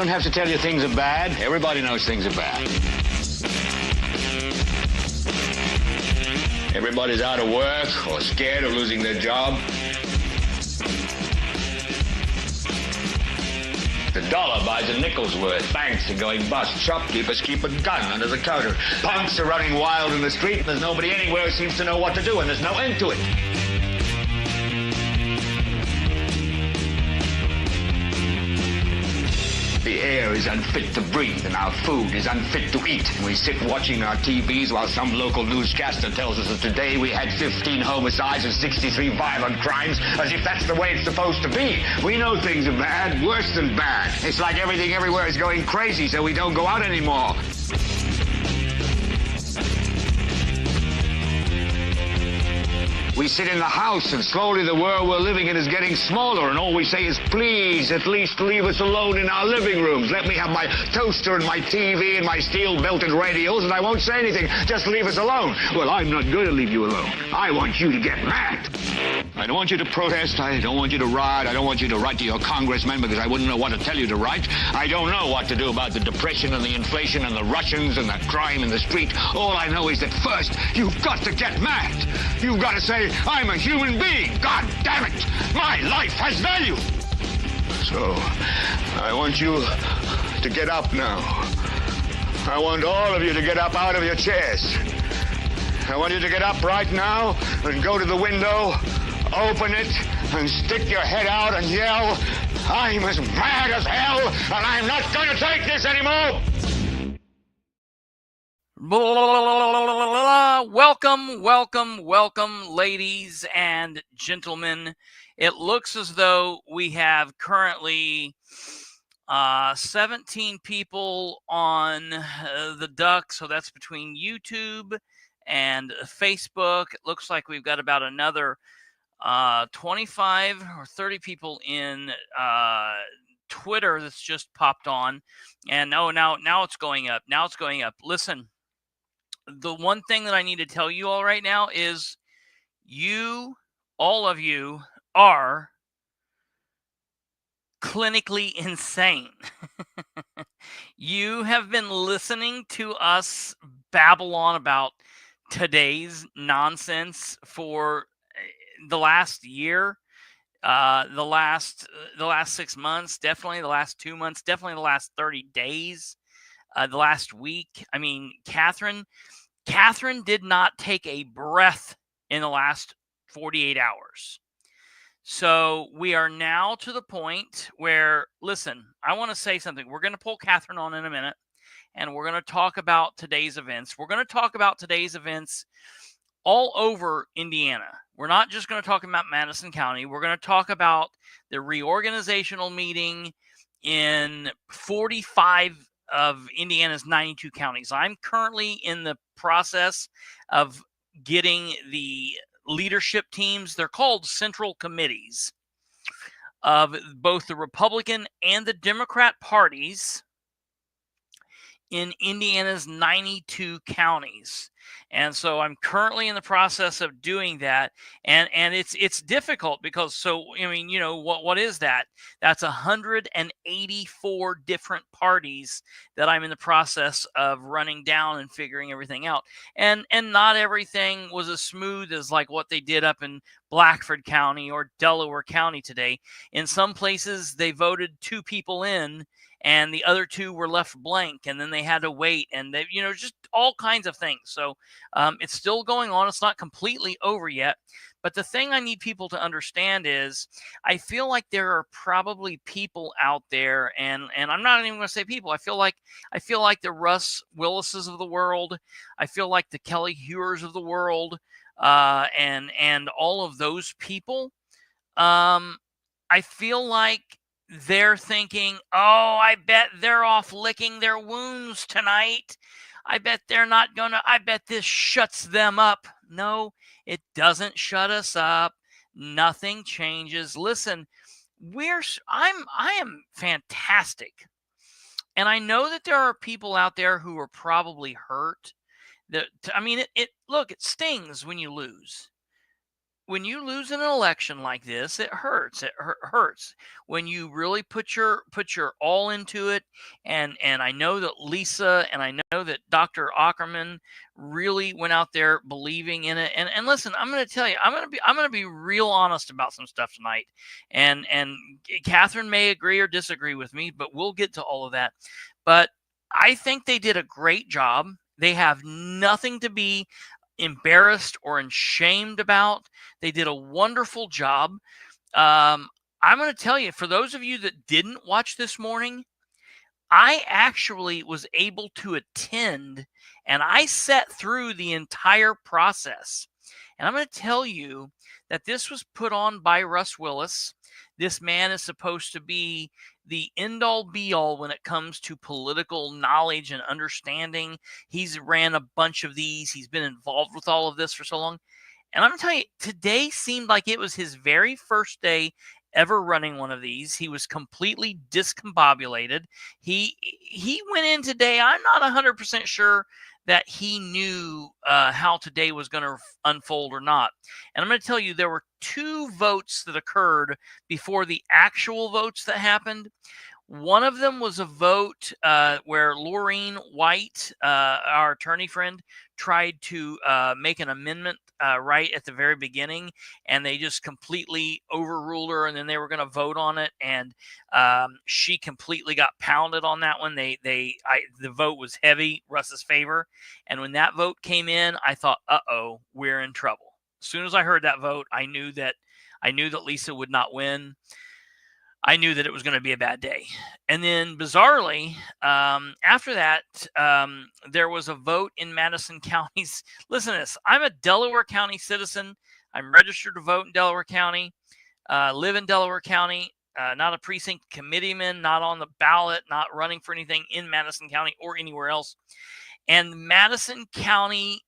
don't have to tell you things are bad. Everybody knows things are bad. Everybody's out of work or scared of losing their job. The dollar buys a nickel's worth. Banks are going bust. Shopkeepers keep a gun under the counter. Punks are running wild in the street, and there's nobody anywhere who seems to know what to do, and there's no end to it. The air is unfit to breathe, and our food is unfit to eat. And we sit watching our TVs while some local newscaster tells us that today we had 15 homicides and 63 violent crimes, as if that's the way it's supposed to be. We know things are bad, worse than bad. It's like everything everywhere is going crazy, so we don't go out anymore. We sit in the house, and slowly the world we're living in is getting smaller, and all we say is, please, at least leave us alone in our living rooms. Let me have my toaster and my TV and my steel-belted radios, and I won't say anything. Just leave us alone. Well, I'm not going to leave you alone. I want you to get mad. I don't want you to protest. I don't want you to riot. I don't want you to write to your congressman, because I wouldn't know what to tell you to write. I don't know what to do about the depression and the inflation and the Russians and the crime in the street. All I know is that first, you've got to get mad. You've got to say, I'm a human being. God damn it. My life has value. So, I want you to get up now. I want all of you to get up out of your chairs. I want you to get up right now and go to the window, open it, and stick your head out and yell, I'm as mad as hell, and I'm not going to take this anymore. Welcome, ladies and gentlemen. It looks as though we have currently 17 people on the duck, so that's between YouTube and Facebook. It looks like we've got about another 25 or 30 people in Twitter that's just popped on. And now it's going up. Now it's going up. Listen. The one thing that I need to tell you all right now is all of you are clinically insane. You have been listening to us babble on about today's nonsense for the last year, the last 6 months, definitely the last 2 months, definitely the last 30 days. The last week. I mean, Katherine did not take a breath in the last 48 hours. So we are now to the point where, listen, I want to say something. We're going to pull Katherine on in a minute, and we're going to talk about today's events. We're going to talk about today's events all over Indiana. We're not just going to talk about Madison County. We're going to talk about the reorganizational meeting in 45 of Indiana's 92 counties. I'm currently in the process of getting the leadership teams. They're called central committees of both the Republican and the Democrat parties in Indiana's 92 counties. And so I'm currently in the process of doing that. And it's difficult because, what is that? That's 184 different parties that I'm in the process of running down and figuring everything out. And not everything was as smooth as like what they did up in Blackford County or Delaware County today. In some places, they voted 2 people in, and the other 2 were left blank, and then they had to wait, and they, just all kinds of things. So it's still going on. It's not completely over yet. But the thing I need people to understand is I feel like there are probably people out there, and I'm not even going to say people. I feel like the Russ Willises of the world. I feel like the Kelly Hewers of the world, and all of those people. I feel like they're thinking, oh, I bet they're off licking their wounds tonight. I bet this shuts them up. No, it doesn't shut us up. Nothing changes. Listen, I am fantastic. And I know that there are people out there who are probably hurt. Look, it stings when you lose. when you lose an election like this, it hurts. It hurts when you really put your all into it. And I know that Lisa and I know that Dr. Ackerman really went out there believing in it. And listen, I'm going to tell you, I'm going to be real honest about some stuff tonight. And Katherine may agree or disagree with me, but we'll get to all of that. But I think they did a great job. They have nothing to be embarrassed or ashamed about. They did a wonderful job. I'm going to tell you, for those of you that didn't watch this morning, I actually was able to attend and I sat through the entire process. And I'm going to tell you that this was put on by Russ Willis. This man is supposed to be the end-all be-all when it comes to political knowledge and understanding. He's ran a bunch of these. He's been involved with all of this for so long. And I'm going to tell you, today seemed like it was his very first day ever running one of these. He was completely discombobulated. He went in today, I'm not 100% sure that he knew how today was going to unfold or not. And I'm going to tell you, there were 2 votes that occurred before the actual votes that happened. One of them was a vote where Laureen White, our attorney friend, tried to make an amendment right at the very beginning, and they just completely overruled her, and then they were going to vote on it, and she completely got pounded on that one. The vote was heavy, Russ's favor, and when that vote came in, I thought, uh-oh, we're in trouble. As soon as I heard that vote, I knew that Lisa would not win. I knew that it was going to be a bad day. And then bizarrely, after that, there was a vote in Madison County's. Listen to this. I'm a Delaware County citizen. I'm registered to vote in Delaware County, live in Delaware County, not a precinct committeeman, not on the ballot, not running for anything in Madison County or anywhere else. And Madison County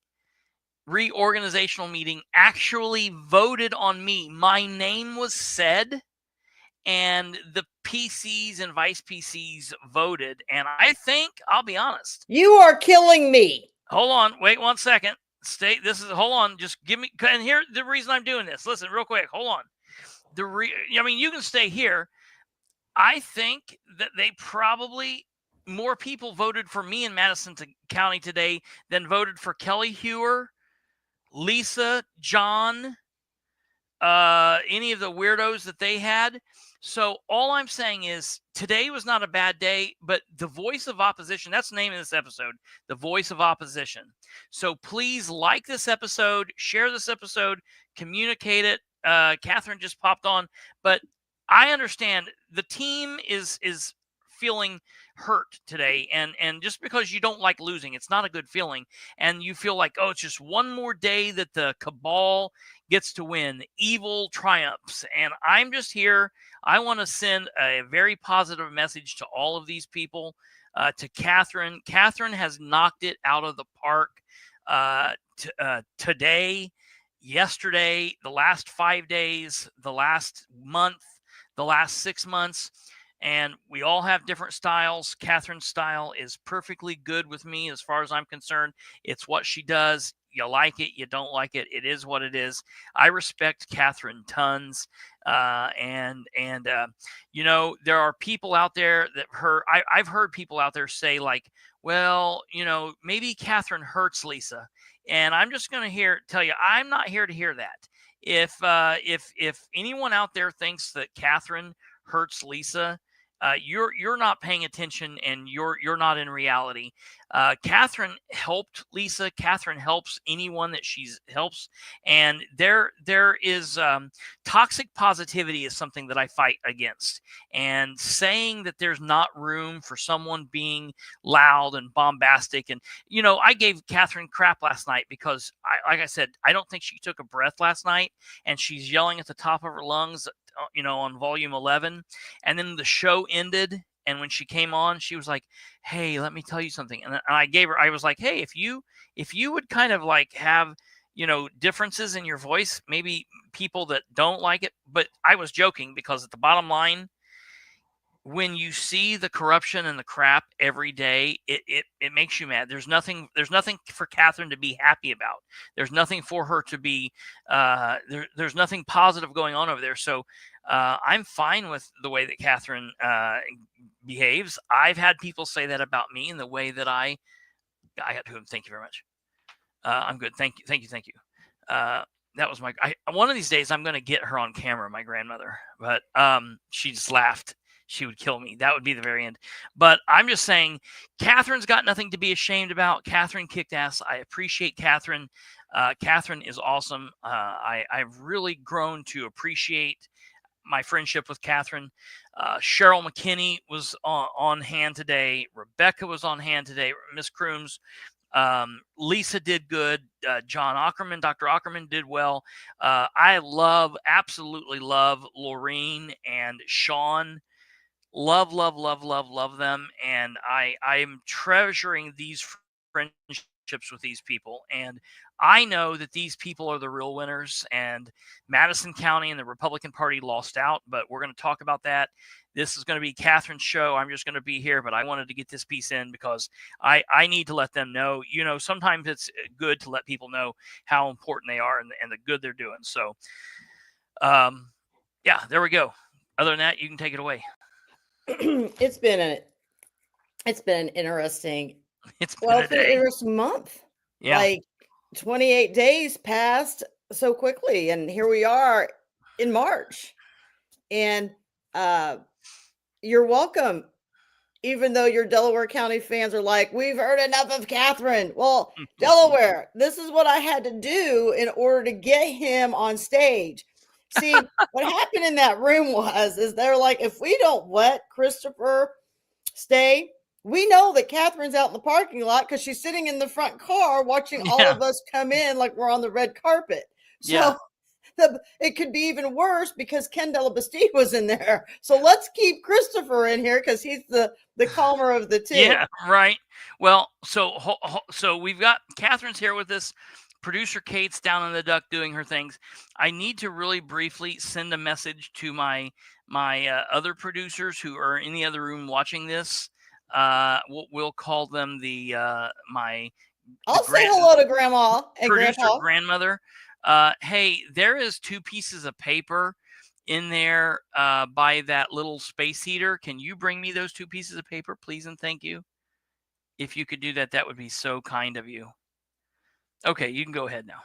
reorganizational meeting actually voted on me. My name was said, and the PCs and vice PCs voted. And I think, I'll be honest. You are killing me. Hold on. Wait 1 second. Hold on. Just give me, and here's the reason I'm doing this. Listen real quick. Hold on. You can stay here. I think that they probably, more people voted for me in Madison County today than voted for Kelly Hewer, Lisa, John, any of the weirdos that they had. So all I'm saying is today was not a bad day, but the voice of opposition, that's the name of this episode, the voice of opposition. So please like this episode, share this episode, communicate it. Katherine just popped on, but I understand the team is feeling hurt today, and just because you don't like losing, it's not a good feeling, and you feel like, oh, it's just one more day that the cabal gets to win, evil triumphs. And I'm just here, I want to send a very positive message to all of these people, to Katherine. Katherine has knocked it out of the park today, yesterday, the last 5 days, the last month, the last 6 months. And we all have different styles. Katherine's style is perfectly good with me as far as I'm concerned. It's what she does. You like it, you don't like it. It is what it is. I respect Katherine tons. There are people out there that I've heard people out there say, like, well, maybe Katherine hurts Lisa. And I'm just going to tell you, I'm not here to hear that. If anyone out there thinks that Katherine hurts Lisa, you're not paying attention, and you're not in reality. Katherine helped Lisa. Katherine helps anyone that she helps, and there is toxic positivity is something that I fight against. And saying that there's not room for someone being loud and bombastic, and I gave Katherine crap last night because like I said, I don't think she took a breath last night, and she's yelling at the top of her lungs, on volume 11, and then the show ended, and when she came on, she was like, hey, let me tell you something. And I was like, hey, if you would kind of like have differences in your voice, maybe people that don't like it. But I was joking, because at the bottom line, when you see the corruption and the crap every day, it makes you mad. There's nothing for Katherine to be happy about. There's nothing for her to be there's nothing positive going on over there. So I'm fine with the way that Katherine behaves. I've had people say that about me and the way that I got to him. Thank you very much. I'm good. Thank you. That was one of these days I'm going to get her on camera, my grandmother, but she just laughed. She would kill me. That would be the very end. But I'm just saying, Katherine's got nothing to be ashamed about. Katherine kicked ass. I appreciate Katherine. Katherine is awesome. I've really grown to appreciate my friendship with Katherine. Cheryl McKinney was on hand today. Rebecca was on hand today. Miss Crooms. Lisa did good. Dr. Ackerman did well. I absolutely love Laureen and Sean. Love them. And I'm treasuring these friendships with these people. And I know that these people are the real winners, and Madison County and the Republican Party lost out, but we're going to talk about that. This is going to be Katherine's show. I'm just going to be here, but I wanted to get this piece in because I need to let them know. Sometimes it's good to let people know how important they are and the good they're doing. So, yeah, there we go. Other than that, you can take it away. It's been an interesting. It's been an interesting month. Yeah. Like 28 days passed so quickly, and here we are in March. And you're welcome, even though your Delaware County fans are like, we've heard enough of Katherine. Well, Delaware, this is what I had to do in order to get him on stage. See, what happened in that room is they're like, if we don't let Kristopher stay, we know that Katherine's out in the parking lot because she's sitting in the front car watching all of us come in like we're on the red carpet. So it could be even worse because Ken Delabastide was in there. So let's keep Kristopher in here because he's the calmer of the two. Yeah, right. Well, so we've got Katherine's here with us. Producer Kate's down in the duck doing her things. I need to really briefly send a message to my other producers who are in the other room watching this. We'll call them I'll say hello to Grandma and Grandpa. Grandmother. Hey, there is 2 pieces of paper in there by that little space heater. Can you bring me those 2 pieces of paper, please, and thank you? If you could do that, that would be so kind of you. Okay, you can go ahead now.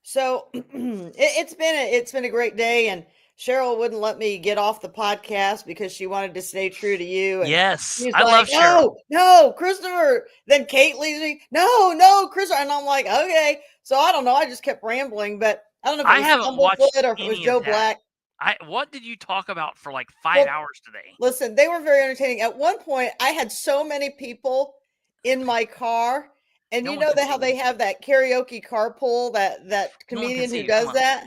So it's been a great day, and Cheryl wouldn't let me get off the podcast because she wanted to stay true to you. And yes, I love Cheryl. No, Kristopher. Then Kate leaves me. No, Kristopher. And I'm like, okay. So I don't know. I just kept rambling, but I don't know if it was Bumblefoot or if it was Joe Black. What did you talk about for like 5 hours today? Listen, they were very entertaining. At one point, I had so many people in my car. And you know how they have that karaoke carpool, that comedian who does that?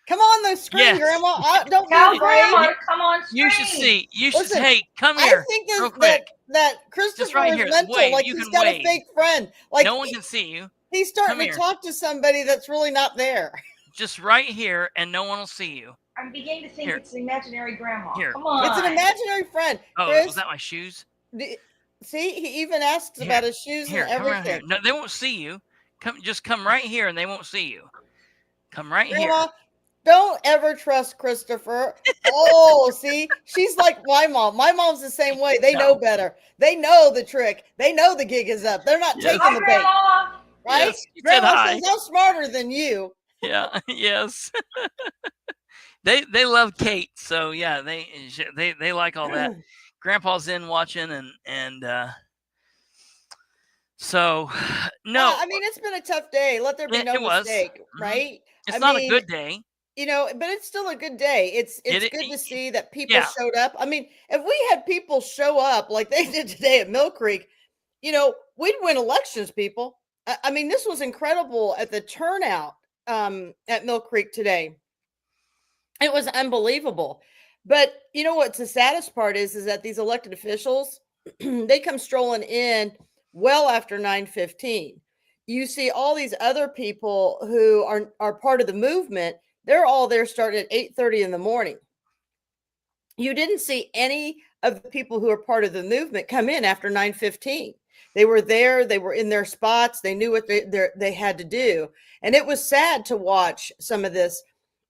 Come on the screen, Grandma. Don't be afraid. Grandma, come on screen. You should see. Listen, hey, come here. I think that Kristopher is mental. Wave. Like he's got a fake friend. Like no one can see you. He's starting to talk to somebody that's really not there. Just right here, and no one will see you. I'm beginning to think it's an imaginary grandma. Here. Come on. It's an imaginary friend. Oh, Chris, was that my shoes? See, he even asks about his shoes and everything. No, they won't see you. Just come right here, and they won't see you. Come right Grandma, here. Don't ever trust Kristopher. Oh, see, she's like my mom. My mom's the same way. They know better. They know the trick. They know the gig is up. They're not taking the bait. Right? Yes, Grandma says, I'm smarter than you. Yeah, yes. They love Kate, so yeah, they like all that. Grandpa's in watching, and so no. I mean, it's been a tough day. Let there be no mistake, right? It's not a good day. But it's still a good day. It's good to see that people showed up. I mean, if we had people show up like they did today at Mill Creek, we'd win elections, people. I mean, this was incredible at the turnout at Mill Creek today. It was unbelievable. But you know what's the saddest part is that these elected officials, they come strolling in well after 9:15. You see all these other people who are part of the movement. They're all there starting at 8:30 in the morning. you didn't see any of the people who are part of the movement come in after 9:15. They were there, they were in their spots, they knew what they had to do. And it was sad to watch some of this.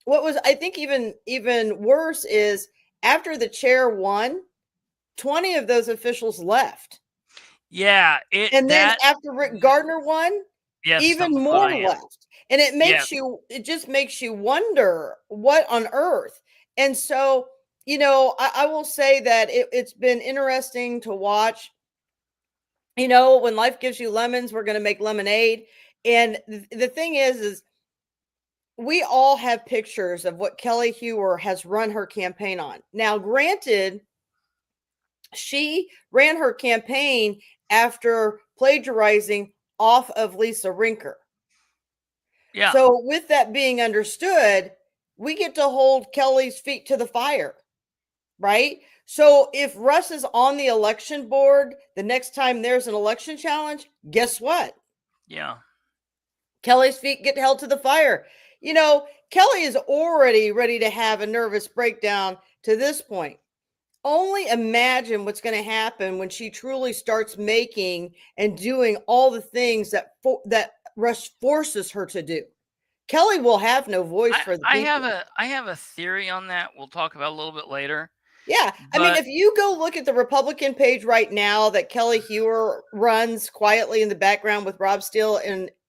What was, I think, even worse is after the chair won, 20 of those officials left. Yeah, and then after Rick Gardner won, yes, even more left. And it just makes you wonder what on earth. And so, I will say that it's been interesting to watch. When life gives you lemons, we're going to make lemonade. And the thing is we all have pictures of what Kelly Huer has run her campaign on. Now, granted, she ran her campaign after plagiarizing off of Lisa Rinker. Yeah. So with that being understood, we get to hold Kelly's feet to the fire, right? So if Russ is on the election board, the next time there's an election challenge, guess what? Yeah. Kelly's feet get held to the fire. Kelly is already ready to have a nervous breakdown to this point. Only imagine what's going to happen when she truly starts making and doing all the things that Russ forces her to do. Kelly will have no voice for the people. I have a theory on that. We'll talk about a little bit later. Yeah. I mean, if you go look at the Republican page right now that Kelly Huer runs quietly in the background with Rob Steele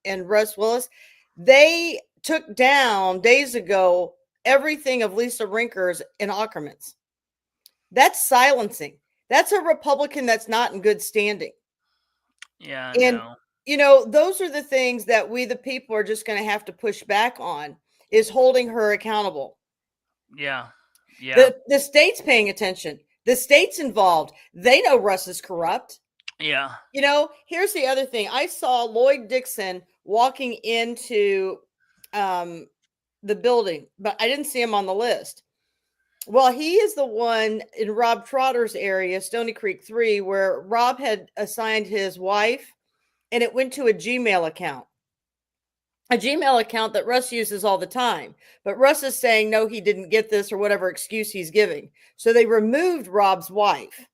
and Russ Willis, they took down days ago everything of Lisa Rinker's and Ackerman's. That's silencing. That's a Republican that's not in good standing. Yeah. And, those are the things that we, the people, are just going to have to push back on, is holding her accountable. Yeah. Yeah. The state's paying attention. The state's involved. They know Russ is corrupt. Yeah. Here's the other thing. I saw Lloyd Dixon walking into the building, but I didn't see him on the list. Well, he is the one in Rob Trotter's area, Stony Creek 3, where Rob had assigned his wife, and it went to a Gmail account. A Gmail account that Russ uses all the time. But Russ is saying, no, he didn't get this, or whatever excuse he's giving. So they removed Rob's wife,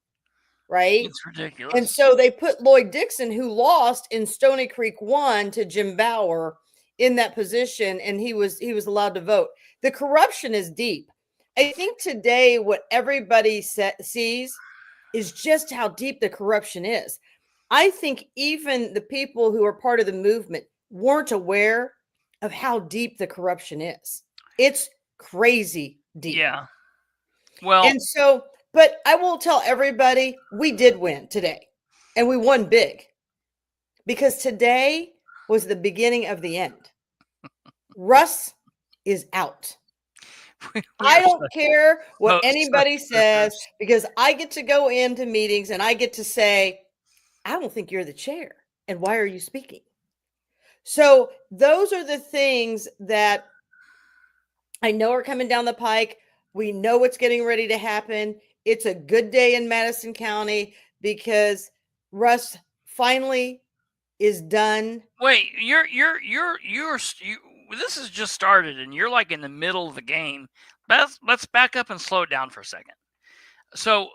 right? It's ridiculous. And so they put Lloyd Dixon, who lost in Stony Creek 1 to Jim Bauer, in that position, and he was allowed to vote. The corruption is deep. I think today what everybody sees is just how deep the corruption is. I think even the people who are part of the movement weren't aware of how deep the corruption is. It's crazy deep. Yeah. Well, and so, but I will tell everybody, we did win today, and we won big, because today was the beginning of the end. Russ is out. I don't care what anybody says, because I get to go into meetings and I get to say, I don't think you're the chair. And why are you speaking? So those are the things that I know are coming down the pike. We know what's getting ready to happen. It's a good day in Madison County, because Russ finally is done. Wait, you're this has just started and you're like in the middle of the game. Let's back up and slow it down for a second. So,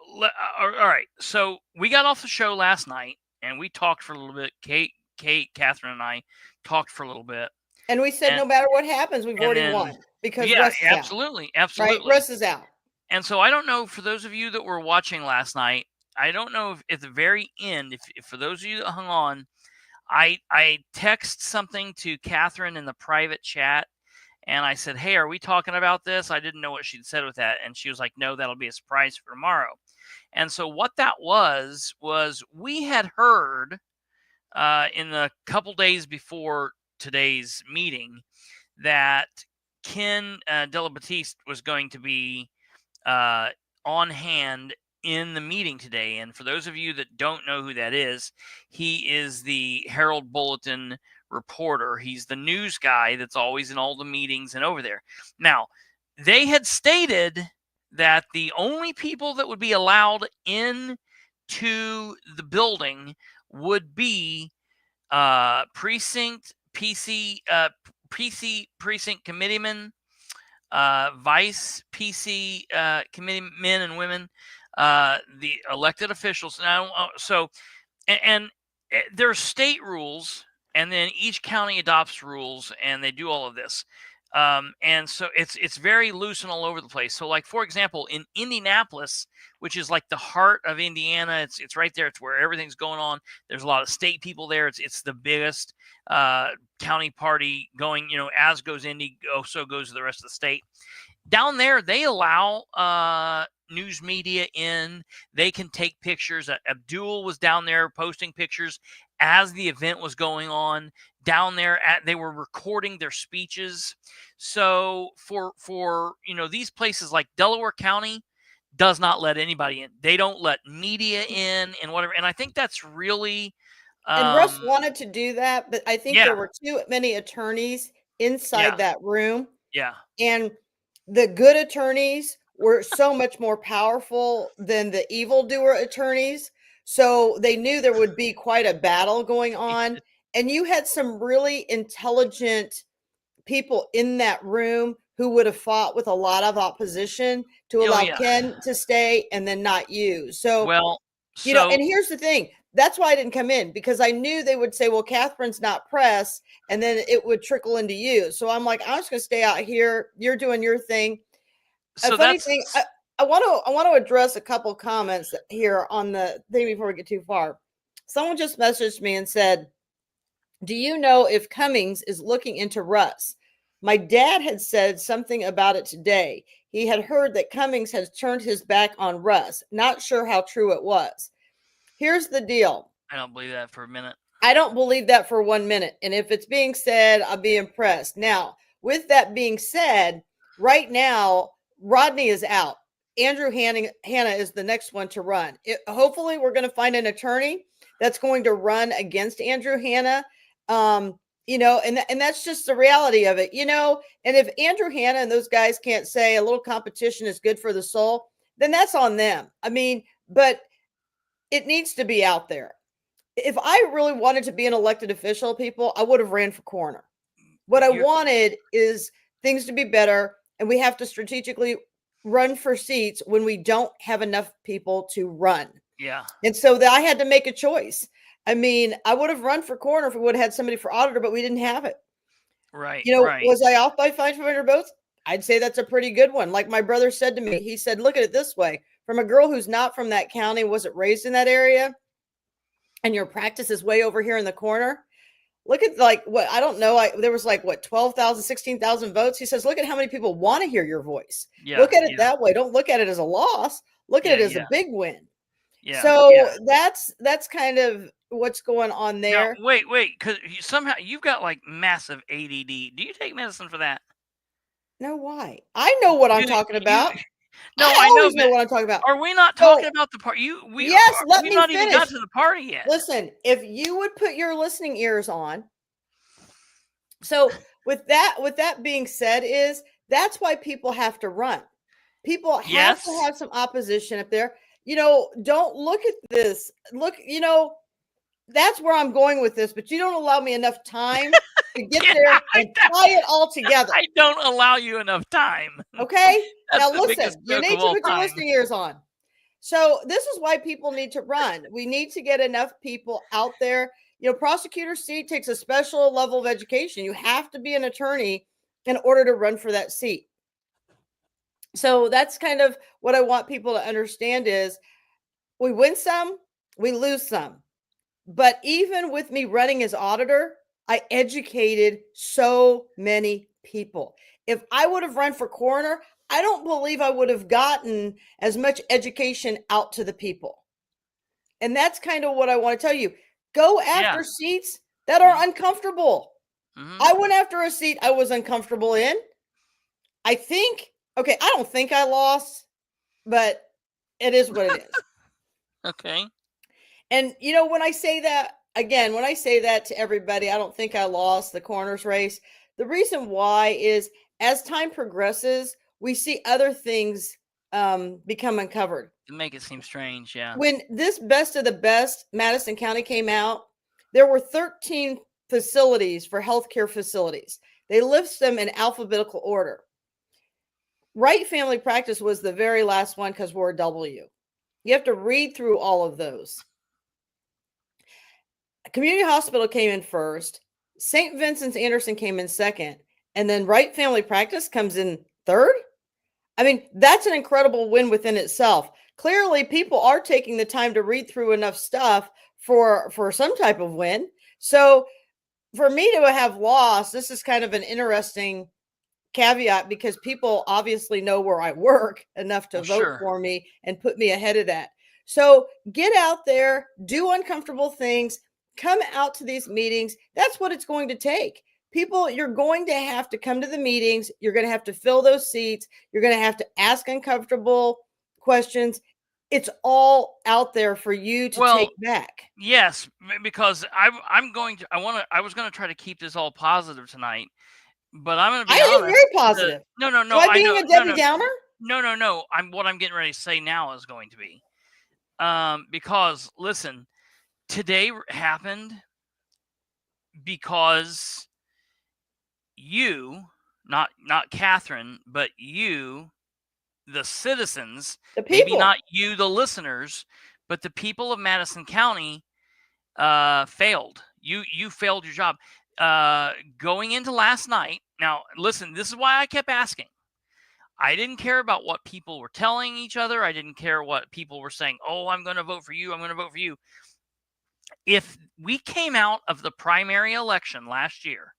all right. So we got off the show last night and we talked for a little bit. Katherine and I talked for a little bit. And we said, no matter what happens, we've already won, because Russ is absolutely. out. Right? Russ is out. And so I don't know, for those of you that were watching last night, I don't know if at the very end, if for those of you that hung on, I text something to Katherine in the private chat, and I said, hey, are we talking about this? I didn't know what she'd said with that. And she was like, no, that'll be a surprise for tomorrow. And so what that was we had heard in the couple days before today's meeting that Ken Della Batiste was going to be on hand in the meeting today. And for those of you that don't know who that is, he is the Herald Bulletin reporter. He's the news guy that's always in all the meetings and over there. Now, they had stated that the only people that would be allowed into the building would be precinct committeemen, vice PC committee men and women, the elected officials. And there's state rules, and then each county adopts rules, and they do all of this. And so it's very loose and all over the place. So, like, for example, in Indianapolis, which is like the heart of Indiana, it's right there. It's where everything's going on. There's a lot of state people there. It's the biggest county party going. As goes Indy, so goes the rest of the state. Down there, they allow news media in. They can take pictures. Abdul was down there posting pictures as the event was going on. Down there, they were recording their speeches. So for these places like Delaware County does not let anybody in. They don't let media in and whatever. And I think that's really. And Russ wanted to do that, but I think there were too many attorneys inside that room. Yeah. And the good attorneys were so much more powerful than the evildoer attorneys. So they knew there would be quite a battle going on. And you had some really intelligent people in that room who would have fought with a lot of opposition to allow Ken to stay and then not you. So, and here's the thing. That's why I didn't come in, because I knew they would say, well, Catherine's not press, and then it would trickle into you. So I'm like, I'm just going to stay out here. You're doing your thing. So a funny thing, I want to address a couple comments here on the thing before we get too far. Someone just messaged me and said, do you know if Cummings is looking into Russ? My dad had said something about it today. He had heard that Cummings has turned his back on Russ. Not sure how true it was. Here's the deal. I don't believe that for a minute. I don't believe that for 1 minute. And if it's being said, I'll be impressed. Now, with that being said, right now, Rodney is out. Andrew Hanna is the next one to run. Hopefully, we're going to find an attorney that's going to run against Andrew Hanna. And that's just the reality of it, and if Andrew Hanna and those guys can't say a little competition is good for the soul, then that's on them. I mean, but it needs to be out there. If I really wanted to be an elected official, people, I would have ran for coroner. What I wanted is things to be better, and we have to strategically run for seats when we don't have enough people to run. Yeah. And so I had to make a choice. I mean, I would have run for coroner if we would have had somebody for auditor, but we didn't have it. Right. Was I off by 500 votes? I'd say that's a pretty good one. Like my brother said to me, he said, look at it this way. From a girl who's not from that county, wasn't raised in that area, and your practice is way over here in the corner. Look at there was 12,000, 16,000 votes. He says, look at how many people want to hear your voice. Yeah, look at it that way. Don't look at it as a loss. Look at it as a big win. Yeah. So that's kind of what's going on there. Now, wait, because somehow you've got like massive ADD. Do you take medicine for that? No, why? I know what I'm talking about. I always know what I'm talking about. Are we not talking about the party? Yes, let me not finish. Even got to the party yet. Listen, if you would put your listening ears on. So with that being said, that's why people have to run. People have to have some opposition up there. Don't look at this. Look, that's where I'm going with this, but you don't allow me enough time to get there and tie it all together. I don't allow you enough time. Okay? Now listen, you need to put your listening ears on. So this is why people need to run. We need to get enough people out there. Prosecutor seat takes a special level of education. You have to be an attorney in order to run for that seat. So that's kind of what I want people to understand is we win some, we lose some. But even with me running as auditor, I educated so many people. If I would have run for coroner, I don't believe I would have gotten as much education out to the people. And that's kind of what I want to tell you. Go after seats that are uncomfortable. Mm-hmm. I went after a seat I was uncomfortable in. I don't think I lost, but it is what it is. Okay. And, when I say that to everybody, I don't think I lost the coroner's race. The reason why is as time progresses, we see other things become uncovered. To make it seem strange, yeah. When this Best of the Best Madison County came out, there were 13 facilities for healthcare facilities. They list them in alphabetical order. Right family practice was the very last one because we're a W. You have to read through all of those. Community hospital came in first. St. Vincent's Anderson came in second. And then right family practice comes in third. I mean, that's an incredible win within itself. Clearly, people are taking the time to read through enough stuff for some type of win. So for me to have lost, this is kind of an interesting caveat because people obviously know where I work enough to vote for me and put me ahead of that. So get out there, do uncomfortable things, come out to these meetings. That's what it's going to take. People, you're going to have to come to the meetings. You're going to have to fill those seats. You're going to have to ask uncomfortable questions. It's all out there for you to take back. Yes, because I was going to try to keep this all positive tonight. But I'm going to be honest. I am very positive. No. Am I being a Debbie Downer? No. What I'm getting ready to say now is going to be, because listen, today happened because you, not Katherine, but you, the citizens, the people. Maybe not you, the listeners, but the people of Madison County, failed. You failed your job. Going into last night. Now, listen, this is why I kept asking. I didn't care about what people were telling each other. I didn't care what people were saying. Oh, I'm going to vote for you. I'm going to vote for you. If we came out of the primary election last year,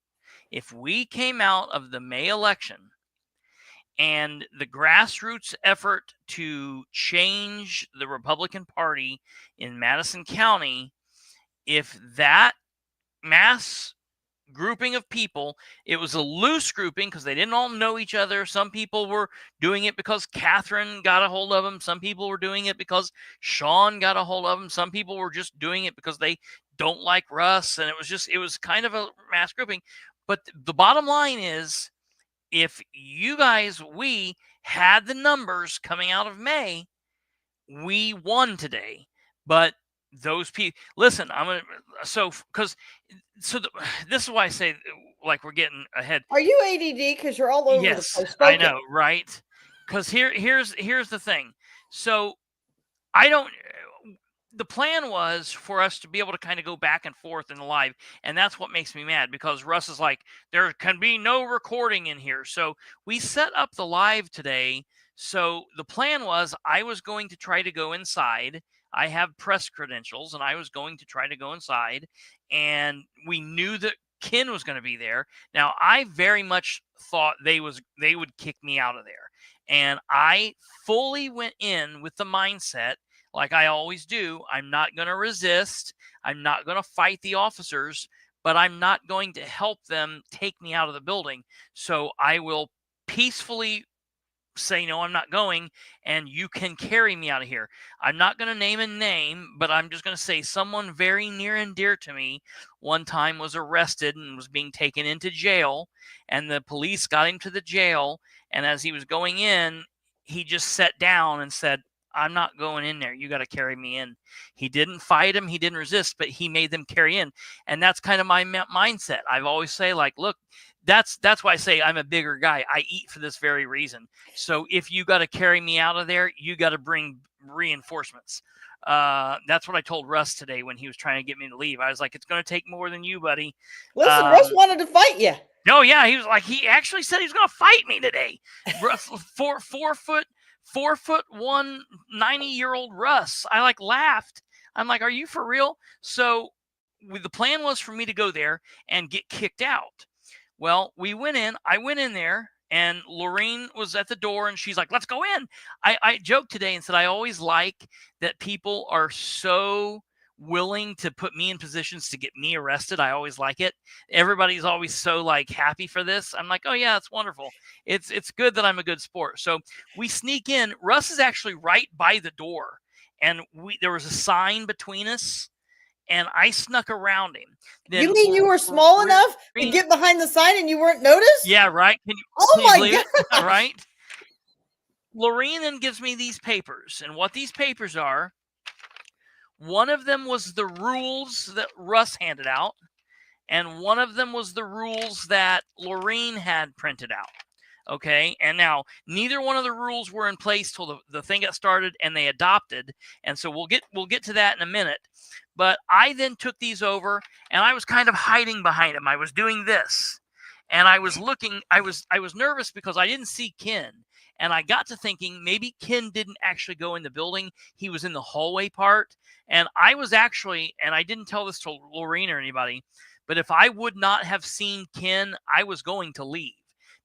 if we came out of the May election and the grassroots effort to change the Republican Party in Madison County, if that mass grouping of people, it was a loose grouping because they didn't all know each other. Some people were doing it because Katherine got a hold of them. Some people were doing it because Sean got a hold of them. Some people were just doing it because they don't like Russ. And it was kind of a mass grouping. But the bottom line is, if you guys, we had the numbers coming out of May, we won today. But those people, listen, this is why I say, like, we're getting ahead. Are you ADD? Because you're all over the place. I know, right? Because here's the thing. So the plan was for us to be able to kind of go back and forth in the live, and that's what makes me mad, because Russ is like, there can be no recording in here. So we set up the live today. So the plan was I was going to try to go inside. I have press credentials, and I was going to try to go inside, and we knew that Ken was going to be there. Now, I very much thought they would kick me out of there, and I fully went in with the mindset, like I always do, I'm not going to resist. I'm not going to fight the officers, but I'm not going to help them take me out of the building. So I will peacefully say, no, I'm not going, and you can carry me out of here. I'm not going to name a name, but I'm just going to say someone very near and dear to me one time was arrested and was being taken into jail, and the police got him to the jail, and as he was going in, he just sat down and said, I'm not going in there. You got to carry me in. He didn't fight him. He didn't resist, but he made them carry in. And that's kind of my mindset. I've always say, like, look, that's why I say I'm a bigger guy. I eat for this very reason. So if you got to carry me out of there, you got to bring reinforcements. That's what I told Russ today when he was trying to get me to leave. I was like, it's going to take more than you, buddy. Listen, Russ wanted to fight you. No, yeah. He was like, he actually said he was going to fight me today. Russ, 4'1", 90-year-old Russ. I laughed. I'm like, are you for real? So the plan was for me to go there and get kicked out. Well, we went in. I went in there, and Lorraine was at the door, and she's like, let's go in. I joked today and said, I always like that people are so willing to put me in positions to get me arrested. I always like it. Everybody's always so happy for this. I'm like, oh yeah, it's wonderful. It's good that I'm a good sport. So we sneak in. Russ is actually right by the door, and there was a sign between us, and I snuck around him. Then you mean you were small enough to get behind the sign and you weren't noticed? Yeah, right. Can you believe it? Right. Lorraine then gives me these papers, and what these papers are, one of them was the rules that Russ handed out, and one of them was the rules that Lorraine had printed out. Okay. And now neither one of the rules were in place till the thing got started and they adopted. And so we'll get to that in a minute. But I then took these over and I was kind of hiding behind them. I was doing this. And I was looking, I was nervous because I didn't see Ken. And I got to thinking maybe Ken didn't actually go in the building. He was in the hallway part. And I was actually, and I didn't tell this to Lorene or anybody, but if I would not have seen Ken, I was going to leave.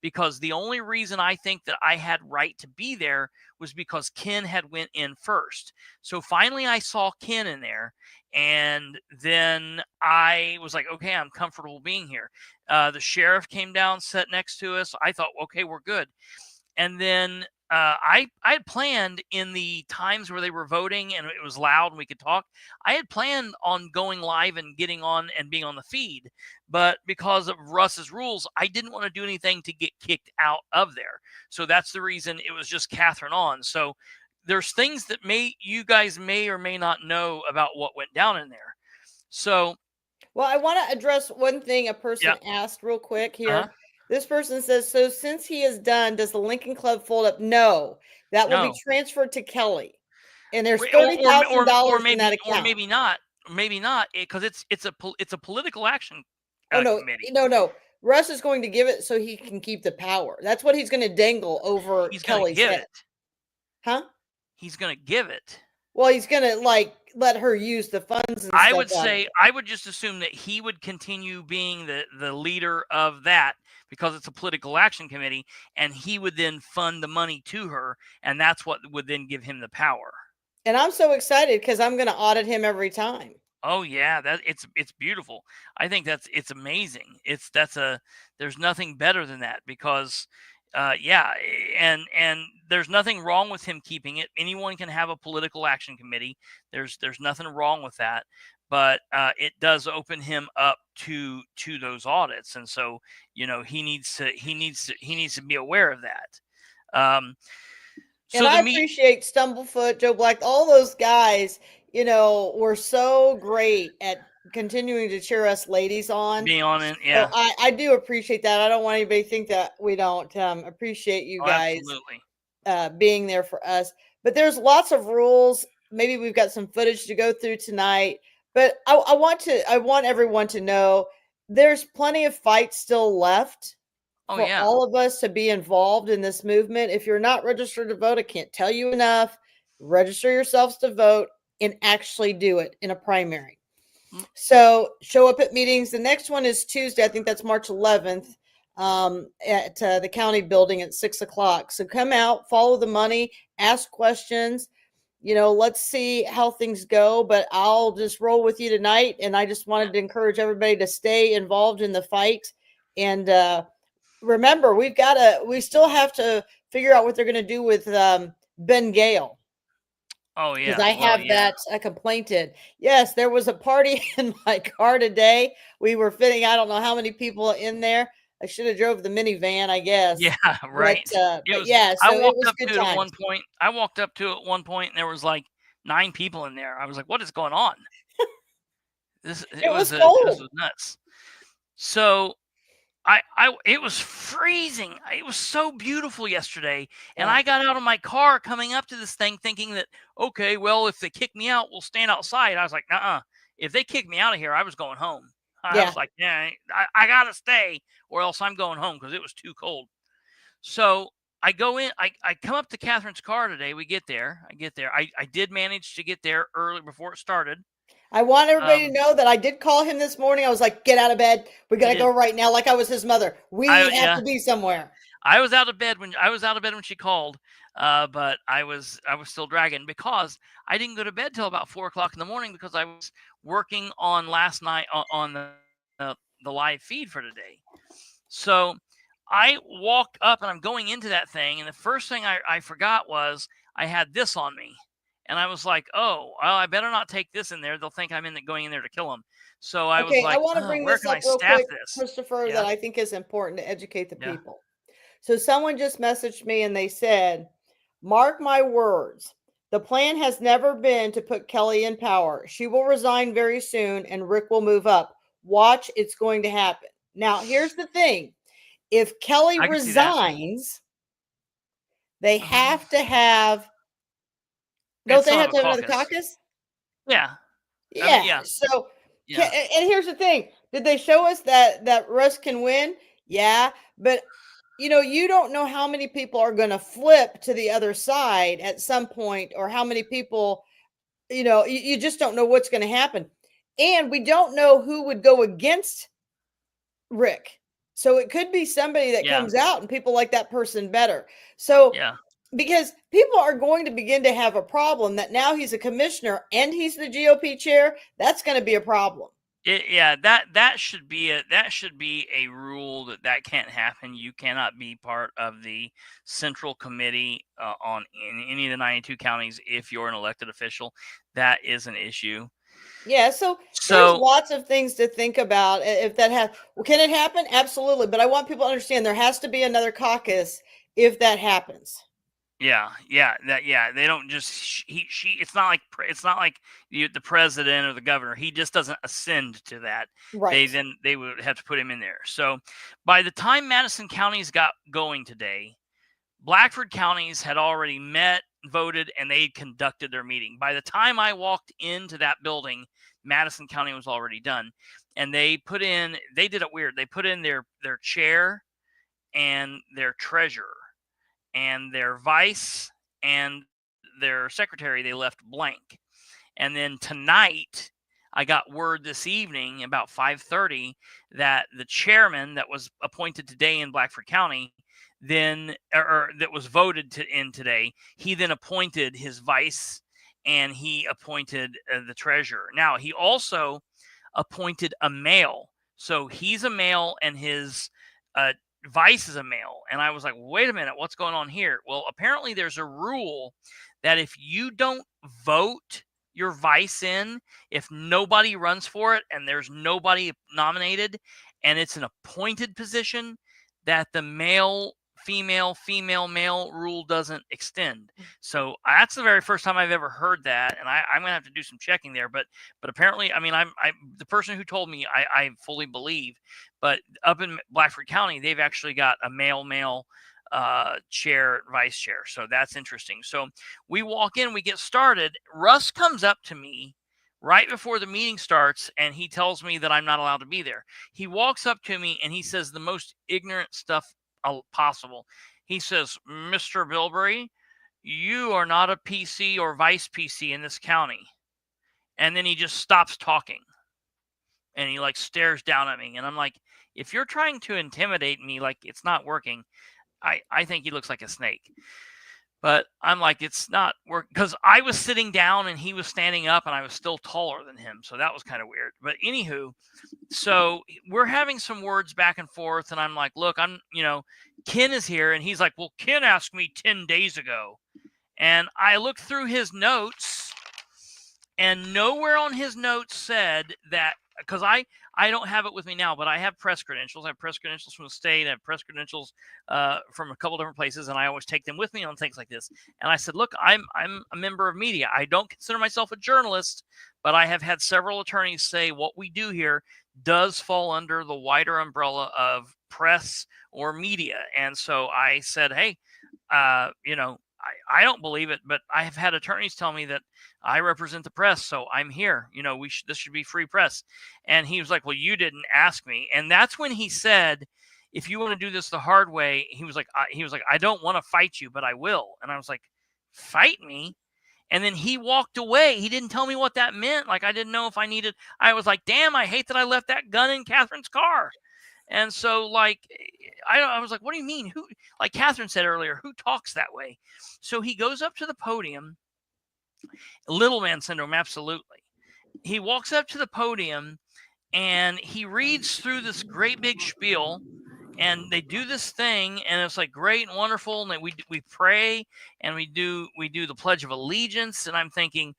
Because the only reason I think that I had right to be there was because Ken had went in first. So finally I saw Ken in there. And then I was like, okay, I'm comfortable being here. The sheriff came down, sat next to us. I thought, okay, we're good. And then I had planned in the times where they were voting and it was loud and we could talk. I had planned on going live and getting on and being on the feed. But because of Russ's rules, I didn't want to do anything to get kicked out of there. So that's the reason it was just Katherine on. So there's things that you guys may or may not know about what went down in there. So, well, I want to address one thing a person asked real quick here. This person says, so since he is done, does the Lincoln Club fold up? No, that will be transferred to Kelly. And there's $30,000 in that account. Or maybe not. Maybe not, because it's a political action committee. No. Russ is going to give it so he can keep the power. That's what he's going to dangle over Kelly's head. Huh? He's going to give it. Well, he's going to let her use the funds. And I would say, I would just assume that he would continue being the leader of that because it's a political action committee, and he would then fund the money to her, and that's what would then give him the power. And I'm so excited because I'm going to audit him every time. Oh yeah, it's beautiful. I think it's amazing. There's nothing better than that because. And there's nothing wrong with him keeping it. Anyone can have a political action committee. There's nothing wrong with that, but it does open him up to those audits, and so he needs to be aware of that. And I appreciate Stumblefoot, Joe Black, all those guys. Were so great at continuing to cheer us ladies on. Be on it, yeah. So I do appreciate that. I don't want anybody to think that we don't appreciate you guys being there for us. But there's lots of rules. Maybe we've got some footage to go through tonight. But I want everyone to know there's plenty of fights still left for all of us to be involved in this movement. If you're not registered to vote, I can't tell you enough. Register yourselves to vote and actually do it in a primary. So show up at meetings. The next one is Tuesday. I think that's March 11th at the county building at 6:00. So come out, follow the money, ask questions. Let's see how things go. But I'll just roll with you tonight. And I just wanted to encourage everybody to stay involved in the fight. And remember, we still have to figure out what they're going to do with Ben Gale. Oh, yeah. Because I have that complaint in. Yes, there was a party in my car today. We were fitting, I don't know how many people in there. I should have drove the minivan, I guess. Yeah, right. So I walked up to it at one point. I walked up to it at one point, and there was like 9 people in there. I was like, what is going on? It was nuts. So it was freezing. It was so beautiful yesterday. And I got out of my car coming up to this thing thinking that, okay, well, if they kick me out, we'll stand outside. I was like, if they kick me out of here, I was going home. I was like, I got to stay or else I'm going home because it was too cold. So I go in, I come up to Catherine's car today. I get there. I did manage to get there early before it started. I want everybody to know that I did call him this morning. I was like, get out of bed. We got to go right now. Like I was his mother. We have to be somewhere. I was out of bed when she called, but I was still dragging because I didn't go to bed till about 4:00 in the morning because I was working on last night on the live feed for today. So I walked up and I'm going into that thing. And the first thing I forgot was I had this on me. And I was like, oh, well, I better not take this in there. They'll think I'm going in there to kill them. So I was like, I want to bring where this can up I real staff quick, this? Christopher, that I think is important to educate the people. So someone just messaged me and they said, mark my words. The plan has never been to put Kelly in power. She will resign very soon and Rick will move up. Watch, it's going to happen. Now, here's the thing. if Kelly I can see that. resigns, they have to have. They Don't they still have have a to have another caucus. caucus? Yeah. I Yeah. mean, yeah. So, Yeah. and here's the thing: did they show us that Russ can win? Yeah, but you don't know how many people are going to flip to the other side at some point, or how many people. You just don't know what's going to happen, and we don't know who would go against Rick. So it could be somebody that Yeah. comes out and people like that person better. So Yeah. because people are going to begin to have a problem that now he's a commissioner and he's the GOP chair, that's going to be a problem. That should be a rule that can't happen. You cannot be part of the central committee in any of the 92 counties if you're an elected official. That is an issue. Yeah, so there's So lots of things to think about. If that can it happen? Absolutely. But I want people to understand there has to be another caucus if that happens. they don't just she. It's not like the president or the governor. He just doesn't ascend to that. Right. They would have to put him in there. So by the time Madison counties got going today, Blackford counties had already met, voted, and they conducted their meeting. By the time I walked into that building, Madison County was already done, and they did it weird. They put in their chair and their treasurer, and their vice and their secretary they left blank. And then tonight, I got word this evening about 5:30 that the chairman that was appointed today in Blackford County, then or that was voted in today, he then appointed his vice and he appointed the treasurer. Now he also appointed a male, so he's a male and his vice is a male. And I was like, wait a minute, what's going on here? Well, apparently there's a rule that if you don't vote your vice in, if nobody runs for it and there's nobody nominated and it's an appointed position, that the male male rule doesn't extend. So that's the very first time I've ever heard that, and I'm gonna have to do some checking there. But apparently, I mean, I'm the person who told me I fully believe. But up in Blackford County, they've actually got a male chair, vice chair. So that's interesting. So we walk in, we get started. Russ comes up to me right before the meeting starts, and he tells me that I'm not allowed to be there. He walks up to me and he says the most ignorant stuff possible. He says, "Mr. Bilbrey, you are not a PC or vice PC in this county." And then he just stops talking. And he like stares down at me. And I'm like, if you're trying to intimidate me, like it's not working. I think he looks like a snake. But I'm like, it's not work, because I was sitting down and he was standing up and I was still taller than him. So that was kind of weird. But anywho, so we're having some words back and forth. And I'm like, look, Ken is here. And he's like, well, Ken asked me 10 days ago. And I looked through his notes, and nowhere on his notes said that, because I don't have it with me now, but I have press credentials. I have press credentials from the state. I have press credentials from a couple different places, and I always take them with me on things like this. And I said, look, I'm a member of media. I don't consider myself a journalist, but I have had several attorneys say what we do here does fall under the wider umbrella of press or media. And so I said, hey, I don't believe it, but I have had attorneys tell me that I represent the press, so I'm here. This should be free press. And he was like, well, you didn't ask me. And that's when he said, if you want to do this the hard way, he was like, I don't want to fight you, but I will. And I was like, fight me? And then he walked away. He didn't tell me what that meant. Like, I didn't know if I was like, damn, I hate that I left that gun in Catherine's car. And so, like, I was like, what do you mean? Who, like Katherine said earlier, who talks that way? So he goes up to the podium. Little man syndrome, absolutely. He walks up to the podium and he reads through this great big spiel, and they do this thing, and it's like great and wonderful. And we pray, and we do the Pledge of Allegiance. And I'm thinking,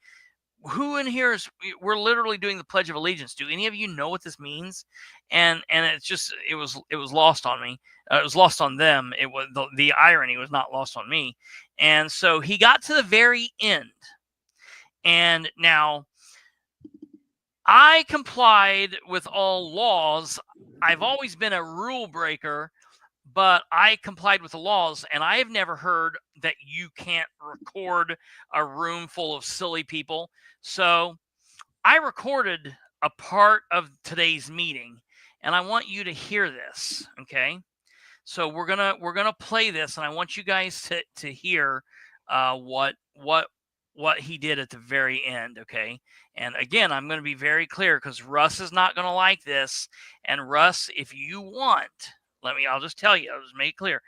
who in here we're literally doing the Pledge of Allegiance. Do any of you know what this means? And it's just, it was lost on me. It was lost on them. It was the irony was not lost on me. And so he got to the very end. And now I complied with all laws. I've always been a rule breaker, but I complied with the laws, and I have never heard that you can't record a room full of silly people. So I recorded a part of today's meeting, and I want you to hear this. Okay. So we're gonna play this, and I want you guys to hear what he did at the very end. Okay. And again, I'm going to be very clear because Russ is not going to like this. And Russ, if you want, I'll just tell you, I'll just make it clear.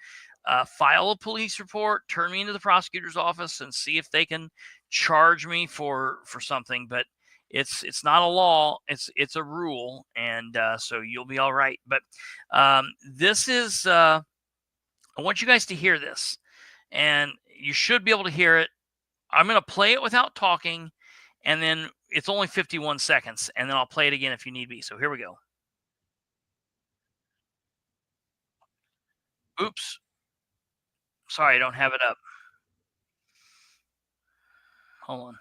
File a police report, turn me into the prosecutor's office, and see if they can charge me for something. But it's not a law; it's a rule, and so you'll be all right. But this is I want you guys to hear this, and you should be able to hear it. I'm going to play it without talking, and then it's only 51 seconds, and then I'll play it again if you need be. So here we go. Oops. Sorry, I don't have it up. Hold on.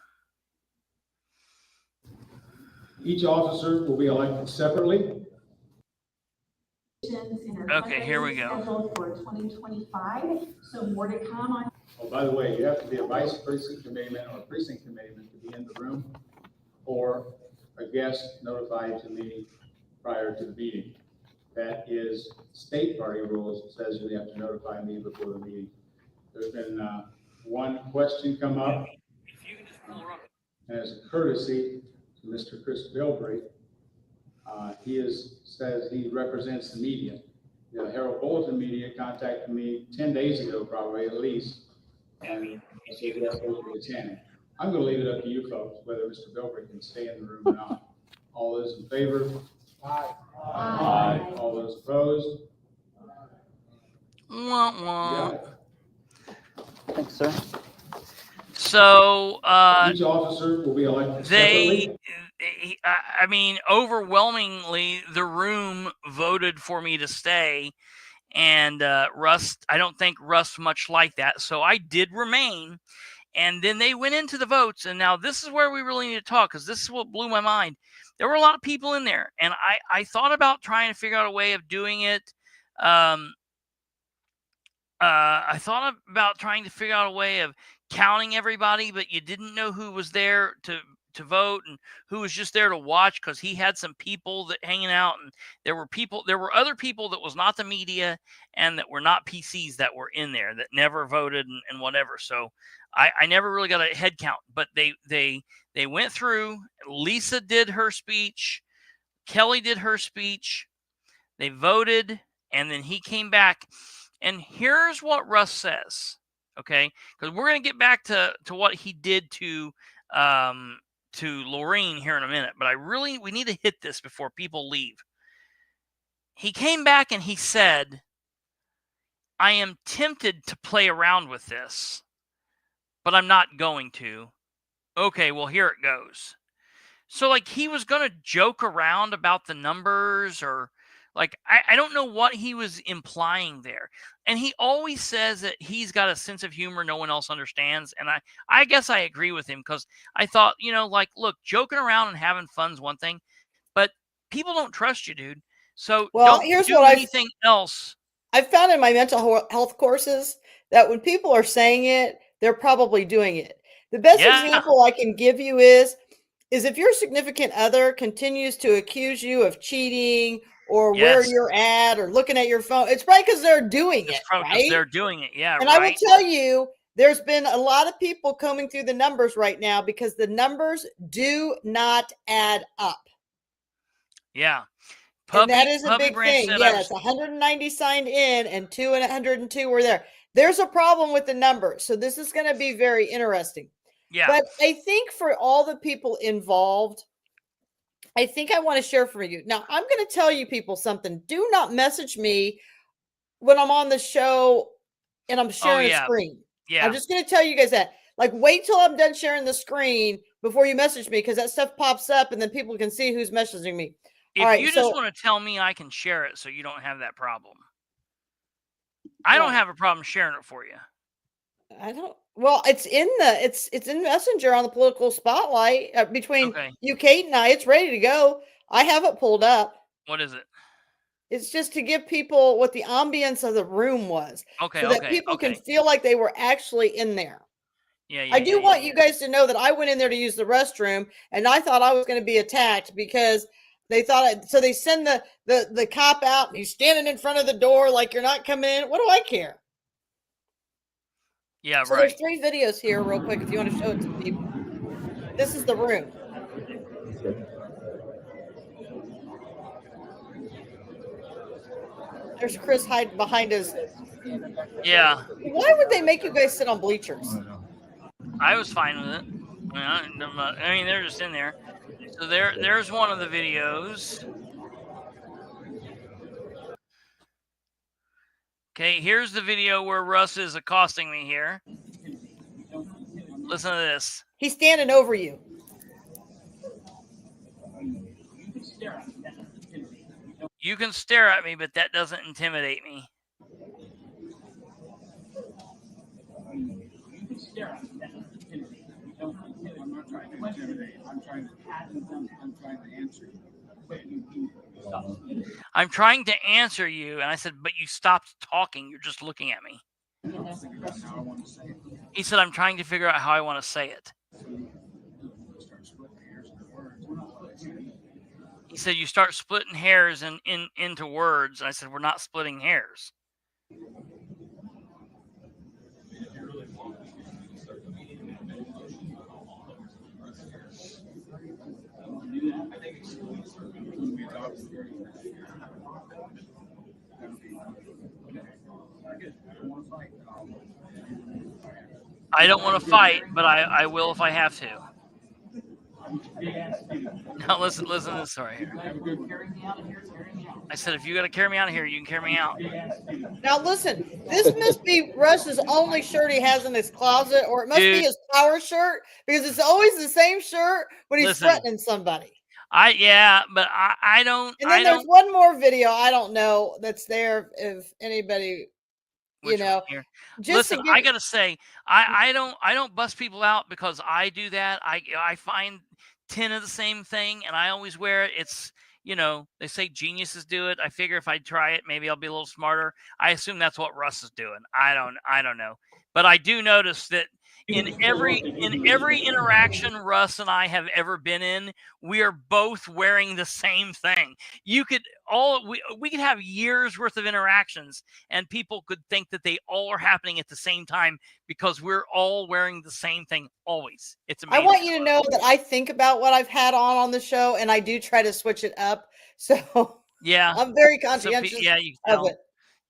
Each officer will be elected separately. Okay, here we go. Scheduled for 2025, so more to come on. Oh, by the way, you have to be a vice precinct committeeman or precinct committeeman to be in the room, or a guest notified to me prior to the meeting. That is state party rules. It says you have to notify me before the meeting. There's been one question come up, and as a courtesy to Mr. Chris Bilbrey, he says he represents the media. The Herald Bulletin media contacted me 10 days ago, probably at least, and I said yes, they will be attending. I'm going to leave it up to you folks whether Mr. Bilbrey can stay in the room or not. All those in favor? Aye. Aye. All those opposed? Wah, wah. Yeah. Thanks, sir. So Each officer will be elected separately. I mean, overwhelmingly, the room voted for me to stay, and Russ, I don't think Russ much liked that, so I did remain. And then they went into the votes, and now this is where we really need to talk, because this is what blew my mind. There were a lot of people in there, and I thought about trying to figure out a way of doing it. I thought about trying to figure out a way of counting everybody, but you didn't know who was there to vote and who was just there to watch, because he had some people that hanging out, and there were other people that was not the media and that were not PCs that were in there that never voted and whatever. So I never really got a head count, but they went through. Lisa did her speech, Kelly did her speech, they voted, and then he came back. And here's what Russ says, okay? Because we're going to get back to what he did to Lorraine here in a minute. But we need to hit this before people leave. He came back and he said, I am tempted to play around with this, but I'm not going to. Okay, well, here it goes. So, like, he was going to joke around about the numbers, or like, I don't know what he was implying there. And he always says that he's got a sense of humor no one else understands. And I guess I agree with him, because I thought, like, look, joking around and having fun's one thing, but people don't trust you, dude. So don't do anything else. I've found in my mental health courses that when people are saying it, they're probably doing it. The best example I can give you is if your significant other continues to accuse you of cheating or where you're at or looking at your phone, it's probably because they're doing it, right? They're doing it, yeah. And I will tell you, there's been a lot of people combing through the numbers right now because the numbers do not add up. Yeah. And that is a big thing. Yes, 190 signed in and 202 were there. There's a problem with the numbers. So this is going to be very interesting. Yeah. But I think for all the people involved, I think I want to share for you. Now, I'm going to tell you people something. Do not message me when I'm on the show and I'm sharing a screen. Yeah. I'm just going to tell you guys that. Like, wait till I'm done sharing the screen before you message me, because that stuff pops up and then people can see who's messaging me. If you just want to tell me, I can share it so you don't have that problem. I don't have a problem sharing it for you. I don't. Well, it's in Messenger on the political spotlight between you, Kate, and I. It's ready to go. I have it pulled up. What is it? It's just to give people what the ambience of the room was, Okay, so that okay, people can okay. feel like they were actually in there. Yeah, I do want you guys to know that I went in there to use the restroom, and I thought I was going to be attacked because they thought so they send the cop out, and he's standing in front of the door like you're not coming in. What do I care? Yeah, So right. there's 3 videos here real quick if you want to show it to people. This is the room. There's Chris hiding behind his. Yeah, Why would they make you guys sit on bleachers? I was fine with it. I mean, they're just in there. So there's one of the videos. Okay, here's the video where Russ is accosting me here. Listen to this. He's standing over you. You can stare at me, but that doesn't intimidate me. I'm not trying to intimidate. I'm trying to answer you. I'm trying to answer you, and I said, but you stopped talking. You're just looking at me. He said, I'm trying to figure out how I want to say it. He said, you start splitting hairs into words. And I said, we're not splitting hairs. I don't want to fight, but I will if I have to. Now listen to this right here. I said, if you got to carry me out of here, you can carry me out. Now listen, this must be Russ's only shirt he has in his closet, or it must be his power shirt, because it's always the same shirt when he's threatening somebody. But I don't. And then there's one more video I don't know that's there if anybody, Listen, I gotta say, I don't bust people out because I do that. I find 10 of the same thing, and I always wear it. It's, they say geniuses do it. I figure if I try it, maybe I'll be a little smarter. I assume that's what Russ is doing. I don't know, but I do notice that in every interaction Russ and I have ever been in, we are both wearing the same thing. We could have years worth of interactions, and people could think that they all are happening at the same time because we're all wearing the same thing always. It's amazing. I want you to know that I think about what I've had on the show, and I do try to switch it up. So yeah, I'm very conscientious of it.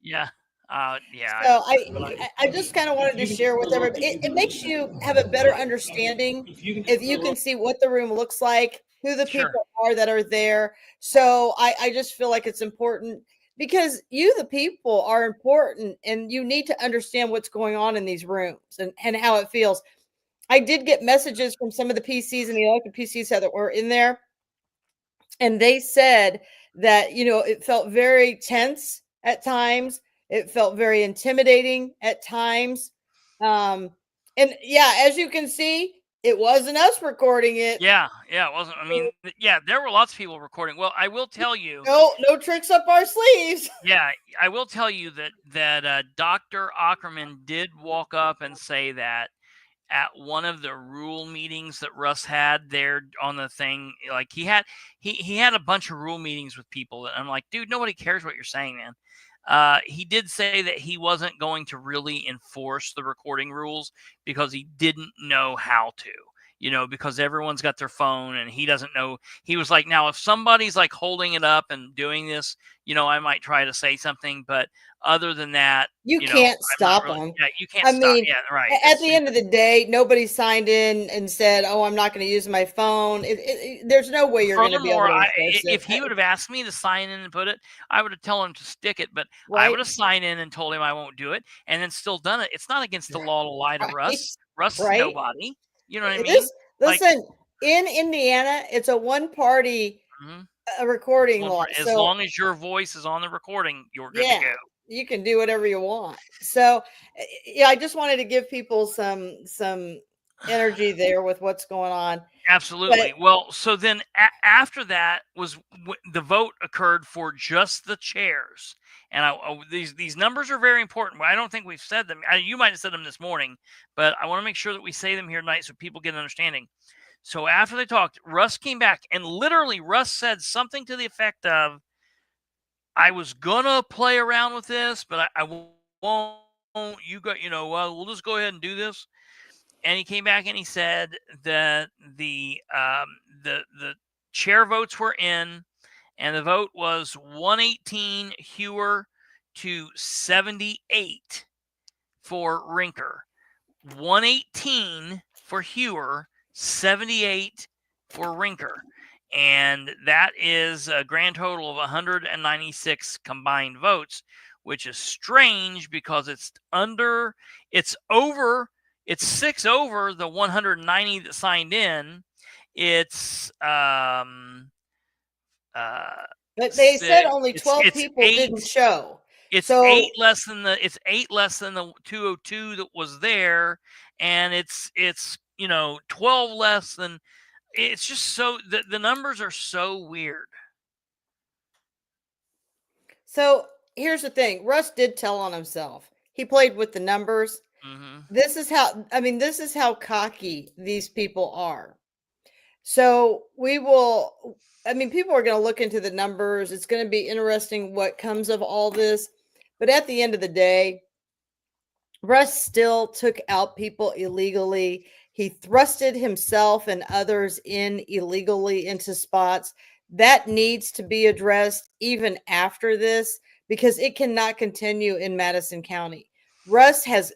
Yeah. So I just kind of wanted to share with everybody. It makes you have a better understanding if you can see what the room looks like, who the people are that are there. So I just feel like it's important because you, the people, are important, and you need to understand what's going on in these rooms and how it feels. I did get messages from some of the PCs and the elected PCs that were in there, and they said that, it felt very tense at times. It felt very intimidating at times. And yeah, as you can see, it wasn't us recording it. Yeah, it wasn't. I mean, there were lots of people recording. Well, I will tell you. No tricks up our sleeves. Yeah, I will tell you that Dr. Ackerman did walk up and say that at one of the rule meetings that Russ had there on the thing, like he had a bunch of rule meetings with people, and I'm like, dude, nobody cares what you're saying, man. He did say that he wasn't going to really enforce the recording rules because he didn't know how to, because everyone's got their phone and he doesn't know. He was like, now, if somebody's like holding it up and doing this, I might try to say something, but other than that, you can't stop them. Yeah, you can't stop. Yeah, right. At the end of the day, nobody signed in and said, "Oh, I'm not going to use my phone." There's no way you're going to be able to enforce it. If he would have asked me to sign in and put it, I would have told him to stick it, but I would have signed in and told him I won't do it, and then still done it. It's not against the law to lie to Russ. Russ is nobody. You know what I mean? Listen, in Indiana, it's a one-party recording law. As long as your voice is on the recording, you're good to go. You can do whatever you want. So, I just wanted to give people some energy there with what's going on. Absolutely. But Well, so then after that was the vote occurred for just the chairs, and these numbers are very important. I don't think we've said them. You might have said them this morning, but I want to make sure that we say them here tonight so people get an understanding. So after they talked, Russ came back, and literally Russ said something to the effect of, "I was gonna play around with this, but I won't. You got, we'll just go ahead and do this." And he came back and he said that the chair votes were in, and the vote was 118 Hewer to 78 for Rinker. 118 for Hewer, 78 for Rinker. And that is a grand total of 196 combined votes, which is strange because it's over. It's 6 over the 190 that signed in. It's but they said only 12 people didn't show. It's so 8 less than the 202 that was there, and it's 12 less than. It's just so the numbers are so weird. So here's the thing. Russ did tell on himself. He played with the numbers. Mm-hmm. This is how cocky these people are. So people are going to look into the numbers. It's going to be interesting what comes of all this. But at the end of the day, Russ still took out people illegally. He thrusted himself and others in illegally into spots. That needs to be addressed even after this, because it cannot continue in Madison County. Russ has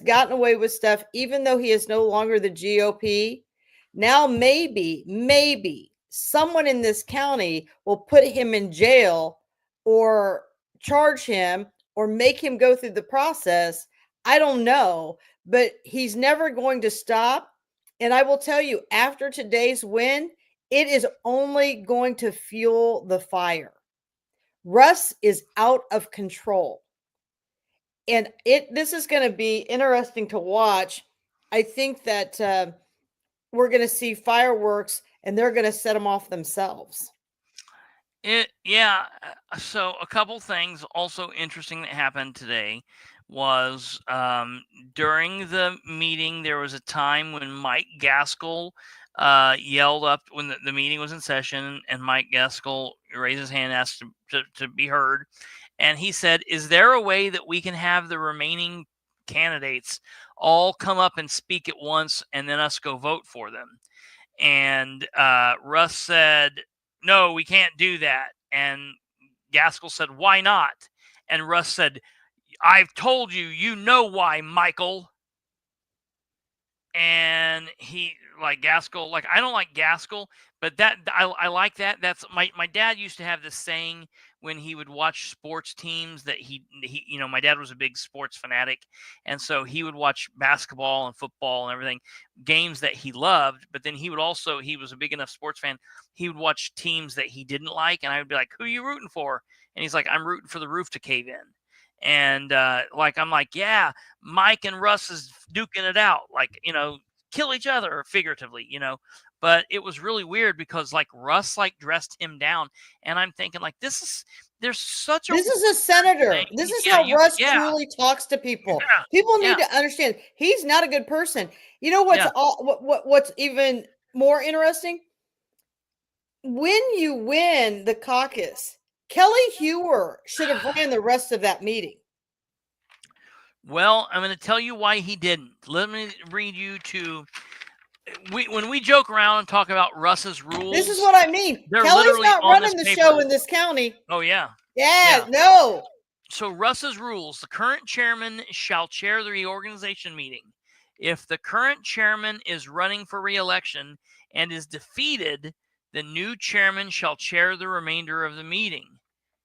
gotten away with stuff, even though he is no longer the GOP. Now maybe someone in this county will put him in jail or charge him or make him go through the process. I don't know, but he's never going to stop. And I will tell you, after today's win, it is only going to fuel the fire. Russ is out of control. And this is going to be interesting to watch. I think that we're going to see fireworks, and they're going to set them off themselves. So a couple things also interesting that happened today was during the meeting, there was a time when Mike Gaskell yelled up when the meeting was in session, and Mike Gaskell raised his hand and asked to be heard. And he said, "Is there a way that we can have the remaining candidates all come up and speak at once and then us go vote for them?" And Russ said, "No, we can't do that." And Gaskell said, "Why not?" And Russ said, "I've told you, you know why, Michael." And Gaskell, I don't like Gaskell, but that I like that. That's my dad used to have this saying when he would watch sports teams that he my dad was a big sports fanatic, and so he would watch basketball and football and everything, games that he loved, but then he was a big enough sports fan, he would watch teams that he didn't like, and I would be like, "Who are you rooting for?" And he's like, "I'm rooting for the roof to cave in." And I'm like, yeah, Mike and Russ is duking it out, kill each other figuratively, But it was really weird because Russ dressed him down, and I'm thinking this is a senator. thing. This is how Russ truly talks to people. Yeah. People need to understand he's not a good person. You know what's even more interesting? When you win the caucus, Kelly Hewer should have ran the rest of that meeting. Well, I'm going to tell you why he didn't. Let me read you when we joke around and talk about Russ's rules. This is what I mean. Kelly's not running the show in this county. Oh, yeah. Yeah, no. So Russ's rules: the current chairman shall chair the reorganization meeting. If the current chairman is running for re-election and is defeated, the new chairman shall chair the remainder of the meeting.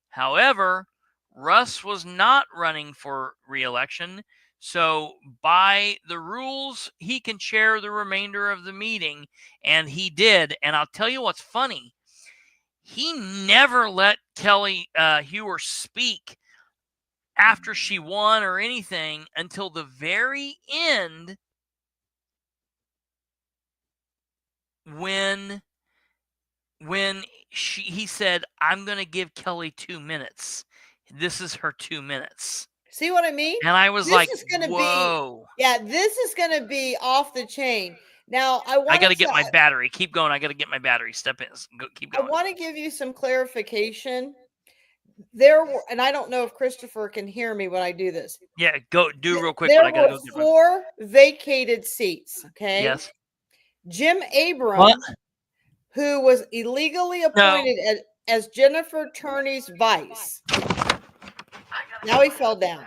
However, Russ was not running for re-election, so by the rules, he can chair the remainder of the meeting, and he did. And I'll tell you what's funny. He never let Kelly Hewer speak after she won or anything until the very end when he said, "I'm going to give Kelly 2 minutes. This is her 2 minutes." See what I mean? And I was This like, is gonna "Whoa." this is going to be off the chain. Now, I got to get my battery. Keep going. I got to get my battery. Step in. Keep I going. want to give you some clarification. There were, and I don't know if Kristopher can hear me when I do this. Yeah, do real quick. There But I gotta were go get 4 vacated seats. Okay. Yes. Jim Abram, What? who was illegally appointed as Jennifer Turney's vice. Now he fell down.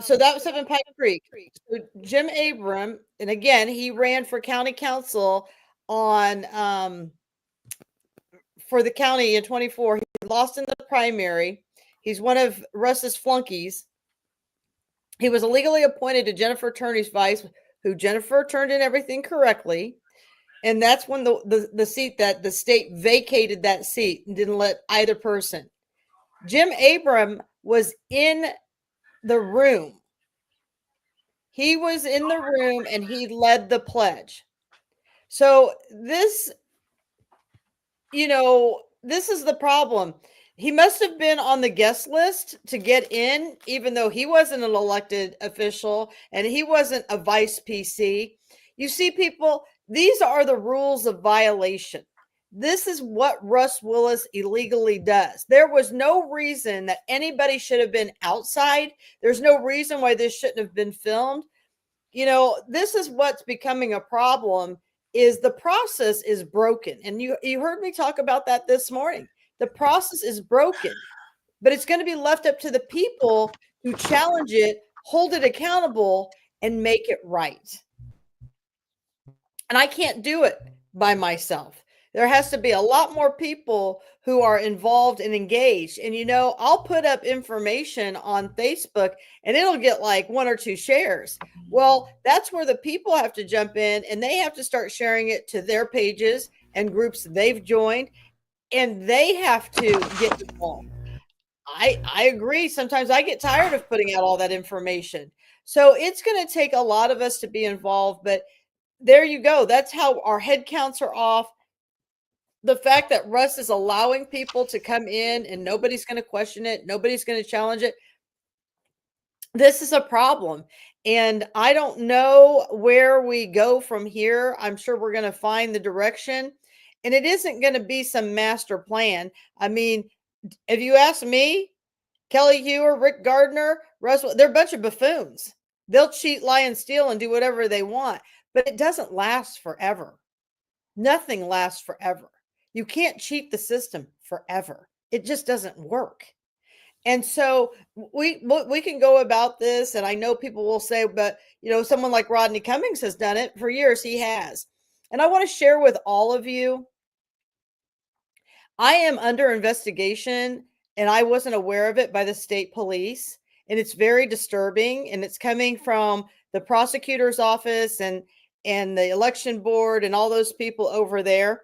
So that was up in Pike Creek. So Jim Abram, and again, he ran for county council on for the county in 24. He lost in the primary. He's one of Russ's flunkies. He was illegally appointed to Jennifer Turney's vice, who Jennifer turned in everything correctly. And that's when the seat that the state vacated that seat and didn't let either person. Jim Abram was in the room. He was in the room and he led the pledge. So this, this is the problem. He must have been on the guest list to get in, even though he wasn't an elected official and he wasn't a vice PC. You see, people, these are the rules of violation. This is what Russ Willis illegally does. There was no reason that anybody should have been outside. There's no reason why this shouldn't have been filmed. This is what's becoming a problem, is the process is broken. And you heard me talk about that this morning. The process is broken, but it's going to be left up to the people who challenge it, hold it accountable, and make it right. And I can't do it by myself. There has to be a lot more people who are involved and engaged. And, I'll put up information on Facebook and it'll get like 1 or 2 shares. Well, that's where the people have to jump in and they have to start sharing it to their pages and groups they've joined, and they have to get involved. I agree. Sometimes I get tired of putting out all that information. So it's going to take a lot of us to be involved, but there you go. That's how our head counts are off. The fact that Russ is allowing people to come in and nobody's going to question it, nobody's going to challenge it. This is a problem. And I don't know where we go from here. I'm sure we're going to find the direction. And it isn't going to be some master plan. I mean, if you ask me, Kelly Hewer, Rick Gardner, Russ, they're a bunch of buffoons. They'll cheat, lie, and steal and do whatever they want. But it doesn't last forever. Nothing lasts forever. You can't cheat the system forever. It just doesn't work. And so we can go about this, and I know people will say, but someone like Rodney Cummings has done it for years. He has. And I want to share with all of you, I am under investigation, and I wasn't aware of it, by the state police. And it's very disturbing, and it's coming from the prosecutor's office and the election board and all those people over there.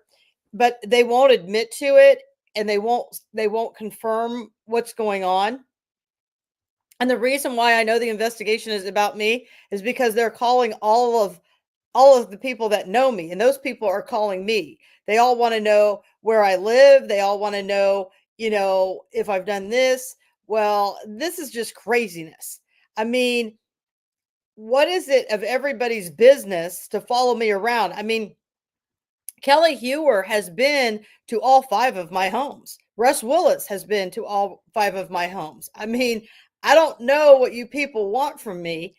But they won't admit to it, and they won't confirm what's going on. And the reason why I know the investigation is about me is because they're calling all of the people that know me, and those people are calling me. They all want to know where I live. They all want to know, if I've done this. Well, this is just craziness. I mean, what is it of everybody's business to follow me around? I mean, Kelly Hewer has been to all 5 of my homes. Russ Willis has been to all 5 of my homes. I mean, I don't know what you people want from me.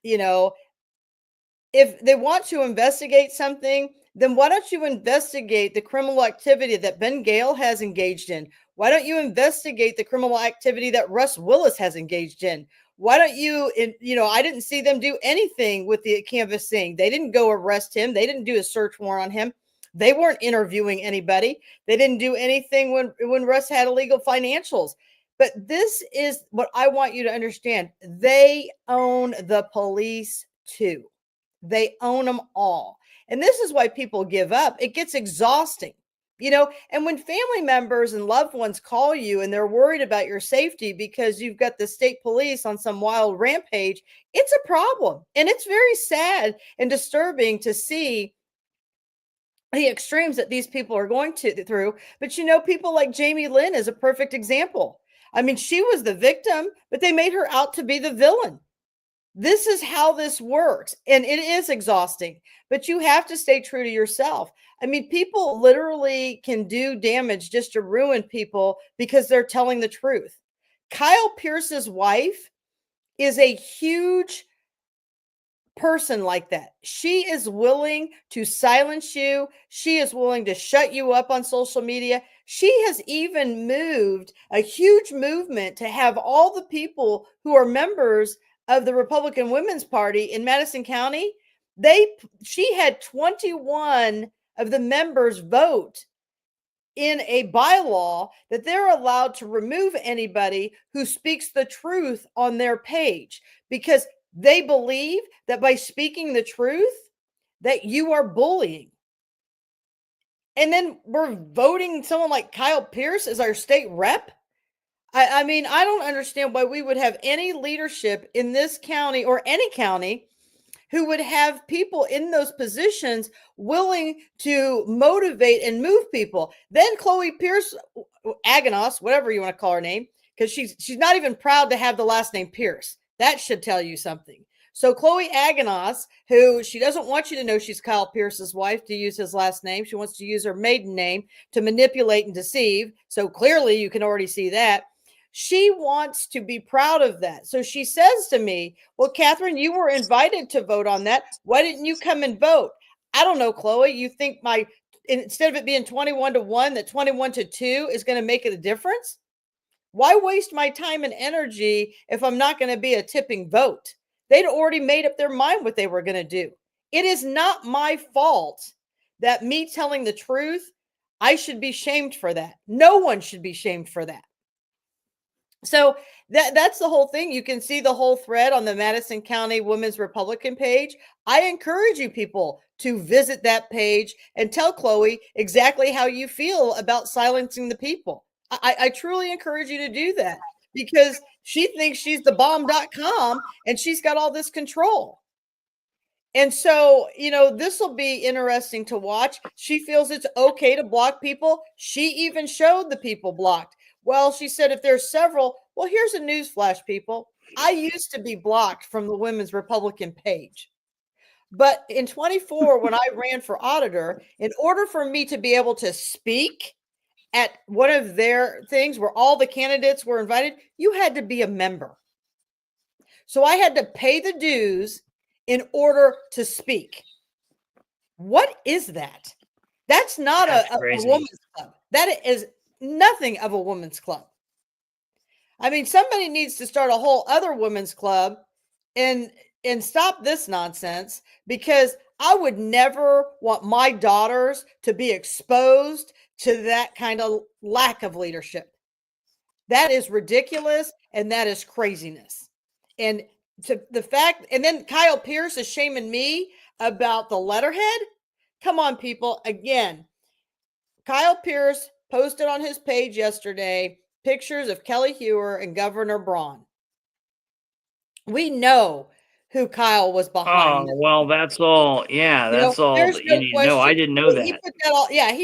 If they want to investigate something, then why don't you investigate the criminal activity that Ben Gale has engaged in? Why don't you investigate the criminal activity that Russ Willis has engaged in? Why don't you, I didn't see them do anything with the canvassing. They didn't go arrest him. They didn't do a search warrant on him. They weren't interviewing anybody. They didn't do anything when Russ had illegal financials. But this is what I want you to understand. They own the police too. They own them all. And this is why people give up. It gets exhausting, and when family members and loved ones call you and they're worried about your safety because you've got the state police on some wild rampage, it's a problem. And it's very sad and disturbing to see the extremes that these people are going through. But you know, people like Jamie Lynn is a perfect example. I mean, she was the victim, but they made her out to be the villain. This is how this works. And it is exhausting, but you have to stay true to yourself. I mean, people literally can do damage just to ruin people because they're telling the truth. Kyle Pierce's wife is a huge person like that. She is willing to silence you. She is willing to shut you up on social media. She has even moved a huge movement to have all the people who are members of the Republican Women's Party in Madison County. She had 21 of the members vote in a bylaw that they're allowed to remove anybody who speaks the truth on their page, because they believe that by speaking the truth, that you are bullying. And then we're voting someone like Kyle Pierce as our state rep. I mean, I don't understand why we would have any leadership in this county or any county who would have people in those positions willing to motivate and move people. Then Chloe Pierce Aganos, whatever you want to call her name, because she's not even proud to have the last name Pierce. That should tell you something. So Chloe Aganos, who she doesn't want you to know she's Kyle Pierce's wife to use his last name. She wants to use her maiden name to manipulate and deceive. So clearly you can already see that. She wants to be proud of that. So she says to me, well, Katherine, you were invited to vote on that. Why didn't you come and vote? I don't know, Chloe. You think instead of it being 21-1, that 21-2 is going to make it a difference? Why waste my time and energy if I'm not going to be a tipping vote? They'd already made up their mind what they were going to do. It is not my fault that me telling the truth, I should be shamed for that. No one should be shamed for that. So that's the whole thing. You can see the whole thread on the Madison County Women's Republican page. I encourage you people to visit that page and tell Chloe exactly how you feel about silencing the people. I truly encourage you to do that, because she thinks she's the bomb.com and she's got all this control. And so, you know, this will be interesting to watch. She feels it's okay to block people. She even showed the people blocked. Well, she said if there's several, well, here's a news flash, people. I used to be blocked from the Women's Republican page. But in 24, when I ran for auditor, in order for me to be able to speak at one of their things where all the candidates were invited, you had to be a member. So I had to pay the dues in order to speak. What is that? That's not a woman's club. That is nothing of a woman's club. I mean, somebody needs to start a whole other women's club and stop this nonsense, because I would never want my daughters to be exposed to that kind of lack of leadership. That is ridiculous, and that is craziness. And to the fact, and then Kyle Pierce is shaming me about the letterhead. Come on, people. Again, Kyle Pierce posted on his page yesterday pictures of Kelly Hewer and Governor Braun. We know who Kyle was behind. Oh, well, that's all. Yeah, that's all that you need to know. I didn't know that. He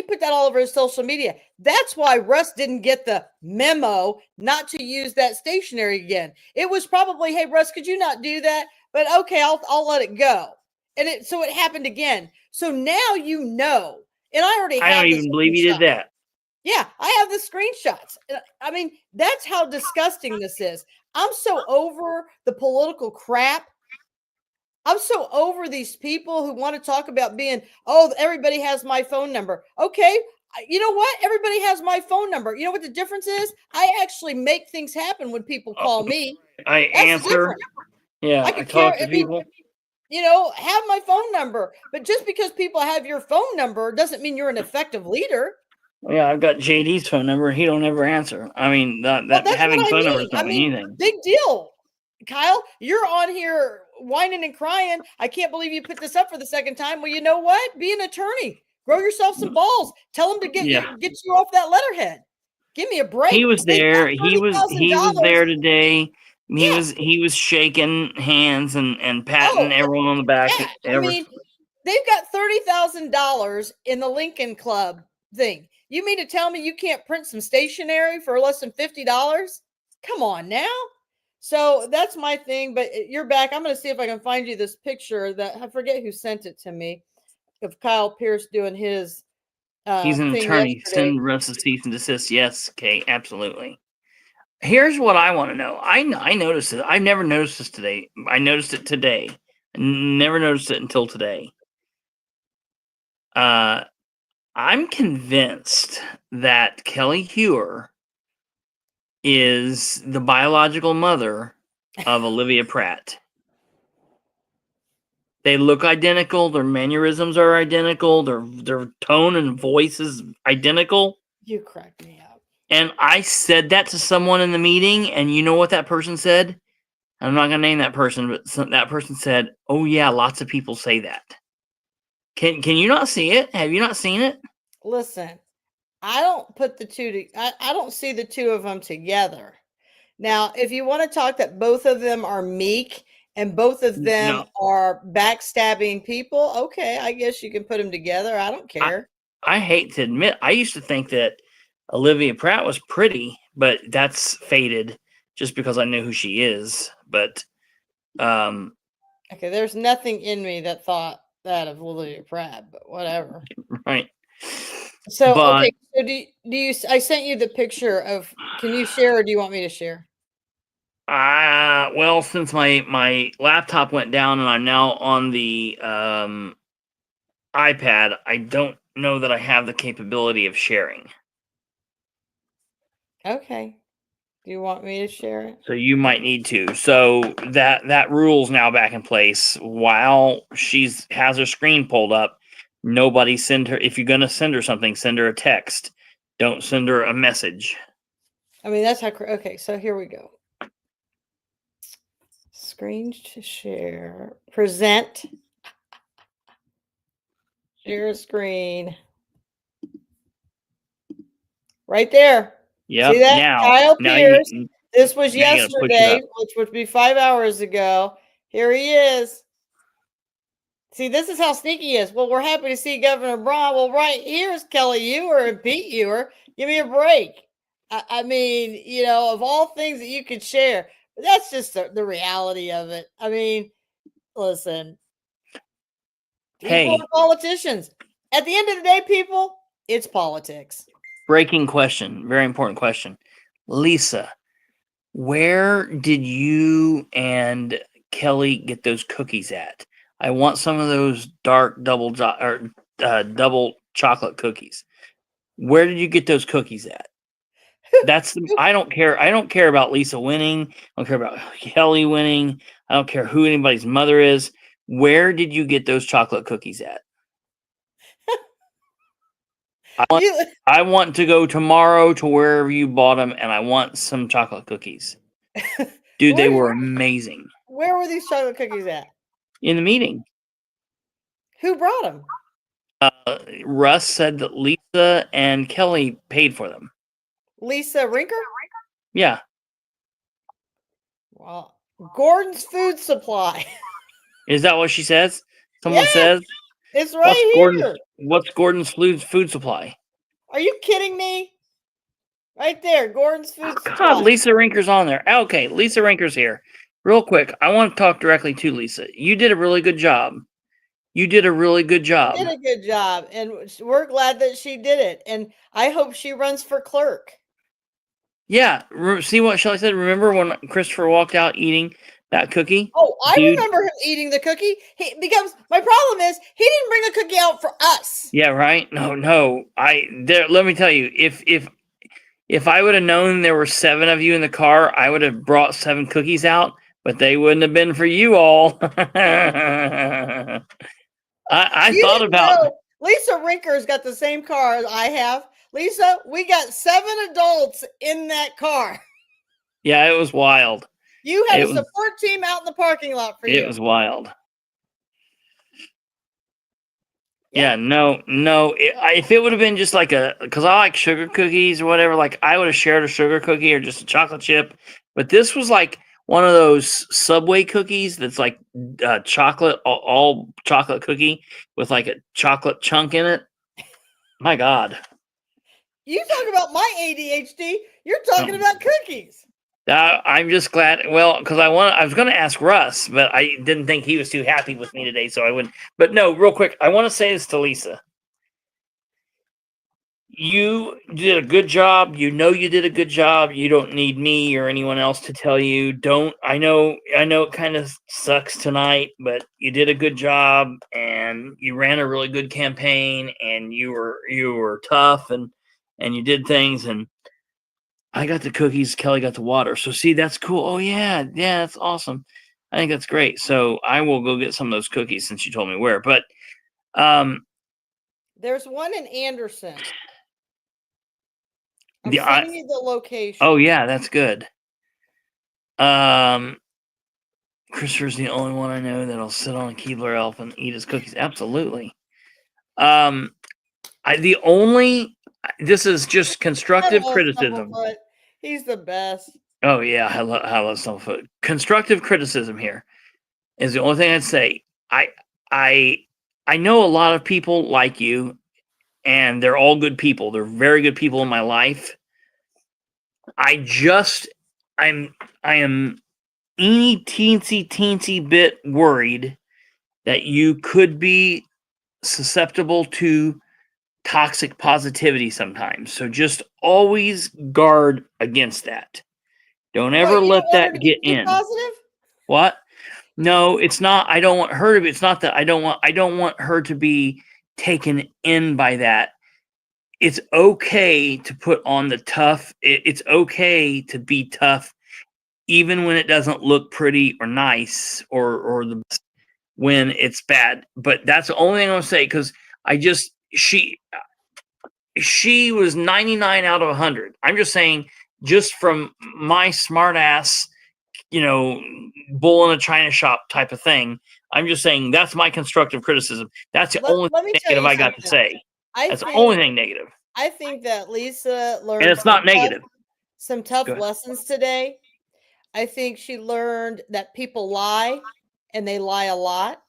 put that all over his social media. That's why Russ didn't get the memo not to use that stationery again. It was probably, hey, Russ, could you not do that? But okay, I'll let it go. And so it happened again. So now you know. And I don't even believe you did that. Yeah, I have the screenshots. I mean, that's how disgusting this is. I'm so over the political crap. I'm so over these people who want to talk about being, oh, everybody has my phone number. Okay, you know what? Everybody has my phone number. You know what the difference is? I actually make things happen when people call me. I answer. Yeah, I talk to people. You know, have my phone number. But just because people have your phone number doesn't mean you're an effective leader. Yeah, I've got JD's phone number. He don't ever answer. I mean, that having phone numbers don't mean anything. Big deal. Kyle, you're on here whining and crying. I can't believe you put this up for the second time. Well, you know what? Be an attorney. Grow yourself some balls. Tell them to get you off that letterhead. Give me a break. He was there. He was there today. He was shaking hands and patting everyone on the back. Yeah. I mean, they've got $30,000 in the Lincoln Club thing. You mean to tell me you can't print some stationery for less than $50? Come on now. So that's my thing. But you're back. I'm going to see if I can find you this picture that I forget who sent it to me of Kyle Pierce doing his He's an thing attorney. yesterday. Send rest of cease and desist. Yes, okay, absolutely. Here's what I want to know. I noticed it. I've never noticed this today. I noticed it today. Never noticed it until today. I'm convinced that Kelly Hewer is the biological mother of Olivia Pratt. They look identical. Their mannerisms are identical. Their tone and voice is identical. You cracked me up. And I said that to someone in the meeting, and you know what that person said? I'm not going to name that person, but that person said, "Oh yeah, lots of people say that." Can you not see it? Have you not seen it? Listen, I don't put the two I don't see the two of them together. Now, if you want to talk that both of them are meek and both of them are backstabbing people, okay, I guess you can put them together. I don't care. I hate to admit, I used to think that Olivia Pratt was pretty, but that's faded just because I knew who she is. But okay, there's nothing in me that thought that of Olivia Pratt, but whatever. Right. So okay, so do you I sent you the picture of, can you share or do you want me to share? Well, since my laptop went down and I'm now on the iPad, I don't know that I have the capability of sharing. Okay. Do you want me to share it? So you might need to. So that rule's now back in place. While has her screen pulled up, nobody send her. If you're gonna send her something, send her a text. Don't send her a message. I mean, that's how. Okay, so here we go. Screen to share. Present. Share screen. Right there. Yeah. See that? Now, Kyle Pierce. This was yesterday, which would be 5 hours ago. Here he is. See, this is how sneaky he is. Well, we're happy to see Governor Braun. Well, right here's Kelly Ewer and Pete Ewer. Give me a break. I mean, you know, of all things that you could share, but that's just the reality of it. I mean, listen. People are politicians. At the end of the day, people, it's politics. Breaking question. Very important question. Lisa, where did you and Kelly get those cookies at? I want some of those dark double chocolate cookies. Where did you get those cookies at? I don't care. I don't care about Lisa winning. I don't care about Kelly winning. I don't care who anybody's mother is. Where did you get those chocolate cookies at? I want to go tomorrow to wherever you bought them, and I want some chocolate cookies. Dude, they were amazing. Where were these chocolate cookies at? In the meeting. Who brought them? Russ said that Lisa and Kelly paid for them. Lisa Rinker? Yeah. Well, Gordon's Food Supply. Is that what she says? Someone says? It's right here. What's Gordon's Food Supply? Are you kidding me? Right there, Gordon's Food Supply. God, Lisa Rinker's on there. Okay, Lisa Rinker's here. Real quick, I want to talk directly to Lisa. You did a really good job. You did a really good job. She did a good job, and we're glad that she did it. And I hope she runs for clerk. Yeah, see what Shelly said? Remember when Christopher walked out eating that cookie? Oh, I remember him eating the cookie. Because my problem is he didn't bring the cookie out for us. Yeah, right. No. Let me tell you, if I would have known there were 7 of you in the car, I would have brought 7 cookies out, but they wouldn't have been for you all. I thought about Lisa Rinker's got the same car as I have. Lisa, we got 7 adults in that car. Yeah, it was wild. You had a support team out in the parking lot for you. It was wild. Yeah, no. If it would have been just like because I like sugar cookies or whatever, like I would have shared a sugar cookie or just a chocolate chip. But this was like one of those Subway cookies that's like chocolate, all chocolate cookie with like a chocolate chunk in it. My God. You talk about my ADHD. You're talking about cookies. I'm just glad. Well, because I was going to ask Russ, but I didn't think he was too happy with me today, so I wouldn't. But no, real quick, I want to say this to Lisa. You did a good job. You know you did a good job. You don't need me or anyone else to tell you. Don't. I know it kind of sucks tonight, but you did a good job, and you ran a really good campaign, and you were tough, and you did things, and I got the cookies. Kelly got the water. So see, that's cool. Oh yeah, that's awesome. I think that's great. So I will go get some of those cookies since you told me where. But there's one in Anderson. I'm sending you the location. Oh yeah, that's good. Christopher's the only one I know that'll sit on a Keebler elf and eat his cookies. Absolutely. This is just constructive criticism. Stumblefoot. He's the best. Oh yeah, I love Stumblefoot. Constructive criticism here is the only thing I'd say. I know a lot of people like you, and they're all good people. They're very good people in my life. I am teensy bit worried that you could be susceptible to toxic positivity sometimes. So just always guard against that. Don't ever let that get in. Positive? What? No, it's not. I don't want her to be. It's not that I don't want her to be taken in by that. It's okay to put on the tough. It's okay to be tough, even when it doesn't look pretty or nice or when it's bad. But that's the only thing I'm gonna say, because she was 99 out of 100. I'm just saying, just from my smart ass, bull in a china shop type of thing. I'm just saying that's my constructive criticism. That's the only negative I got to say. That's the only thing negative. I think that Lisa learned, and it's not negative, some tough lessons today. I think she learned that people lie, and they lie a lot.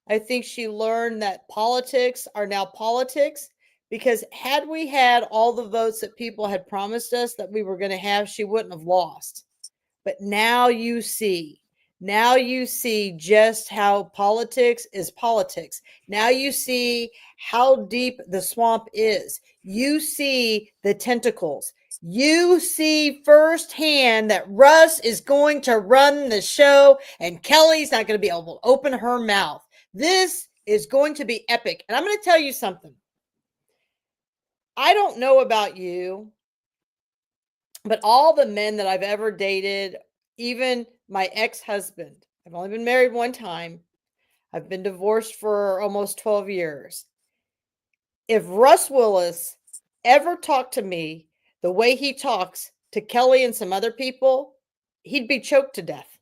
I think she learned that politics are now politics, because had we had all the votes that people had promised us that we were going to have, she wouldn't have lost. But now you see just how politics is politics. Now you see how deep the swamp is. You see the tentacles. You see firsthand that Russ is going to run the show and Kelly's not going to be able to open her mouth. This is going to be epic. And I'm going to tell you something. I don't know about you, but all the men that I've ever dated, even my ex-husband, I've only been married one time. I've been divorced for almost 12 years. If Russ Willis ever talked to me the way he talks to Kelly and some other people, he'd be choked to death.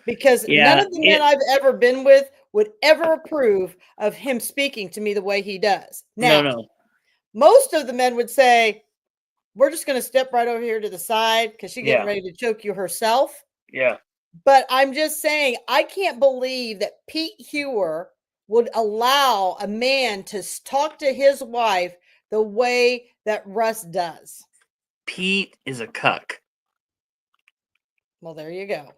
Because none of the men I've ever been with would ever approve of him speaking to me the way he does. Now, most of the men would say, we're just going to step right over here to the side because she's getting ready to choke you herself. Yeah. But I'm just saying, I can't believe that Pete Hewer would allow a man to talk to his wife the way that Russ does. Pete is a cuck. Well, there you go.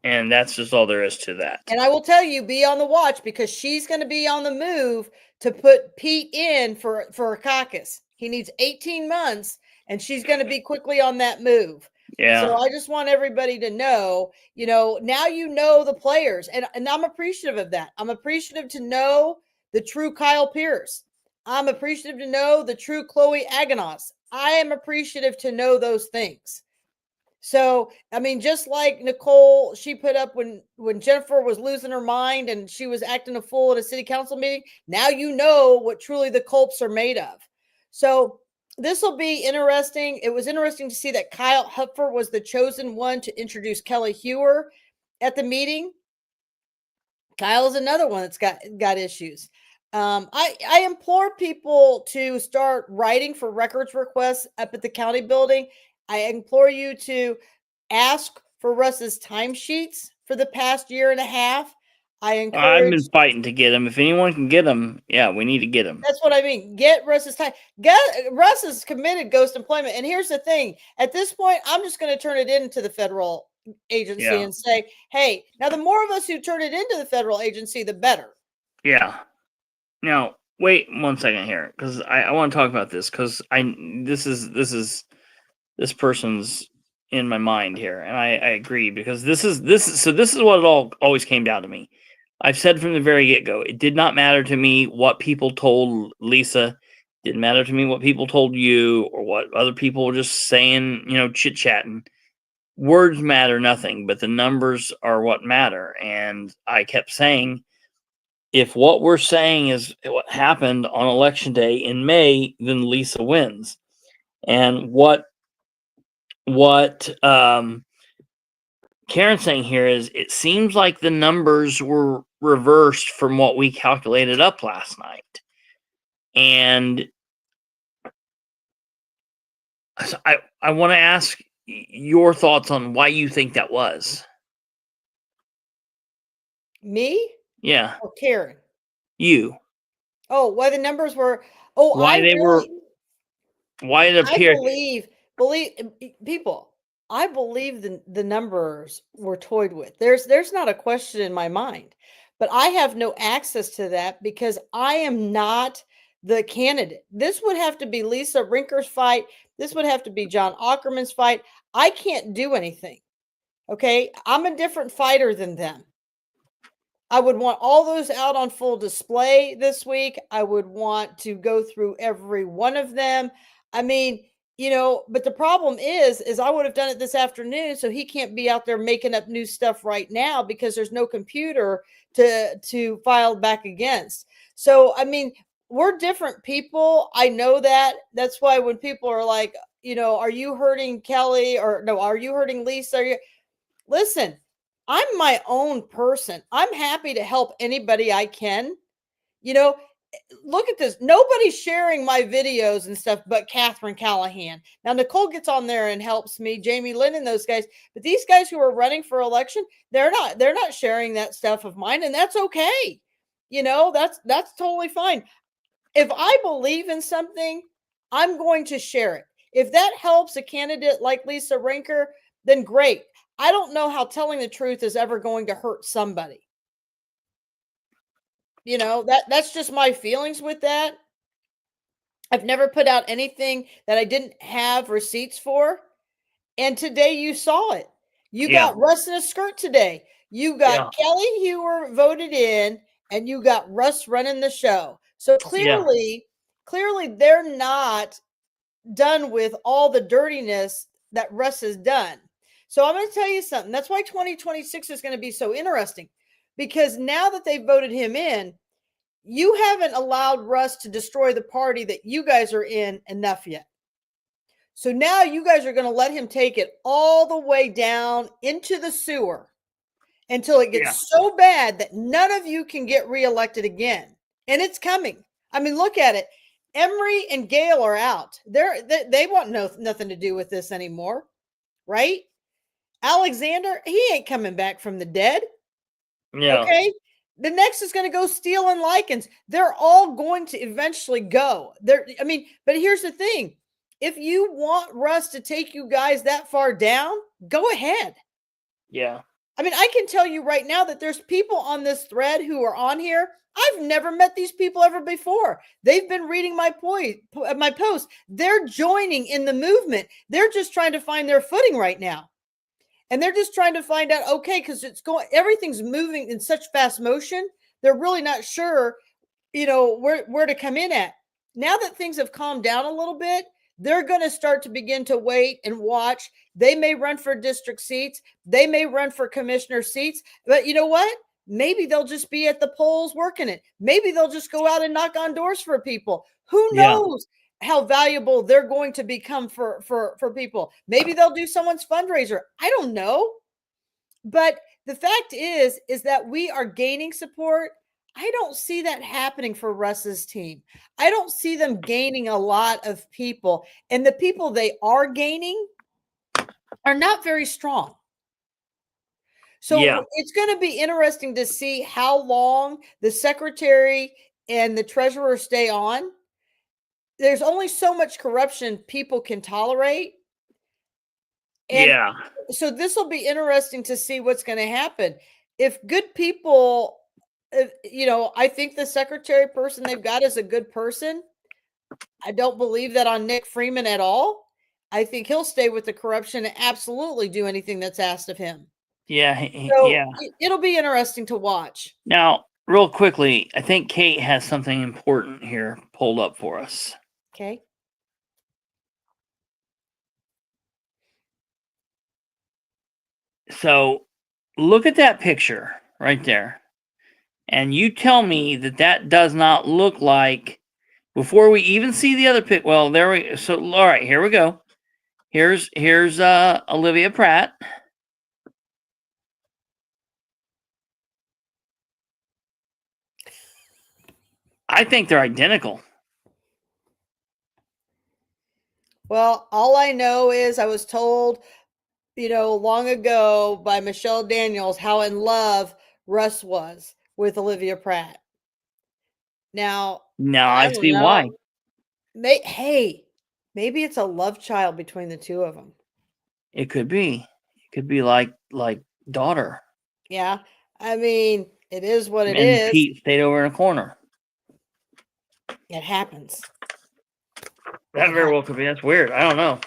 And that's just all there is to that. And I will tell you, be on the watch, because she's going to be on the move to put Pete in for a caucus. He needs 18 months, and she's going to be quickly on that move. Yeah. So I just want everybody to know, now you know the players, and I'm appreciative of that. I'm appreciative to know the true Kyle Pierce. I'm appreciative to know the true Chloe Aganos. I am appreciative to know those things. So, I mean, just like Nicole, she put up when Jennifer was losing her mind and she was acting a fool at a city council meeting. Now you know what truly the culps are made of. So this will be interesting. It was interesting to see that Kyle Hupfer was the chosen one to introduce Kelly Hewer at the meeting. Kyle is another one that's got issues. I implore people to start writing for records requests up at the county building. I implore you to ask for Russ's timesheets for the past year and a half. I I've encourage. been fighting to get them. If anyone can get them, yeah, we need to get them. That's what I mean. Get Russ's time. Russ is committed ghost employment. And here's the thing. At this point, I'm just going to turn it into the federal agency and say, hey, now the more of us who turn it into the federal agency, the better. Yeah. Now, wait 1 second here, because I want to talk about this, because this person's in my mind here, and I agree, because this is what it all always came down to me. I've said from the very get-go, it did not matter to me what people told Lisa, didn't matter to me what people told you, or what other people were just saying, chit-chatting. Words matter nothing, but the numbers are what matter. And I kept saying, if what we're saying is what happened on election day in May, then Lisa wins. And what Karen's saying here is, it seems like the numbers were reversed from what we calculated up last night. And I want to ask your thoughts on why you think that was. Me? Yeah. Or Karen? You. Oh, why the numbers were, oh, why why it appeared. Believe people, I believe the numbers were toyed with. There's not a question in my mind, but I have no access to that because I am not the candidate. This would have to be Lisa Rinker's fight. This would have to be John Ackerman's fight. I can't do anything. Okay. I'm a different fighter than them. I would want all those out on full display this week. I would want to go through every one of them. I mean, but the problem is I would have done it this afternoon, so he can't be out there making up new stuff right now because there's no computer to file back against. So, I mean, we're different people. I know that. That's why when people are like, are you hurting Kelly, or no, are you hurting Lisa? Listen, I'm my own person. I'm happy to help anybody I can. Look at this. Nobody's sharing my videos and stuff but Katherine Callahan. Now, Nicole gets on there and helps me, Jamie Lynn and those guys. But these guys who are running for election, they're not sharing that stuff of mine, and that's okay. That's totally fine. If I believe in something, I'm going to share it. If that helps a candidate like Lisa Rinker, then great. I don't know how telling the truth is ever going to hurt somebody. That's just my feelings with that. I've never put out anything that I didn't have receipts for. And today you saw it. You got Russ in a skirt today. You got Kelly Hewer voted in, and you got Russ running the show. So clearly they're not done with all the dirtiness that Russ has done. So I'm going to tell you something. That's why 2026 is going to be so interesting, because now that they voted him in, you haven't allowed Russ to destroy the party that you guys are in enough yet. So now you guys are going to let him take it all the way down into the sewer until it gets so bad that none of you can get reelected again. And it's coming. I mean, look at it. Emery and Gail are out. They want nothing to do with this anymore, right? Alexander, he ain't coming back from the dead. Yeah. Okay. The next is going to go Steele and Likens. They're all going to eventually go. But here's the thing. If you want Russ to take you guys that far down, go ahead. Yeah. I mean, I can tell you right now that there's people on this thread who are on here. I've never met these people ever before. They've been reading my post. They're joining in the movement. They're just trying to find their footing right now. And they're just trying to find out, okay, because everything's moving in such fast motion. They're really not sure, where to come in at. Now that things have calmed down a little bit, they're going to start to begin to wait and watch. They may run for district seats. They may run for commissioner seats. But you know what? Maybe they'll just be at the polls working it. Maybe they'll just go out and knock on doors for people. Who knows how valuable they're going to become for people? Maybe they'll do someone's fundraiser. I don't know. But the fact is that we are gaining support. I don't see that happening for Russ's team. I don't see them gaining a lot of people. And the people they are gaining are not very strong. So Yeah. it's going to be interesting to see how long the secretary and the treasurer stay on. There's only so much corruption people can tolerate. And Yeah. so this will be interesting to see what's going to happen. If good people, I think the secretary person they've got is a good person. I don't believe that on Nick Freeman at all. I think he'll stay with the corruption and absolutely do anything that's asked of him. Yeah. So Yeah. it'll be interesting to watch. Now, real quickly, I think Kate has something important here pulled up for us. Okay. So look at that picture right there. And you tell me that that does not look like, before we even see the other pic. Well, there we, so all right, here we go. Here's Olivia Pratt. I think they're identical. Well, all I know is I was told, long ago by Michelle Daniels how in love Russ was with Olivia Pratt. Now, Now I I don't see why. know. Hey, maybe it's a love child between the two of them. It could be. It could be like daughter. Yeah. I mean, it is what it And is. Pete stayed over in a corner. It happens. That very well could be. That's weird. I don't know.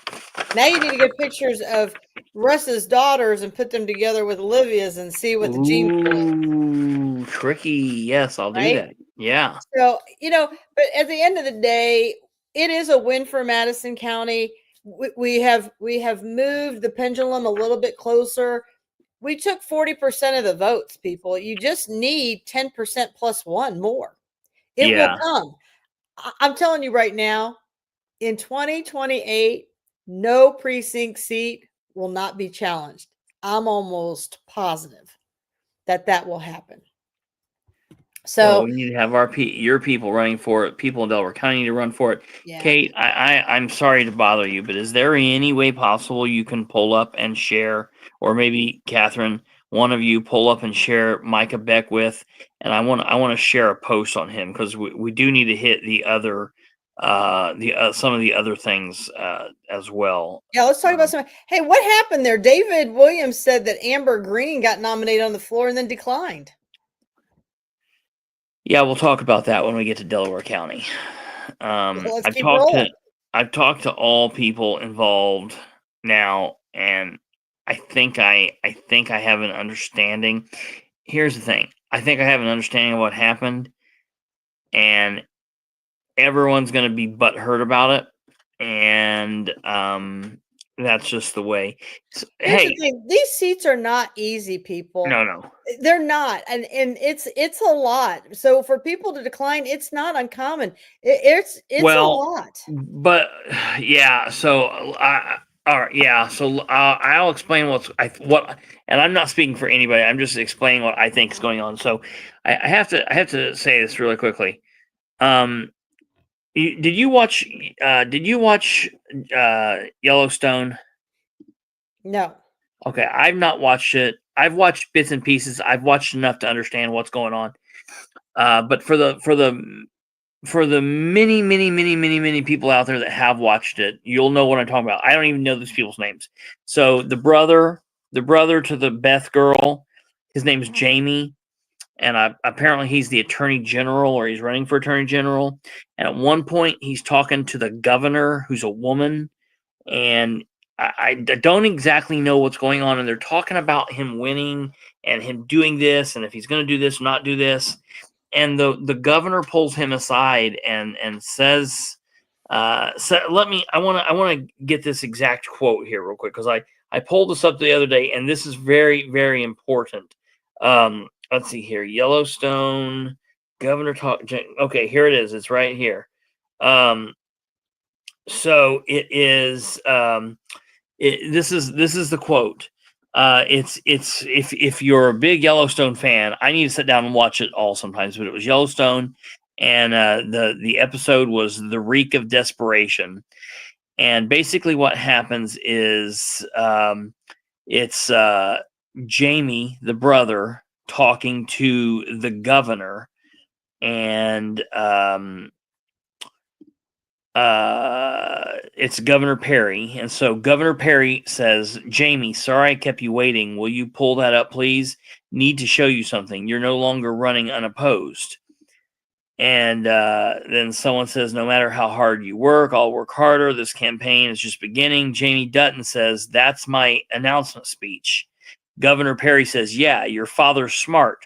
Now you need to get pictures of Russ's daughters and put them together with Olivia's and see what the gene pool is. Ooh, tricky. Yes, I'll do Right? that. Yeah. So, but at the end of the day, it is a win for Madison County. We have moved the pendulum a little bit closer. We took 40% of the votes, people. You just need 10% plus one more. It will come. I'm telling you right now, in 2028, no precinct seat will not be challenged. I'm almost positive that will happen. So we need to have your people running for it. People in Delaware County need to run for it. yeah. Kate, I'm sorry to bother you, but is there any way possible you can pull up and share, or maybe Catherine, one of you pull up and share Micah Beckwith, and I want to share a post on him because we do need to hit the other some of the other things as well. Yeah, let's talk about some. Hey, what happened there? David Williams said that Amber Green got nominated on the floor and then declined. Yeah, we'll talk about that when we get to Delaware County. Let's I've keep talked rolling. to all people involved now, and I think I have an understanding. Here's the thing: I think I have an understanding of what happened, and everyone's going to be butthurt about it, and that's just the way. So, Here's hey, the thing. These seats are not easy, people. no. They're not, and it's a lot. So for people to decline, it's not uncommon. It's a lot. But yeah, so all right, yeah. So I'll explain what, and I'm not speaking for anybody. I'm just explaining what I think is going on. So I have to say this really quickly. Did you watch Yellowstone? No. Okay, I've not watched it. I've watched bits and pieces. I've watched enough to understand what's going on. But for the many people out there that have watched it, you'll know what I'm talking about. I don't even know these people's names. So the brother to the Beth girl, his name's Jamie, and apparently he's the attorney general, or he's running for attorney general. And at one point, he's talking to the governor, who's a woman, and I don't exactly know what's going on. And they're talking about him winning and him doing this, and if he's going to do this or not do this. And the governor pulls him aside and says, I want to get this exact quote here real quick, because I pulled this up the other day, and this is very, very important. Let's see here. Yellowstone governor talk. Okay, here it is. It's right here. So it is. This is the quote. It's if you're a big Yellowstone fan, I need to sit down and watch it all sometimes. But it was Yellowstone, and the episode was The Reek of Desperation. And basically, what happens is it's Jamie, the brother, talking to the governor, and it's Governor Perry. And so Governor Perry says, Jamie, sorry I kept you waiting. Will you pull that up, please? Need to show you something. You're no longer running unopposed. And then someone says, no matter how hard you work, I'll work harder. This campaign is just beginning. Jamie Dutton says, that's my announcement speech. Governor Perry says, yeah, your father's smart.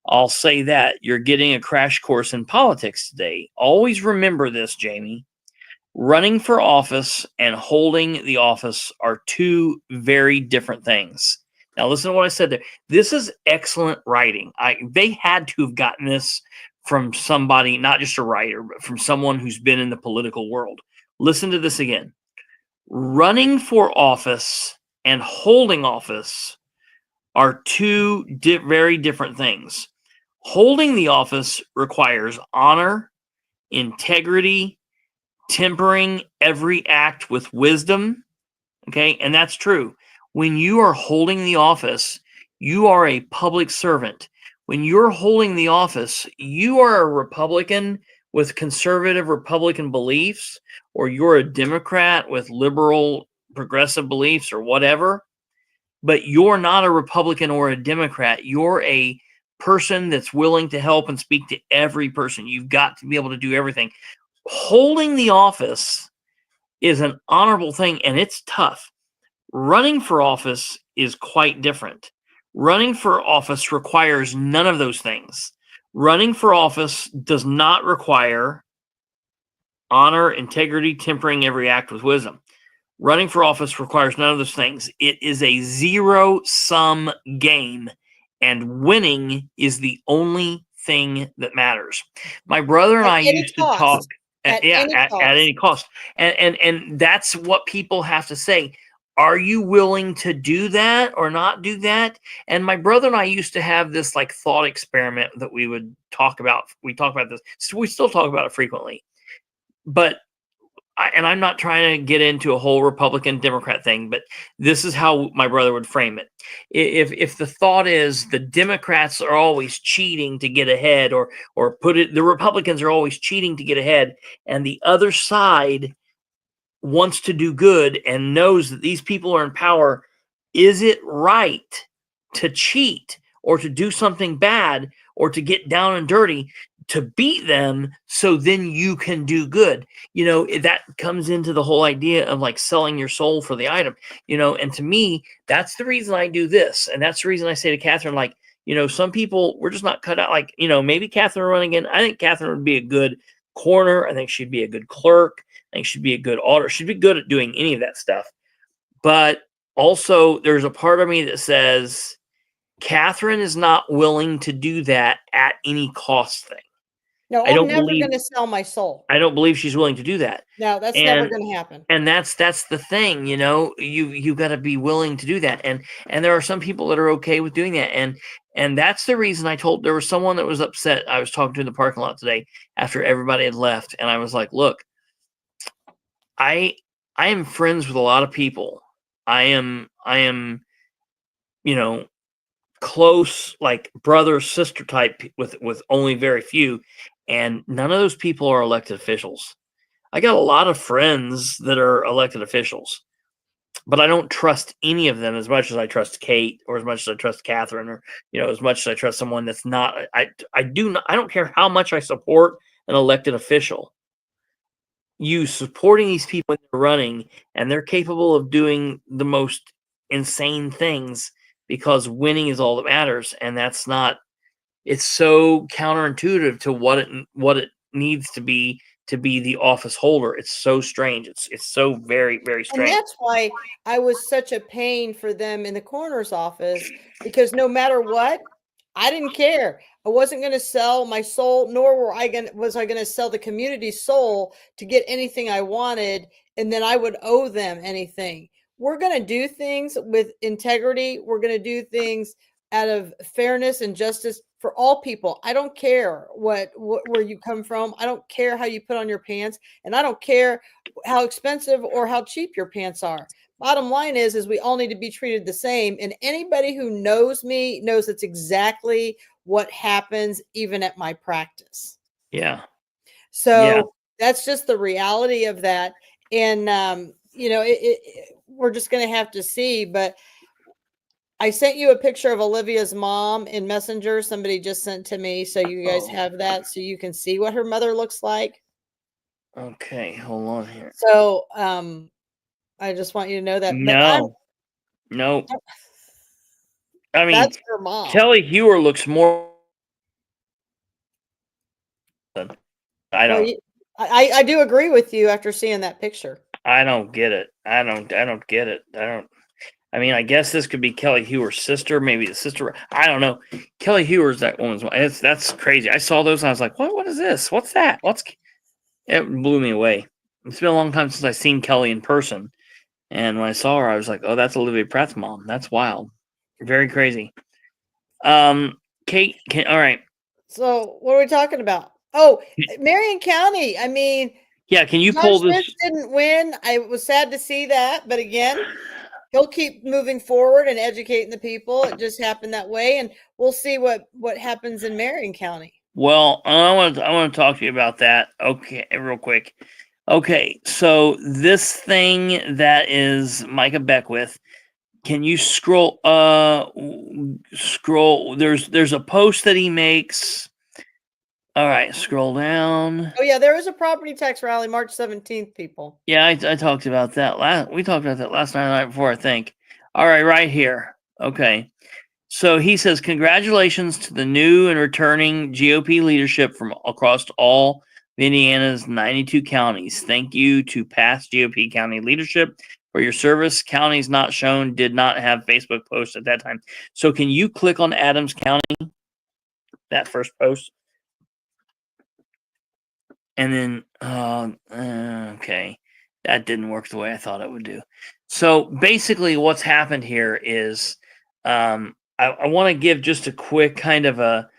I'll say that. You're getting a crash course in politics today. Always remember this, Jamie. Running for office and holding the office are two very different things. Now, listen to what I said there. This is excellent writing. They had to have gotten this from somebody, not just a writer, but from someone who's been in the political world. Listen to this again. Running for office and holding office are two very different things. Holding the office requires honor, integrity, tempering every act with wisdom. Okay, and that's true. When you are holding the office, you are a public servant. When you're holding the office, you are a Republican with conservative Republican beliefs, or you're a Democrat with liberal progressive beliefs or whatever, but you're not a Republican or a Democrat. You're a person that's willing to help and speak to every person. You've got to be able to do everything. Holding the office is an honorable thing, and it's tough. Running for office is quite different. Running for office requires none of those things. Running for office does not require honor, integrity, tempering every act with wisdom. Running for office requires none of those things. It is a zero-sum game, and winning is the only thing that matters. My brother and I used to talk at any cost. And that's what people have to say. Are you willing to do that or not do that? And my brother and I used to have this like thought experiment that we would talk about. We talk about this. So we still talk about it frequently. But I'm not trying to get into a whole Republican Democrat thing, but this is how my brother would frame it. If the thought is the Democrats are always cheating to get ahead, or the Republicans are always cheating to get ahead, and the other side wants to do good and knows that these people are in power, is it right to cheat or to do something bad or to get down and dirty to beat them so then you can do good? You know, that comes into the whole idea of like selling your soul for the item, you know, and to me, that's the reason I do this. And that's the reason I say to Katherine, like, you know, some people, we're just not cut out. Like, you know, maybe Katherine will run again. I think Katherine would be a good coroner. I think she'd be a good clerk. I think she'd be a good auditor. She'd be good at doing any of that stuff. But also there's a part of me that says Katherine is not willing to do that at any cost thing. No, I'm never going to sell my soul. I don't believe she's willing to do that. No, that's never going to happen. And that's the thing, you know, you got to be willing to do that. And there are some people that are okay with doing that. And that's the reason there was someone that was upset. I was talking to in the parking lot today after everybody had left. And I was like, look, I am friends with a lot of people. I am, you know, close, like brother, sister type with only very few. And none of those people are elected officials. I got a lot of friends that are elected officials, but I don't trust any of them as much as I trust Kate, or as much as I trust Katherine, or, you know, as much as I trust someone that's not. I don't care how much I support an elected official. You supporting these people when they're running, and they're capable of doing the most insane things, because winning is all that matters. And that's not. It's so counterintuitive to what it needs to be the office holder. It's so strange. It's so very, very strange. And that's why I was such a pain for them in the coroner's office, because no matter what, I didn't care. I wasn't going to sell my soul, nor was I going to sell the community's soul to get anything I wanted, and then I would owe them anything. We're going to do things with integrity. We're going to do things out of fairness and justice for all people. I don't care where you come from. I don't care how you put on your pants, and I don't care how expensive or how cheap your pants are. bottom line is we all need to be treated the same. And anybody who knows me knows that's exactly what happens even at my practice. Yeah. So that's just the reality of that. And, we're just going to have to see, but I sent you a picture of Olivia's mom in Messenger. Somebody just sent to me. So you guys have that so you can see what her mother looks like. Okay, hold on here. So I just want you to know that. No. I mean, that's her mom. Kelly Hewer looks more. I don't. I do agree with you after seeing that picture. I don't get it. I don't get it. I mean, I guess this could be Kelly Hewer's sister, maybe the sister. I don't know. Kelly Hewer's that woman's. That's crazy. I saw those and I was like, what is this? What's that? It blew me away. It's been a long time since I've seen Kelly in person. And when I saw her, I was like, oh, that's Olivia Pratt's mom. That's wild. Very crazy. Kate, all right. So what are we talking about? Oh, Marion County. I mean, yeah, can you pull this? Smith didn't win. I was sad to see that, but again, he'll keep moving forward and educating the people. It just happened that way, and we'll see what happens in Marion County. Well, I want to talk to you about that. Okay, real quick. Okay, so this thing that is Micah Beckwith. Can you scroll? Scroll. There's a post that he makes. All right, scroll down. Oh yeah, there is a property tax rally March 17th, people. Yeah, I talked about that we talked about that last night, the night before, I think. All right, right here. Okay. So he says, congratulations to the new and returning GOP leadership from across all of Indiana's 92 counties. Thank you to past GOP county leadership for your service. Counties not shown did not have Facebook posts at that time. So can you click on Adams County, that first post? And then, okay, that didn't work the way I thought it would do. So basically what's happened here is I want to give just a quick kind of a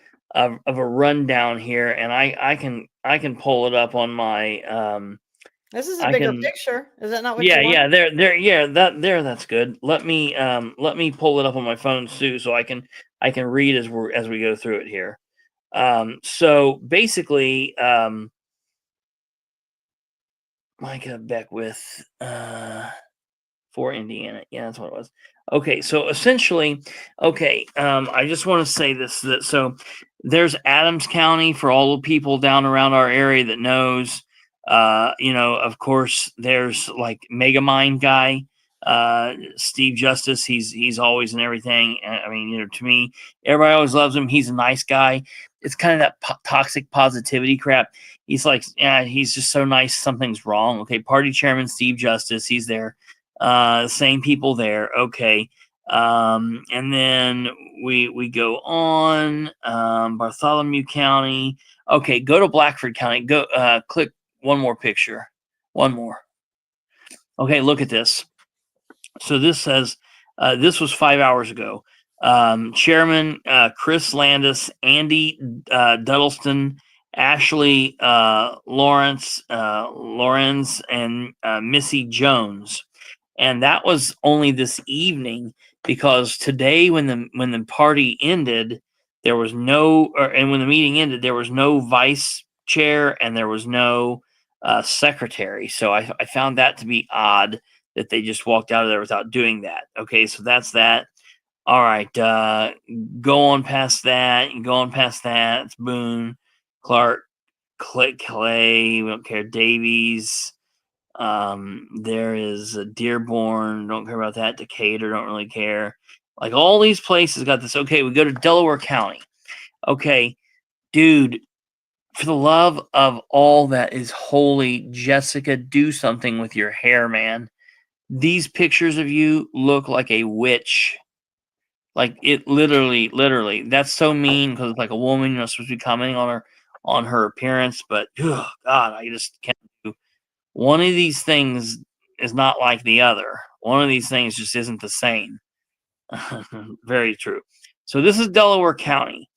rundown here, and I can pull it up on my this is a bigger picture. Is that not what you want? That's good. Let me pull it up on my phone too, so I can read as we go through it here. So basically Micah Beckwith for Indiana. Yeah, that's what it was. Okay, so essentially, I just want to say this. So there's Adams County for all the people down around our area that knows. Of course, there's like Megamind guy, Steve Justice. He's always in everything. I mean, to me, everybody always loves him. He's a nice guy. It's kind of that toxic positivity crap. He's like, yeah, he's just so nice. Something's wrong. Okay, party chairman Steve Justice. He's there. Same people there. Okay. And then we go on, Bartholomew County. Okay. Go to Blackford County. Go, click one more picture. One more. Okay. Look at this. So this says, this was 5 hours ago. Chairman, Chris Landis, Andy, Duddleston, Ashley, Lorenz, and, Missy Jones. And that was only this evening, because today when the party ended, there was no, and when the meeting ended, there was no vice chair and there was no secretary. So I found that to be odd that they just walked out of there without doing that. Okay, so that's that. All right, go on past that. It's Boone, Clark, Clay. We don't care. Davies. There is Dearborn, don't care about that. Decatur, don't really care. Like all these places got this. Okay, we go to Delaware County. Okay, dude, for the love of all that is holy, Jessica, do something with your hair, man. These pictures of you look like a witch. Like it literally. That's so mean because it's like a woman, supposed to be commenting on her appearance, but oh God, I just can't do. One of these things is not like the other. One of these things just isn't the same. Very true. So this is Delaware County.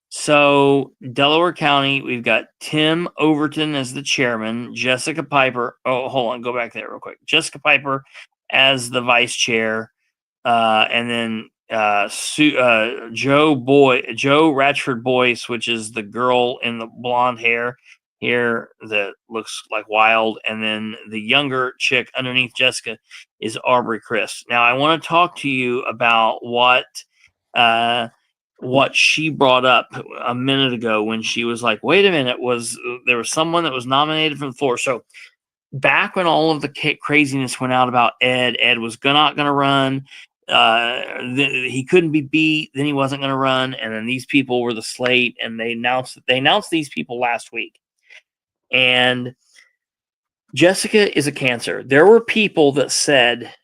So Delaware County, we've got Tim Overton as the chairman, Jessica Piper. Oh, hold on. Go back there real quick. Jessica Piper, as the vice chair, and then Joe Ratchford Boyce, which is the girl in the blonde hair here that looks like wild, and then the younger chick underneath Jessica is Aubrey Chris. Now, I want to talk to you about what she brought up a minute ago when she was like, "Wait a minute, there was someone that was nominated from the floor?" So, back when all of the craziness went out about Ed was not going to run. He couldn't be beat. Then he wasn't going to run, and then these people were the slate, and they announced these people last week. And Jessica is a Cancer. There were people that said,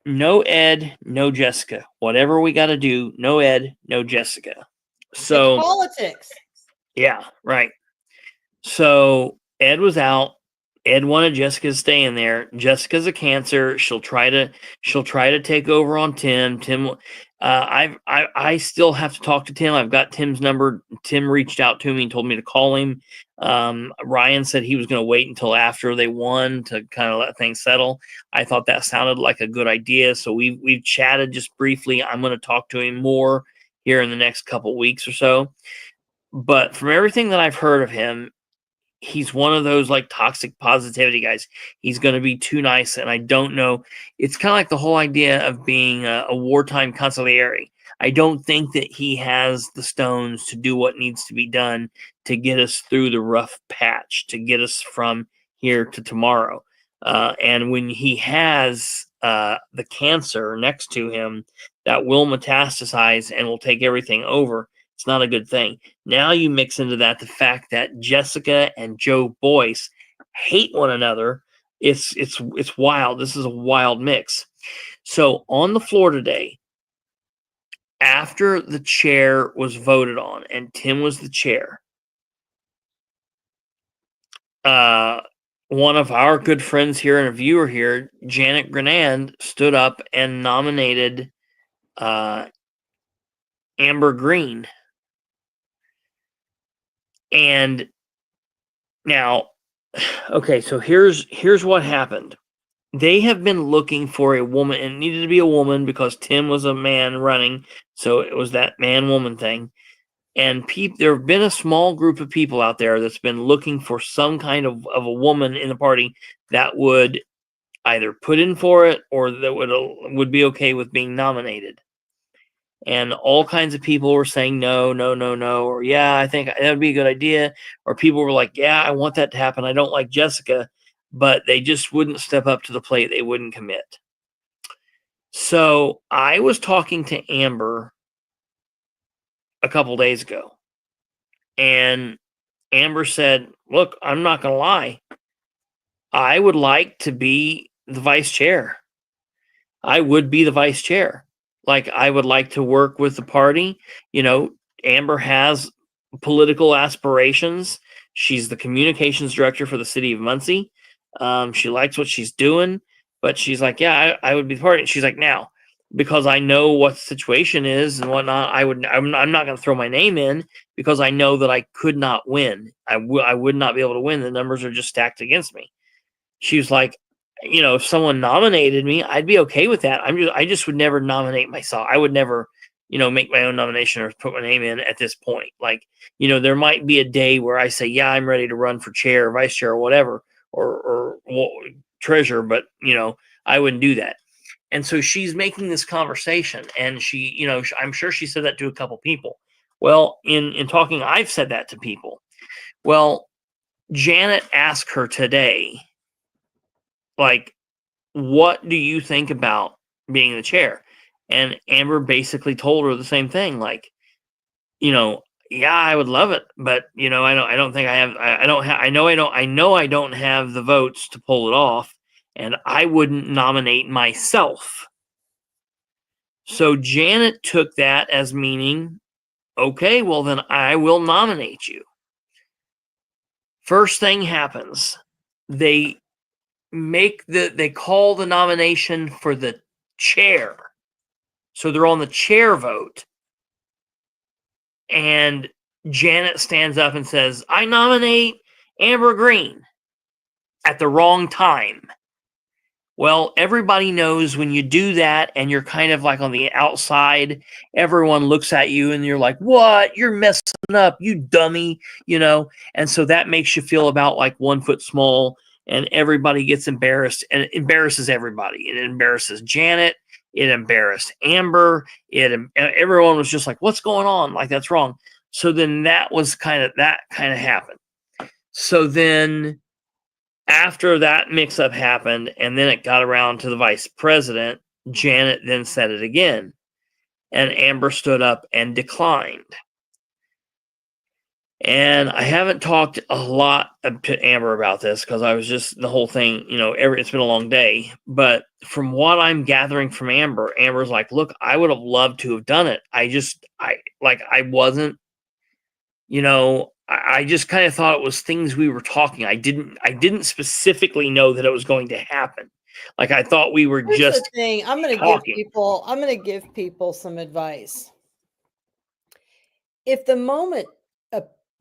"No Ed, no Jessica. Whatever we got to do, no Ed, no Jessica." So it's politics. Yeah, right. So Ed was out. Ed wanted Jessica to stay in there. Jessica's a Cancer. She'll try to take over on Tim. Tim, I still have to talk to Tim. I've got Tim's number. Tim reached out to me and told me to call him. Ryan said he was going to wait until after they won to kind of let things settle. I thought that sounded like a good idea. So we've chatted just briefly. I'm going to talk to him more here in the next couple weeks or so. But from everything that I've heard of him, he's one of those like toxic positivity guys. He's going to be too nice. And I don't know. It's kind of like the whole idea of being a wartime consigliere. I don't think that he has the stones to do what needs to be done to get us through the rough patch, to get us from here to tomorrow. And when he has the Cancer next to him that will metastasize and will take everything over, it's not a good thing. Now you mix into that the fact that Jessica and Joe Boyce hate one another. It's wild. This is a wild mix. So on the floor today, after the chair was voted on and Tim was the chair, one of our good friends here and a viewer here, Janet Grenand, stood up and nominated Amber Green. And now, okay, so here's what happened. They have been looking for a woman, and it needed to be a woman because Tim was a man running, so it was that man-woman thing. And there have been a small group of people out there that's been looking for some kind of a woman in the party that would either put in for it or that would be okay with being nominated. And all kinds of people were saying no, or yeah, I think that would be a good idea. Or people were like, yeah, I want that to happen. I don't like Jessica, but they just wouldn't step up to the plate. They wouldn't commit. So I was talking to Amber a couple days ago, and Amber said, look, I'm not going to lie. I would like to be the vice chair. I would be the vice chair. Like, I would like to work with the party. You know, Amber has political aspirations. She's the communications director for the city of Muncie. She likes what she's doing, but she's like, yeah, I would be the party. And she's like, now, because I know what the situation is and whatnot, I'm not going to throw my name in because I know that I could not win. I would not be able to win. The numbers are just stacked against me. She was like, you know, if someone nominated me, I'd be okay with that. I just would never nominate myself. I would never, you know, make my own nomination or put my name in at this point. Like, you know, there might be a day where I say, yeah, I'm ready to run for chair or vice chair or whatever, or treasurer, but, you know, I wouldn't do that. And so she's making this conversation, and she, you know, I'm sure she said that to a couple people. Well, in talking, I've said that to people. Well, Janet asked her today, like, what do you think about being the chair? And Amber basically told her the same thing. Like, you know, yeah, I would love it, but you know, I don't think I have. I know I don't have the votes to pull it off, and I wouldn't nominate myself. So Janet took that as meaning, okay, well then I will nominate you. First thing happens, they call the nomination for the chair. So they're on the chair vote. And Janet stands up and says, I nominate Amber Green at the wrong time. Well, everybody knows when you do that and you're kind of like on the outside, everyone looks at you and you're like, what? You're messing up, you dummy, And so that makes you feel about like 1 foot small, and everybody gets embarrassed, and it embarrasses everybody. It embarrasses Janet. It embarrassed Amber. Everyone was just like, what's going on? Like, that's wrong. So then that kind of happened. So then after that mix-up happened, and then it got around to the vice president, Janet then said it again, and Amber stood up and declined. And I haven't talked a lot to Amber about this because I was just the whole thing, it's been a long day. But from what I'm gathering from Amber's like, look, I would have loved to have done it. I wasn't, I just kind of thought it was things we were talking. I didn't specifically know that it was going to happen. Like, I thought we were Here's just the thing. I'm going to give people some advice. If the moment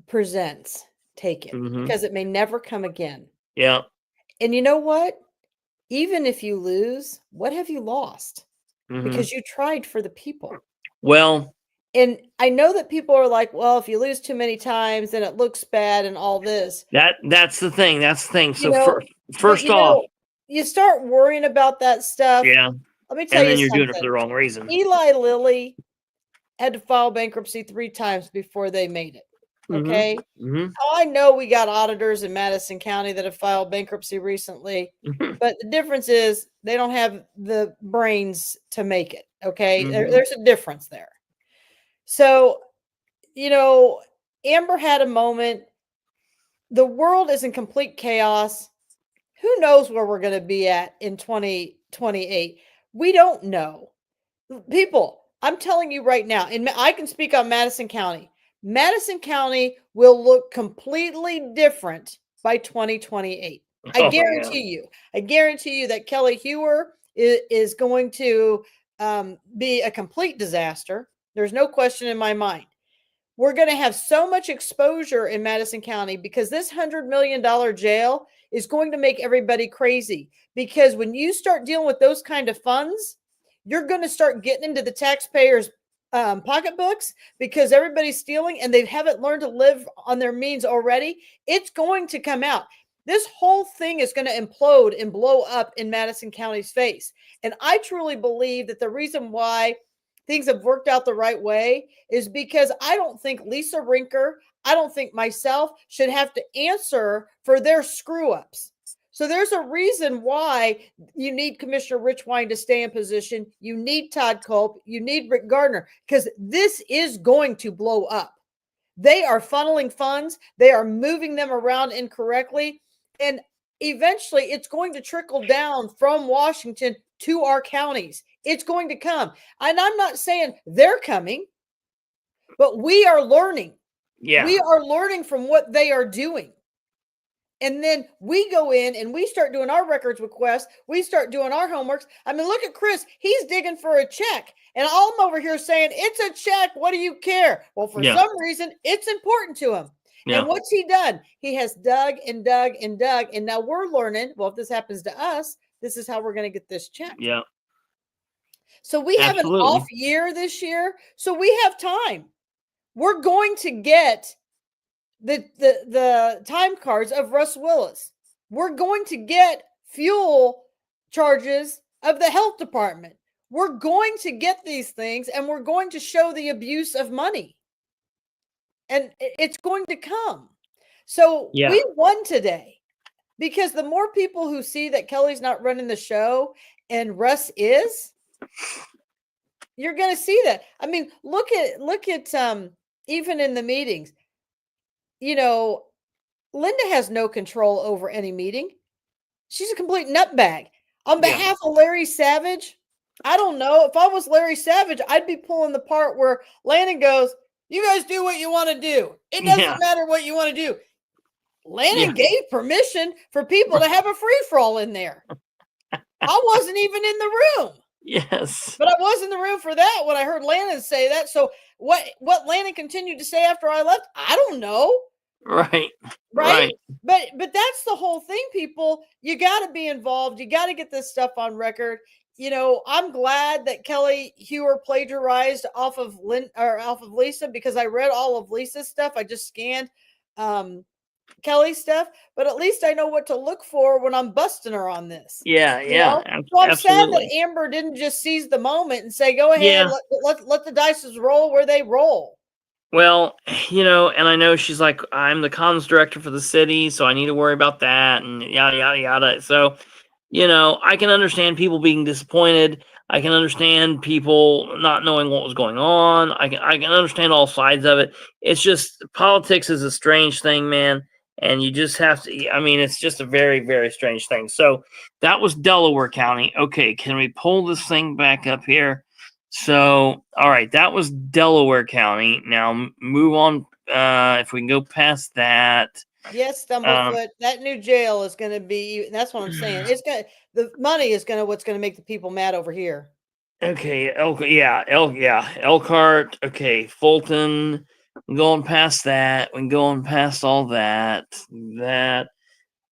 presents, take it, because it may never come again. Yeah. And you know what? Even if you lose, what have you lost? Because you tried for the people. Well, and I know that people are like, well, if you lose too many times, then it looks bad and all this. That's the thing. So first off, you start worrying about that stuff. Yeah. Let me tell you something. And then you're doing it for the wrong reason. Eli Lilly had to file bankruptcy 3 times before they made it. Okay. I know we got auditors in Madison County that have filed bankruptcy recently, but the difference is they don't have the brains to make it. Okay. There's a difference there. So, Amber had a moment. The world is in complete chaos. Who knows where we're going to be at in 2028? We don't know. People, I'm telling you right now, and I can speak on Madison County. Madison County will look completely different by 2028. I guarantee you. I guarantee you that Kelly Hewer is going to be a complete disaster. There's no question in my mind. We're going to have so much exposure in Madison County because this $100 million jail is going to make everybody crazy. Because when you start dealing with those kind of funds, you're going to start getting into the taxpayers' pocketbooks because everybody's stealing and they haven't learned to live on their means already. It's going to come out. This whole thing is going to implode and blow up in Madison County's face. And I truly believe that the reason why things have worked out the right way is because I don't think Lisa Rinker, I don't think myself should have to answer for their screw ups. So there's a reason why you need Commissioner Rich Wine to stay in position. You need Todd Culp. You need Rick Gardner, because this is going to blow up. They are funneling funds. They are moving them around incorrectly. And eventually it's going to trickle down from Washington to our counties. It's going to come. And I'm not saying they're coming, but we are learning. Yeah. We are learning from what they are doing. And then we go in and we start doing our records requests. We start doing our homeworks. I mean, look at Chris. He's digging for a check. And I'm over here saying, it's a check. What do you care? Well, for some reason, it's important to him. Yeah. And what's he done? He has dug and dug and dug. And now we're learning, well, if this happens to us, this is how we're going to get this check. Yeah. So we have an off year this year. So we have time. We're going to get the time cards of Russ Willis. We're going to get fuel charges of the health department. We're going to get these things, and we're going to show the abuse of money. And it's going to come. So we won today, because the more people who see that Kelly's not running the show and Russ is, you're going to see that. I mean, look at even in the meetings, Linda has no control over any meeting. She's a complete nutbag. On behalf of Larry Savage, I don't know. If I was Larry Savage, I'd be pulling the part where Landon goes, you guys do what you want to do. It doesn't matter what you want to do. Landon gave permission for people to have a free-for-all in there. I wasn't even in the room. Yes. But I was in the room for that when I heard Landon say that. So what Landon continued to say after I left, I don't know. Right. Right? But that's the whole thing, people. You got to be involved. You got to get this stuff on record. You know, I'm glad that Kelly Hewer plagiarized off of off of Lisa, because I read all of Lisa's stuff. I just scanned Kelly's stuff, but at least I know what to look for when I'm busting her on this. Yeah, You know? So I'm sad absolutely. that Amber didn't just seize the moment and say, "Go ahead, Yeah. let the dices roll where they roll." Well, you know, and I know she's like, I'm the comms director for the city, so I need to worry about that, and yada yada yada. So, you know, I can understand people being disappointed. I can understand people not knowing what was going on. I can understand all sides of it. It's just politics is a strange thing, man, and you just have to. I mean, it's just a very very strange thing. So that was Delaware County. Okay, can we pull this thing back up here? So, all right, that was Delaware County. Now move on. If we can go past that. Yes, Stumblefoot. That new jail is going to be. That's what I'm saying. It's going. The money is going to what's going to make the people mad over here. Okay, Elkhart. Okay, Fulton. We're going past that. We're going past all that.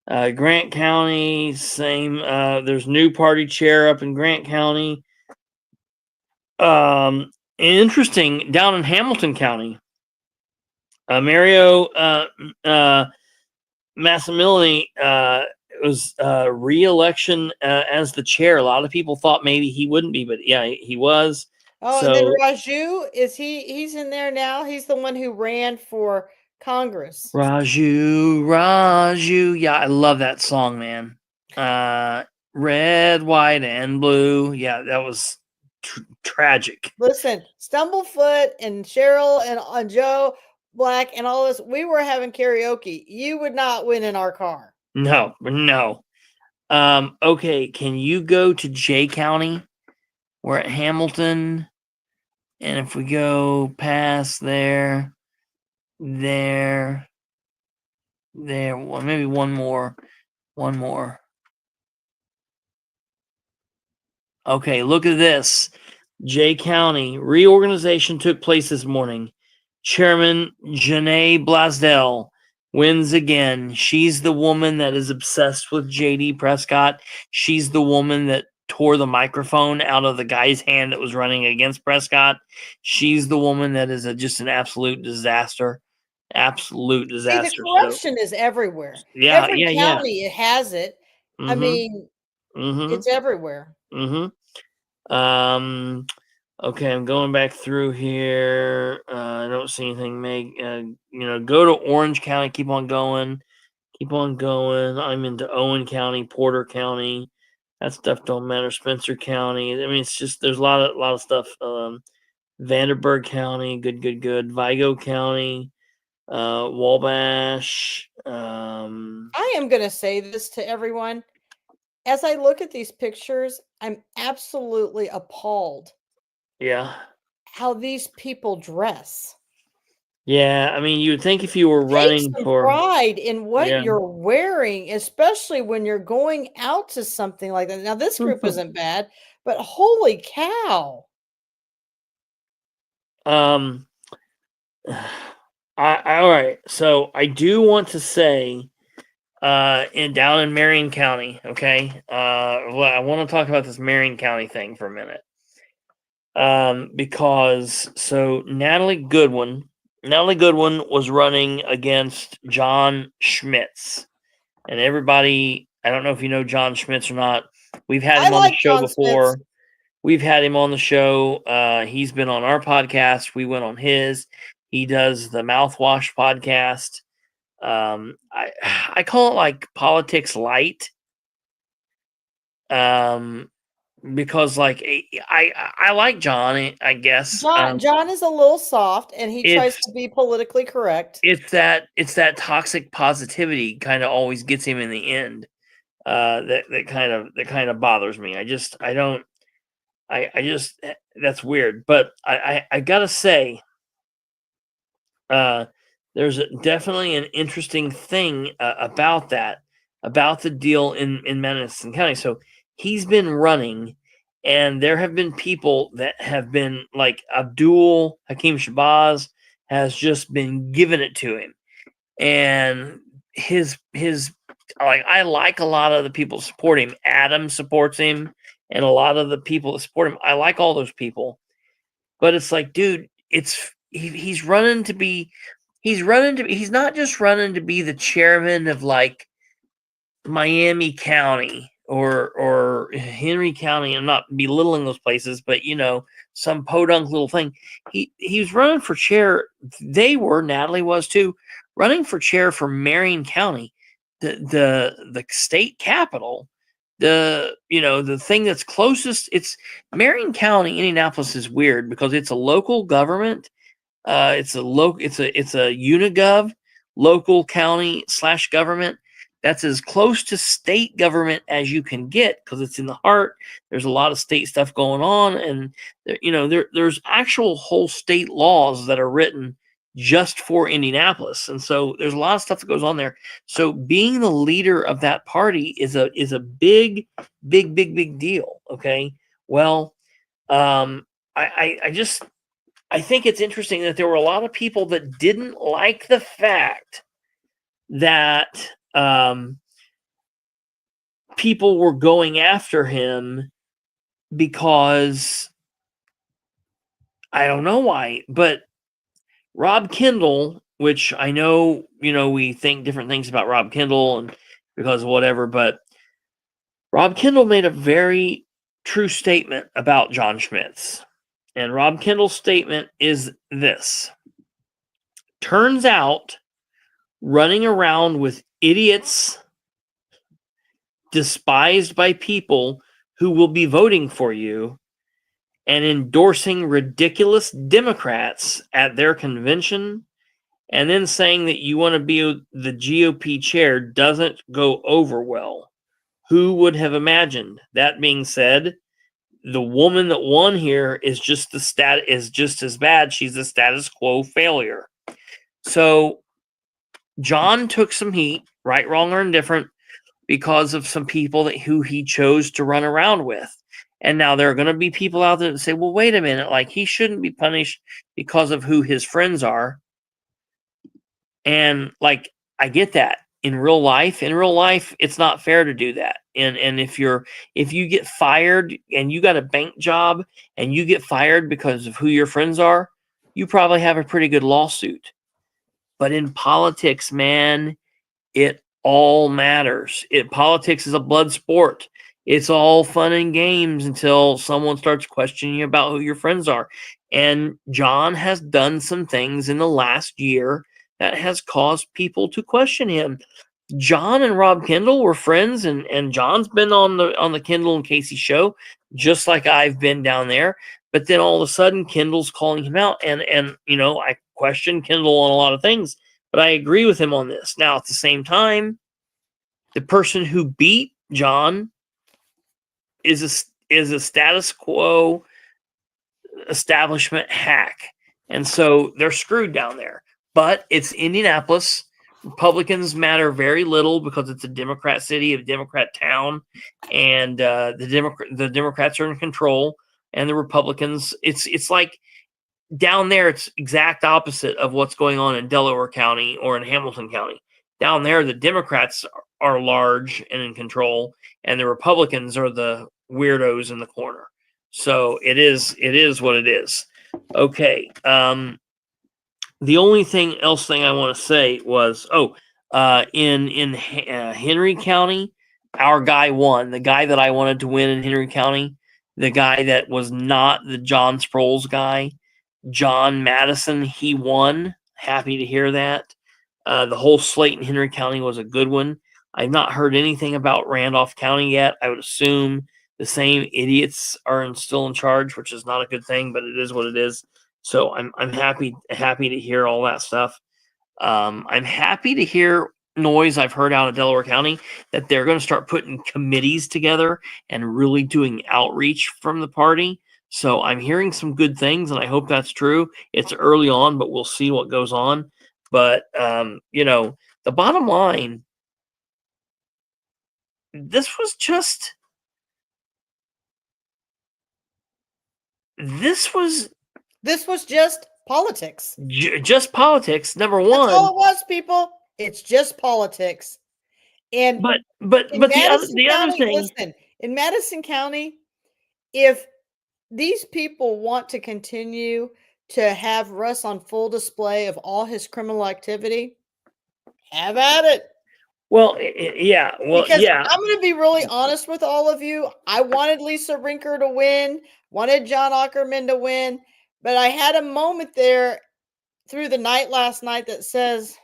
Grant County, same. There's new party chair up in Grant County. Interesting, down in Hamilton County, Mario Massimiliani was re-election as the chair. A lot of people thought maybe he wouldn't be, but yeah, he was. Oh, so, and then Raju, he's in there now. He's the one who ran for Congress. Raju, yeah, I love that song, man. Red, white, and blue. Yeah, that was tragic. Listen, Stumblefoot and Cheryl and Joe Black and all this, we were having karaoke. You would not win in our car. No. Okay, can you go to Jay County? We're at Hamilton, and if we go past there, well, maybe one more. Okay, look at this. Jay County reorganization took place this morning. Chairman Janae Blasdell wins again. She's the woman that is obsessed with JD Prescott. She's the woman that tore the microphone out of the guy's hand that was running against Prescott. She's the woman that is just an absolute disaster. Absolute disaster. See, the corruption is everywhere. Yeah, Every county it has it. Mm-hmm. I mean, it's everywhere. Okay, I'm going back through here. I don't see anything. Go to Orange County. Keep on going. I'm into Owen County, Porter County. That stuff don't matter. Spencer County. I mean, it's just there's a lot of stuff. Vanderburgh County, good. Vigo County, Wabash. I am going to say this to everyone. As I look at these pictures, I'm absolutely appalled. Yeah. How these people dress. Yeah, I mean, you would think if you were running for pride in what you're wearing, especially when you're going out to something like that. Now, this group isn't bad, but holy cow! All right. So I do want to say, down in Marion County, okay. Well, I want to talk about this Marion County thing for a minute. Because Natalie Goodwin was running against John Schmitz, and everybody, I don't know if you know John Schmitz or not. We've had him on the show before. Schmitz. We've had him on the show. He's been on our podcast. We went on his. He does the Mouthwash podcast. I call it like politics light. Because like I like John, I guess. John is a little soft, and he tries to be politically correct. It's that toxic positivity kind of always gets him in the end. That kind of bothers me. That's weird. But I gotta say, there's definitely an interesting thing about the deal in Madison County. So he's been running, and there have been people that have been like Abdul Hakim Shabazz has just been giving it to him. and his I like a lot of the people support him. Adam supports him, and a lot of the people that support him, I like all those people. But it's like, dude, he's not just running to be the chairman of like Miami County or Henry County. I'm not belittling those places, but some podunk little thing. He was running for chair. Natalie was too, running for chair for Marion County, the state capital. The thing that's closest, it's Marion County. Indianapolis is weird because it's a local government. It's a unigov, local county / government. That's as close to state government as you can get because it's in the heart. There's a lot of state stuff going on, and there's actual whole state laws that are written just for Indianapolis, and so there's a lot of stuff that goes on there. So being the leader of that party is a big deal. Okay, well, I think it's interesting that there were a lot of people that didn't like the fact that people were going after him because I don't know why, but Rob Kendall, which I know, we think different things about Rob Kendall and because of whatever, but Rob Kendall made a very true statement about John Schmitz. And Rob Kendall's statement is this: turns out running around with idiots despised by people who will be voting for you and endorsing ridiculous Democrats at their convention and then saying that you want to be the GOP chair doesn't go over well. Who would have imagined? That being said, the woman that won here is just as bad. She's a status quo failure. So John took some heat, right, wrong, or indifferent, because of some people who he chose to run around with. And now there are going to be people out there that say, well, wait a minute, like he shouldn't be punished because of who his friends are. And like, I get that. In real life, it's not fair to do that. And if you get fired and you got a bank job and you get fired because of who your friends are, you probably have a pretty good lawsuit. But in politics, man, it all matters. Politics is a blood sport. It's all fun and games until someone starts questioning you about who your friends are. And John has done some things in the last year that has caused people to question him. John and Rob Kendall were friends, and John's been on the Kendall and Casey show, just like I've been down there. But then all of a sudden, Kendall's calling him out, and I question Kendall on a lot of things, but I agree with him on this. Now, at the same time, the person who beat John is a status quo establishment hack, and so they're screwed down there. But it's Indianapolis. Republicans matter very little because it's a Democrat city, a Democrat town, and the Democrats are in control, and the Republicans. It's like down there. It's exact opposite of what's going on in Delaware County or in Hamilton County. Down there, the Democrats are large and in control, and the Republicans are the weirdos in the corner. So it is what it is. Okay. The only thing I want to say was, in Henry County, our guy won. The guy that I wanted to win in Henry County, the guy that was not the John Sproles guy, John Madison, he won. Happy to hear that. The whole slate in Henry County was a good one. I've not heard anything about Randolph County yet. I would assume the same idiots are still in charge, which is not a good thing, but it is what it is. So I'm happy to hear all that stuff. I'm happy to hear noise I've heard out of Delaware County that they're going to start putting committees together and really doing outreach from the party. So I'm hearing some good things, and I hope that's true. It's early on, but we'll see what goes on. But the bottom line, this was just just politics. Just politics. Number one. That's all it was, people. It's just politics. And But in Madison the other County, thing, listen, in Madison County, if these people want to continue to have Russ on full display of all his criminal activity, have at it. well, yeah, Because I'm going to be really honest with all of you. I wanted Lisa Rinker to win, wanted John Ackerman to win, but I had a moment there through the night last night that says,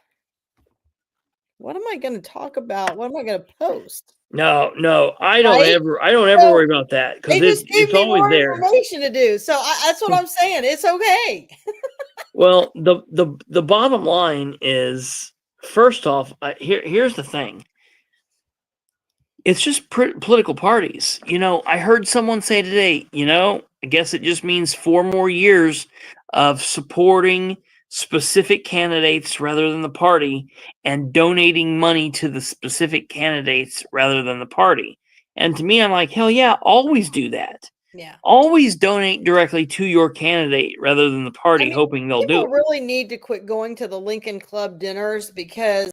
what am I going to talk about? What am I going to post? no, I don't Right? ever So worry about that they because just gave it's me always more there. information to do. So that's what I'm saying. It's okay. Well, the bottom line is, first off, here's the thing. It's just political parties. You know, I heard someone say today, you know, I guess it just means 4 more years of supporting specific candidates rather than the party and donating money to the specific candidates rather than the party. And to me, I'm like, hell yeah, always do that. Yeah. Always donate directly to your candidate rather than the party, I mean, hoping they'll do people it. really need to quit going to the Lincoln Club dinners because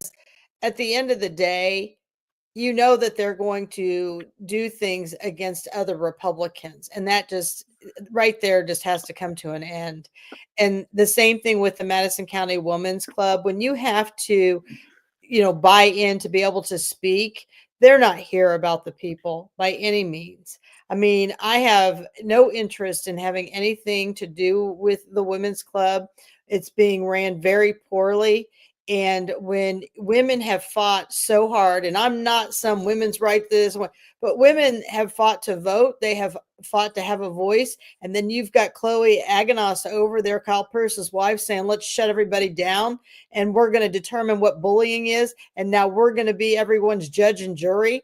at the end of the day, you know that they're going to do things against other Republicans. And that just right there just has to come to an end. And the same thing with the Madison County Women's Club. When you have to, buy in to be able to speak, they're not here about the people by any means. I mean, I have no interest in having anything to do with the women's club. It's being ran very poorly. And when women have fought so hard, and I'm not some women's right this, but women have fought to vote, they have fought to have a voice. And then you've got Chloe Aganos over there, Kyle Pierce's wife, saying, let's shut everybody down and we're going to determine what bullying is. And now we're going to be everyone's judge and jury.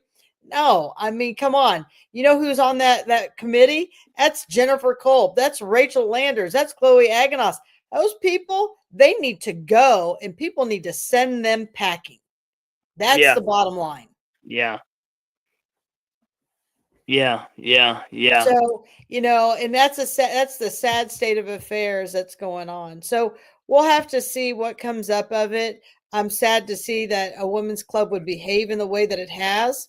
No, I mean, come on. You know who's on that committee? That's Jennifer Kolb. That's Rachel Landers. That's Chloe Aganos. Those people, they need to go and people need to send them packing. That's the bottom line. Yeah. Yeah. So, and that's the sad state of affairs that's going on. So we'll have to see what comes up of it. I'm sad to see that a women's club would behave in the way that it has,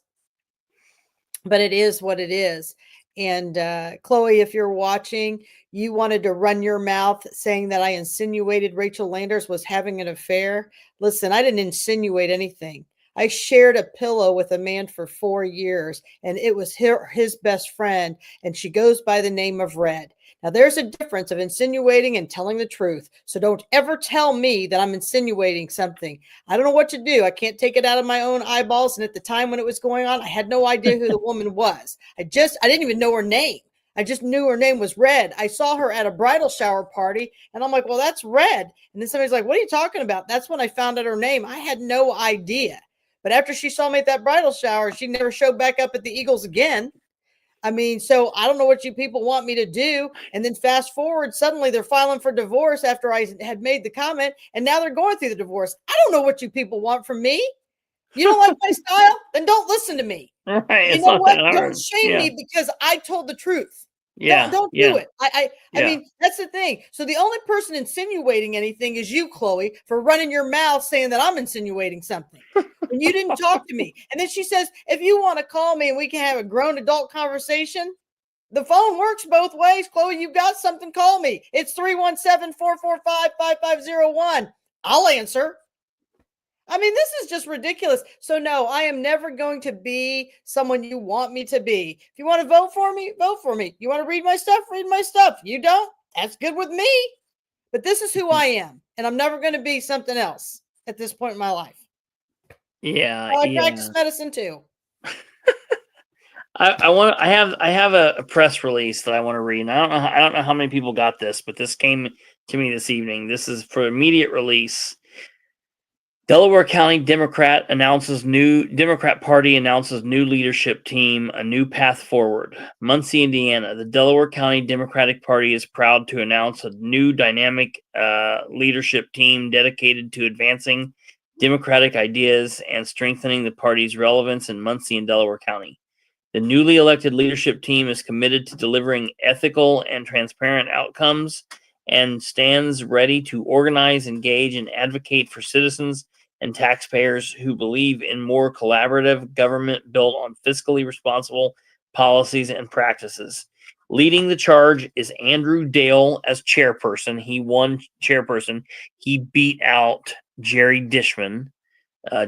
but it is what it is. And Chloe, if you're watching, you wanted to run your mouth saying that I insinuated Rachel Landers was having an affair. Listen, I didn't insinuate anything. I shared a pillow with a man for 4 years, and it was his best friend, and she goes by the name of Red. Now, there's a difference of insinuating and telling the truth. So don't ever tell me that I'm insinuating something. I don't know what to do. I can't take it out of my own eyeballs. And at the time when it was going on, I had no idea who the woman was. I didn't even know her name. I just knew her name was Red. I saw her at a bridal shower party, and I'm like, well, that's Red. And then somebody's like, what are you talking about? That's when I found out her name. I had no idea. But after she saw me at that bridal shower, she never showed back up at the Eagles again. I mean, so I don't know what you people want me to do. And then fast forward, suddenly they're filing for divorce after I had made the comment, and now they're going through the divorce. I don't know what you people want from me. You don't like my style? Then don't listen to me. Right. You know what? Don't shame me because I told the truth. Yeah. Don't do it. I mean, that's the thing. So the only person insinuating anything is you, Chloe, for running your mouth saying that I'm insinuating something. And you didn't talk to me. And then she says, if you want to call me and we can have a grown adult conversation, the phone works both ways. Chloe, you've got something, call me. It's 317-445-5501. I'll answer. I mean, this is just ridiculous. So no, I am never going to be someone you want me to be. If you want to vote for me, vote for me. You want to read my stuff? Read my stuff. You don't? That's good with me. But this is who I am. And I'm never going to be something else at this point in my life. Yeah. I practice medicine too. I have a press release that I want to read. And I don't know how many people got this, but this came to me this evening. This is for immediate release. Delaware County Democrat Party announces new leadership team, a new path forward. Muncie, Indiana. The Delaware County Democratic Party is proud to announce a new dynamic leadership team dedicated to advancing democratic ideas and strengthening the party's relevance in Muncie and Delaware County. The newly elected leadership team is committed to delivering ethical and transparent outcomes and stands ready to organize, engage, and advocate for citizens and taxpayers who believe in more collaborative government built on fiscally responsible policies and practices. Leading the charge is Andrew Dale as chairperson. He won chairperson. He beat out Jerry Dishman.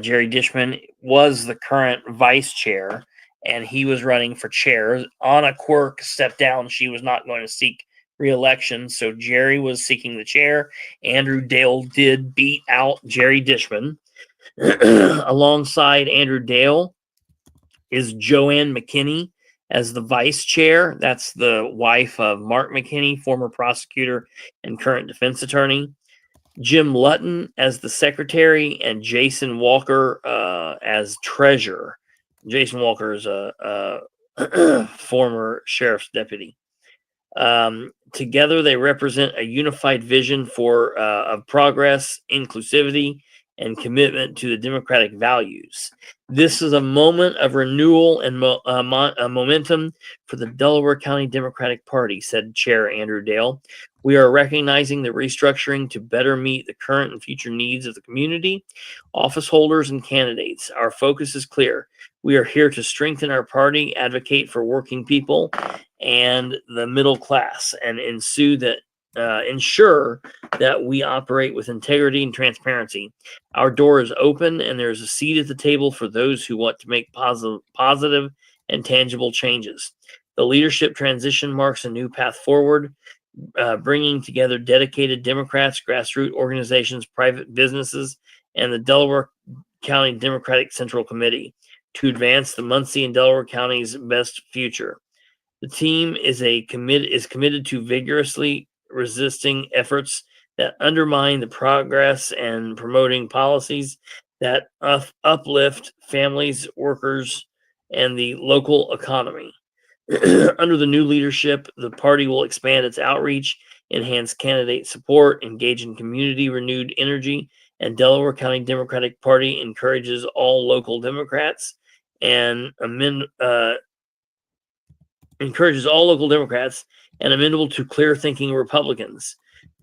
Jerry Dishman was the current vice chair, and he was running for chair. Anna Quirk stepped down. She was not going to seek re-election, so Jerry was seeking the chair. Andrew Dale did beat out Jerry Dishman. Alongside Andrew Dale is Joanne McKinney as the vice chair. That's the wife of Mark McKinney, former prosecutor and current defense attorney. Jim Lutton as the secretary, and Jason Walker as treasurer. Jason Walker is a former sheriff's deputy. Together, they represent a unified vision of progress, inclusivity, and commitment to the democratic values. This is a moment of renewal and momentum for the Delaware County Democratic Party, said Chair Andrew Dale. We are recognizing the restructuring to better meet the current and future needs of the community, office holders, and candidates. Our focus is clear. We are here to strengthen our party, advocate for working people and the middle class, and ensure that we operate with integrity and transparency. Our door is open, and there is a seat at the table for those who want to make positive and tangible changes. The leadership transition marks a new path forward, bringing together dedicated Democrats, grassroots organizations, private businesses, and the Delaware County Democratic Central Committee to advance the Muncie and Delaware County's best future. The team is committed to vigorously resisting efforts that undermine the progress and promoting policies that uplift families, workers, and the local economy. Under the new leadership, the party will expand its outreach, enhance candidate support, engage in community renewed energy, and Delaware County Democratic Party encourages all local Democrats and amenable to clear-thinking Republicans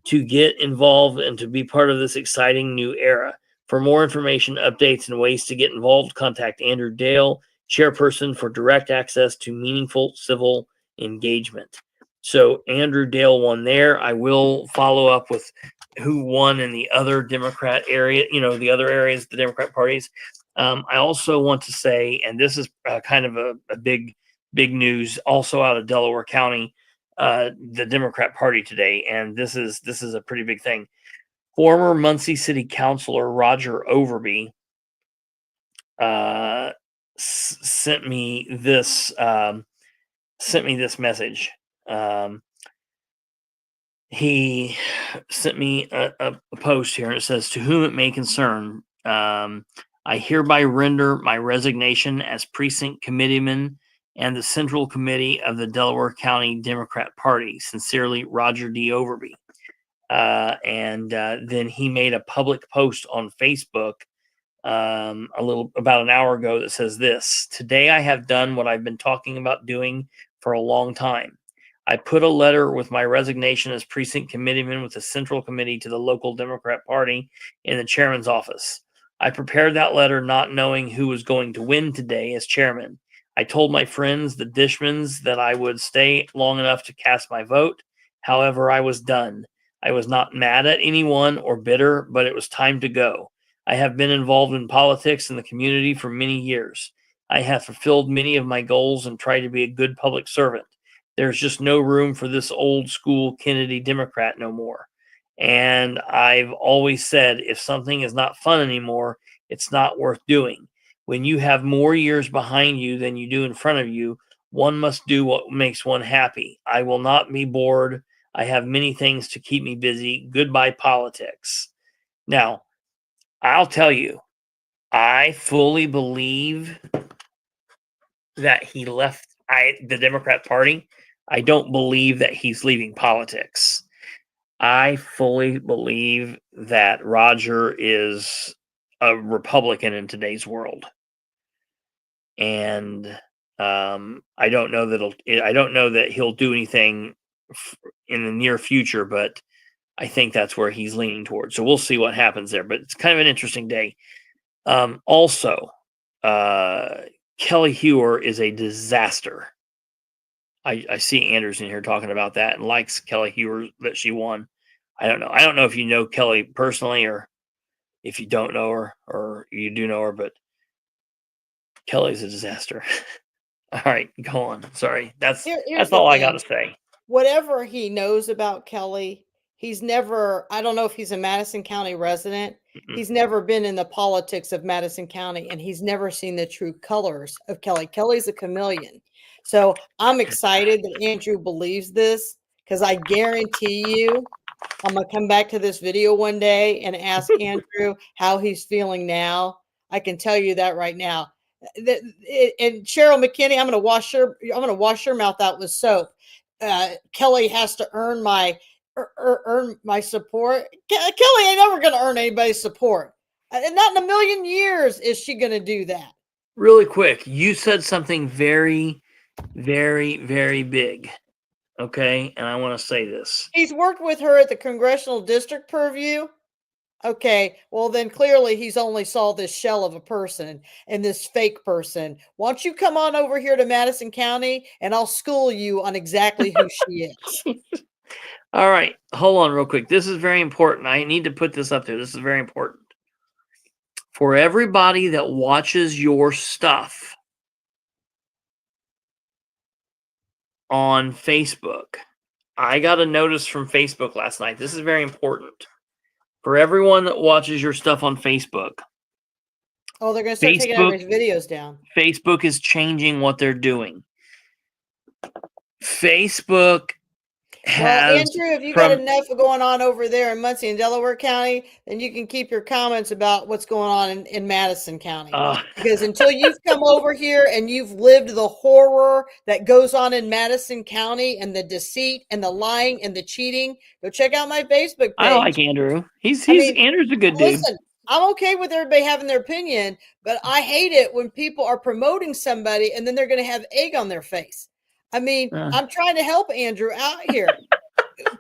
to get involved and to be part of this exciting new era. For more information, updates, and ways to get involved, contact Andrew Dale, chairperson, for direct access to meaningful civil engagement. So Andrew Dale won there. I will follow up with who won in the other Democrat area, the other areas, the Democrat parties. I also want to say, and this is kind of a big news also out of Delaware County, the Democrat Party today, and this is a pretty big thing. Former Muncie City Councilor Roger Overby sent me this message. He sent me a post here, and it says, "To whom it may concern, I hereby render my resignation as precinct committeeman and the Central Committee of the Delaware County Democrat Party. Sincerely, Roger D. Overby." And then he made a public post on Facebook about an hour ago that says this: "Today I have done what I've been talking about doing for a long time. I put a letter with my resignation as precinct committeeman with the Central Committee to the local Democrat Party in the chairman's office. I prepared that letter not knowing who was going to win today as chairman. I told my friends, the Dishmans, that I would stay long enough to cast my vote. However, I was done. I was not mad at anyone or bitter, but it was time to go. I have been involved in politics in the community for many years. I have fulfilled many of my goals and tried to be a good public servant. There's just no room for this old school Kennedy Democrat no more. And I've always said, if something is not fun anymore, it's not worth doing. When you have more years behind you than you do in front of you, one must do what makes one happy. I will not be bored. I have many things to keep me busy. Goodbye, politics." Now, I'll tell you, I fully believe that he left the Democrat Party. I don't believe that he's leaving politics. I fully believe that Roger is a Republican in today's world. And I don't know that he'll do anything in the near future, but I think that's where he's leaning towards. So we'll see what happens there. But it's kind of an interesting day. Also, Kelly Hewer is a disaster. I see Anders in here talking about that and likes Kelly Hewer that she won. I don't know. I don't know if you know Kelly personally or if you don't know her or you do know her, but Kelly's a disaster. All right, go on. Sorry. That's all I got to say. Whatever he knows about Kelly, he's never, I don't know if he's a Madison County resident. He's never been in the politics of Madison County, and he's never seen the true colors of Kelly. Kelly's a chameleon. So I'm excited that Andrew believes this, because I guarantee you I'm going to come back to this video one day and ask Andrew how he's feeling now. I can tell you that right now. And Cheryl McKinney, I'm going to wash your mouth out with soap. Kelly has to earn my support. Kelly ain't never going to earn anybody's support. And not in a million years is she going to do that. Really quick, you said something very, very, very big. Okay, and I want to say this. He's worked with her at the congressional district purview. Okay, well then clearly he's only saw this shell of a person and this fake person. Why don't you come on over here to Madison County and I'll school you on exactly who she is. All right, hold on real quick. This is very important. I need to put this up there. This is very important. For everybody that watches your stuff on Facebook, I got a notice from Facebook last night. This is very important. For everyone that watches your stuff on Facebook. Oh, they're going to start taking everybody's videos down. Facebook is changing what they're doing. Facebook has... Andrew, if you got enough going on over there in Muncie and Delaware County, then you can keep your comments about what's going on in Madison County. Because until you've come over here and you've lived the horror that goes on in Madison County and the deceit and the lying and the cheating, go check out my Facebook page. I like Andrew. Andrew's a good dude. Listen, I'm okay with everybody having their opinion, but I hate it when people are promoting somebody and then they're going to have egg on their face. I mean, I'm trying to help Andrew out here.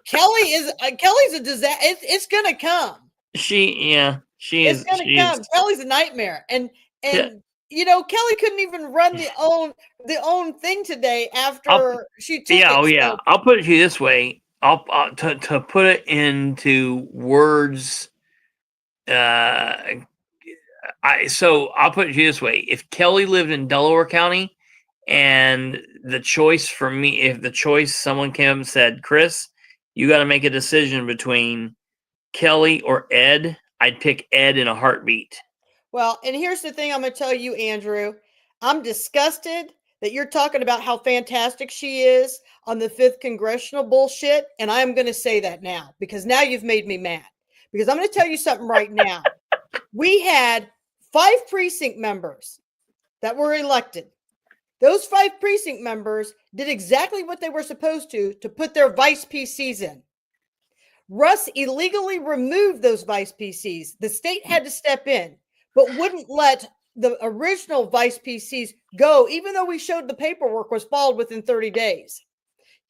Kelly's a disaster. It's going to come. She is. It's going to come. Kelly's a nightmare. And you know, Kelly couldn't even run the own thing today after she took it. Yeah. I'll put it to you this way. I'll to put it into words. I'll put it to you this way. If Kelly lived in Delaware County, and the choice for me, if the choice someone came up and said, Chris, you got to make a decision between Kelly or Ed, I'd pick Ed in a heartbeat. Well, and here's the thing I'm going to tell you, Andrew. I'm disgusted that you're talking about how fantastic she is on the 5th congressional bullshit. And I'm going to say that now because now you've made me mad. Because I'm going to tell you something right now. We had 5 precinct members that were elected. Those 5 precinct members did exactly what they were supposed to put their vice PCs in. Russ illegally removed those vice PCs. The state had to step in, but wouldn't let the original vice PCs go, even though we showed the paperwork was filed within 30 days.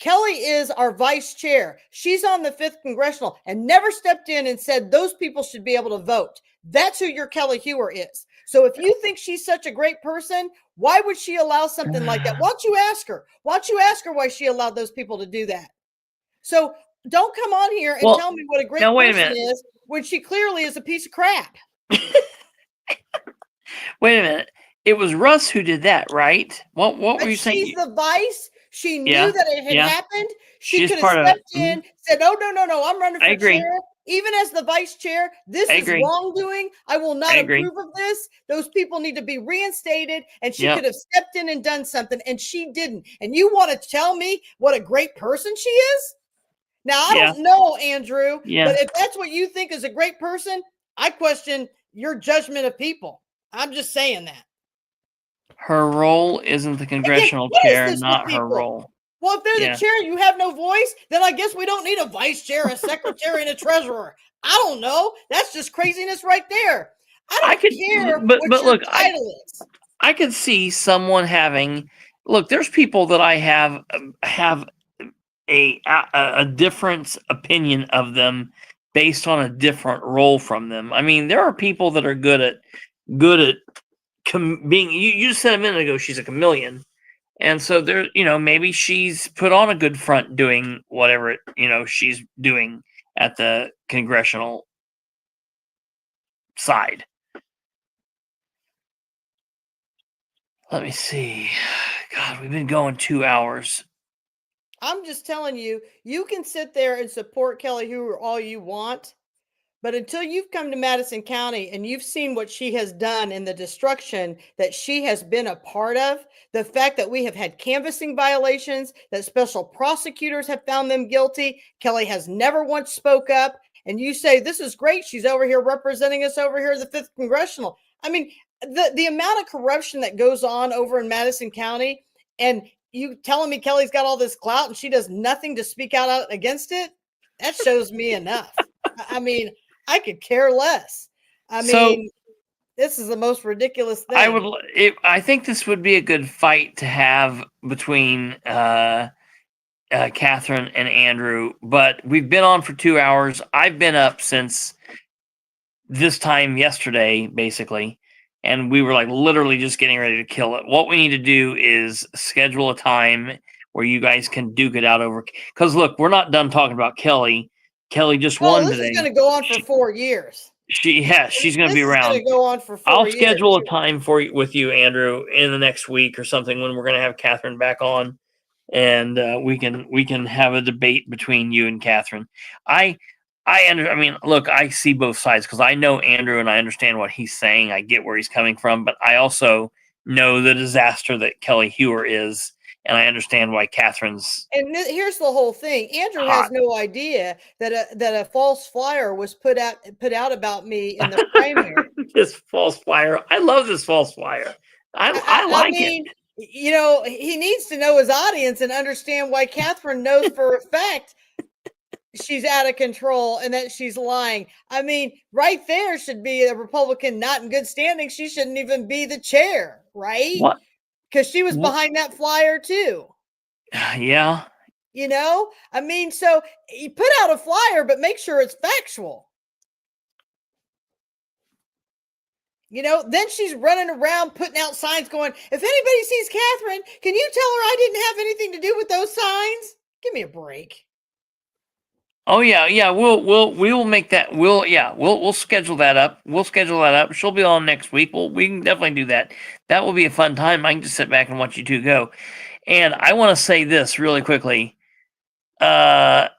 Kelly is our vice chair. She's on the 5th congressional and never stepped in and said those people should be able to vote. That's who your Kelly Hewer is. So if you think she's such a great person, why would she allow something like that? Why don't you ask her? Why don't you ask her why she allowed those people to do that? So don't come on here and tell me what a great person is when she clearly is a piece of crap. Wait a minute. It was Russ who did that, right? What were you saying? She's the vice. She knew that it had happened. She could have stepped in, said, "Oh, no, I'm running for chair." Even as the vice chair, this is wrongdoing. I will not approve of this. Those people need to be reinstated. And she could have stepped in and done something, and she didn't. And you want to tell me what a great person she is? Now, I don't know, Andrew, but if that's what you think is a great person, I question your judgment of people. I'm just saying that. Her role isn't the congressional chair, not her role. Well, if they're the chair, you have no voice, then I guess we don't need a vice chair, a secretary, and a treasurer. I don't know. That's just craziness right there. I don't care what your title is. I could see someone having, there's people that I have a different opinion of them based on a different role from them. I mean, there are people that are good at good at being. You just said a minute ago she's a chameleon, and so there, maybe she's put on a good front doing whatever she's doing at the congressional side. Let me see. God, we've been going 2 hours. I'm just telling you, you can sit there and support Kelly Hoover all you want, but until you've come to Madison County and you've seen what she has done and the destruction that she has been a part of, the fact that we have had canvassing violations, that special prosecutors have found them guilty, Kelly has never once spoke up, and you say, this is great, she's over here representing us over here at the 5th Congressional. I mean, the amount of corruption that goes on over in Madison County, and you telling me Kelly's got all this clout and she does nothing to speak out against it, that shows me enough. I mean, I could care less. I mean, this is the most ridiculous thing. I think this would be a good fight to have between Katherine and Andrew, but we've been on for 2 hours. I've been up since this time yesterday, basically, and we were like literally just getting ready to kill it. What we need to do is schedule a time where you guys can duke it out over. Because look, we're not done talking about Kelly. Kelly just won today. This is going to go on for 4 years. She's going to be around. Going to go on for 4 I'll years. schedule a time with you, Andrew, in the next week or something when we're going to have Katherine back on, and we can have a debate between you and Katherine. I mean, look, I see both sides because I know Andrew and I understand what he's saying. I get where he's coming from, but I also know the disaster that Kelly Hoover is, and I understand why Katherine's. And here's the whole thing: Andrew has no idea that a false flyer was put out about me in the primary. This false flyer, I love this false flyer. I like it. He needs to know his audience and understand why Katherine knows for a fact she's out of control and that she's lying. I mean, right there should be a Republican not in good standing. She shouldn't even be the chair, right? What? Because she was behind that flyer too. Yeah. I mean, so you put out a flyer, but make sure it's factual. Then she's running around putting out signs going, if anybody sees Katherine, can you tell her I didn't have anything to do with those signs? Give me a break. Oh yeah. We'll make that. We'll schedule that up. We'll schedule that up. She'll be on next week. We can definitely do that. That will be a fun time. I can just sit back and watch you two go. And I want to say this really quickly. How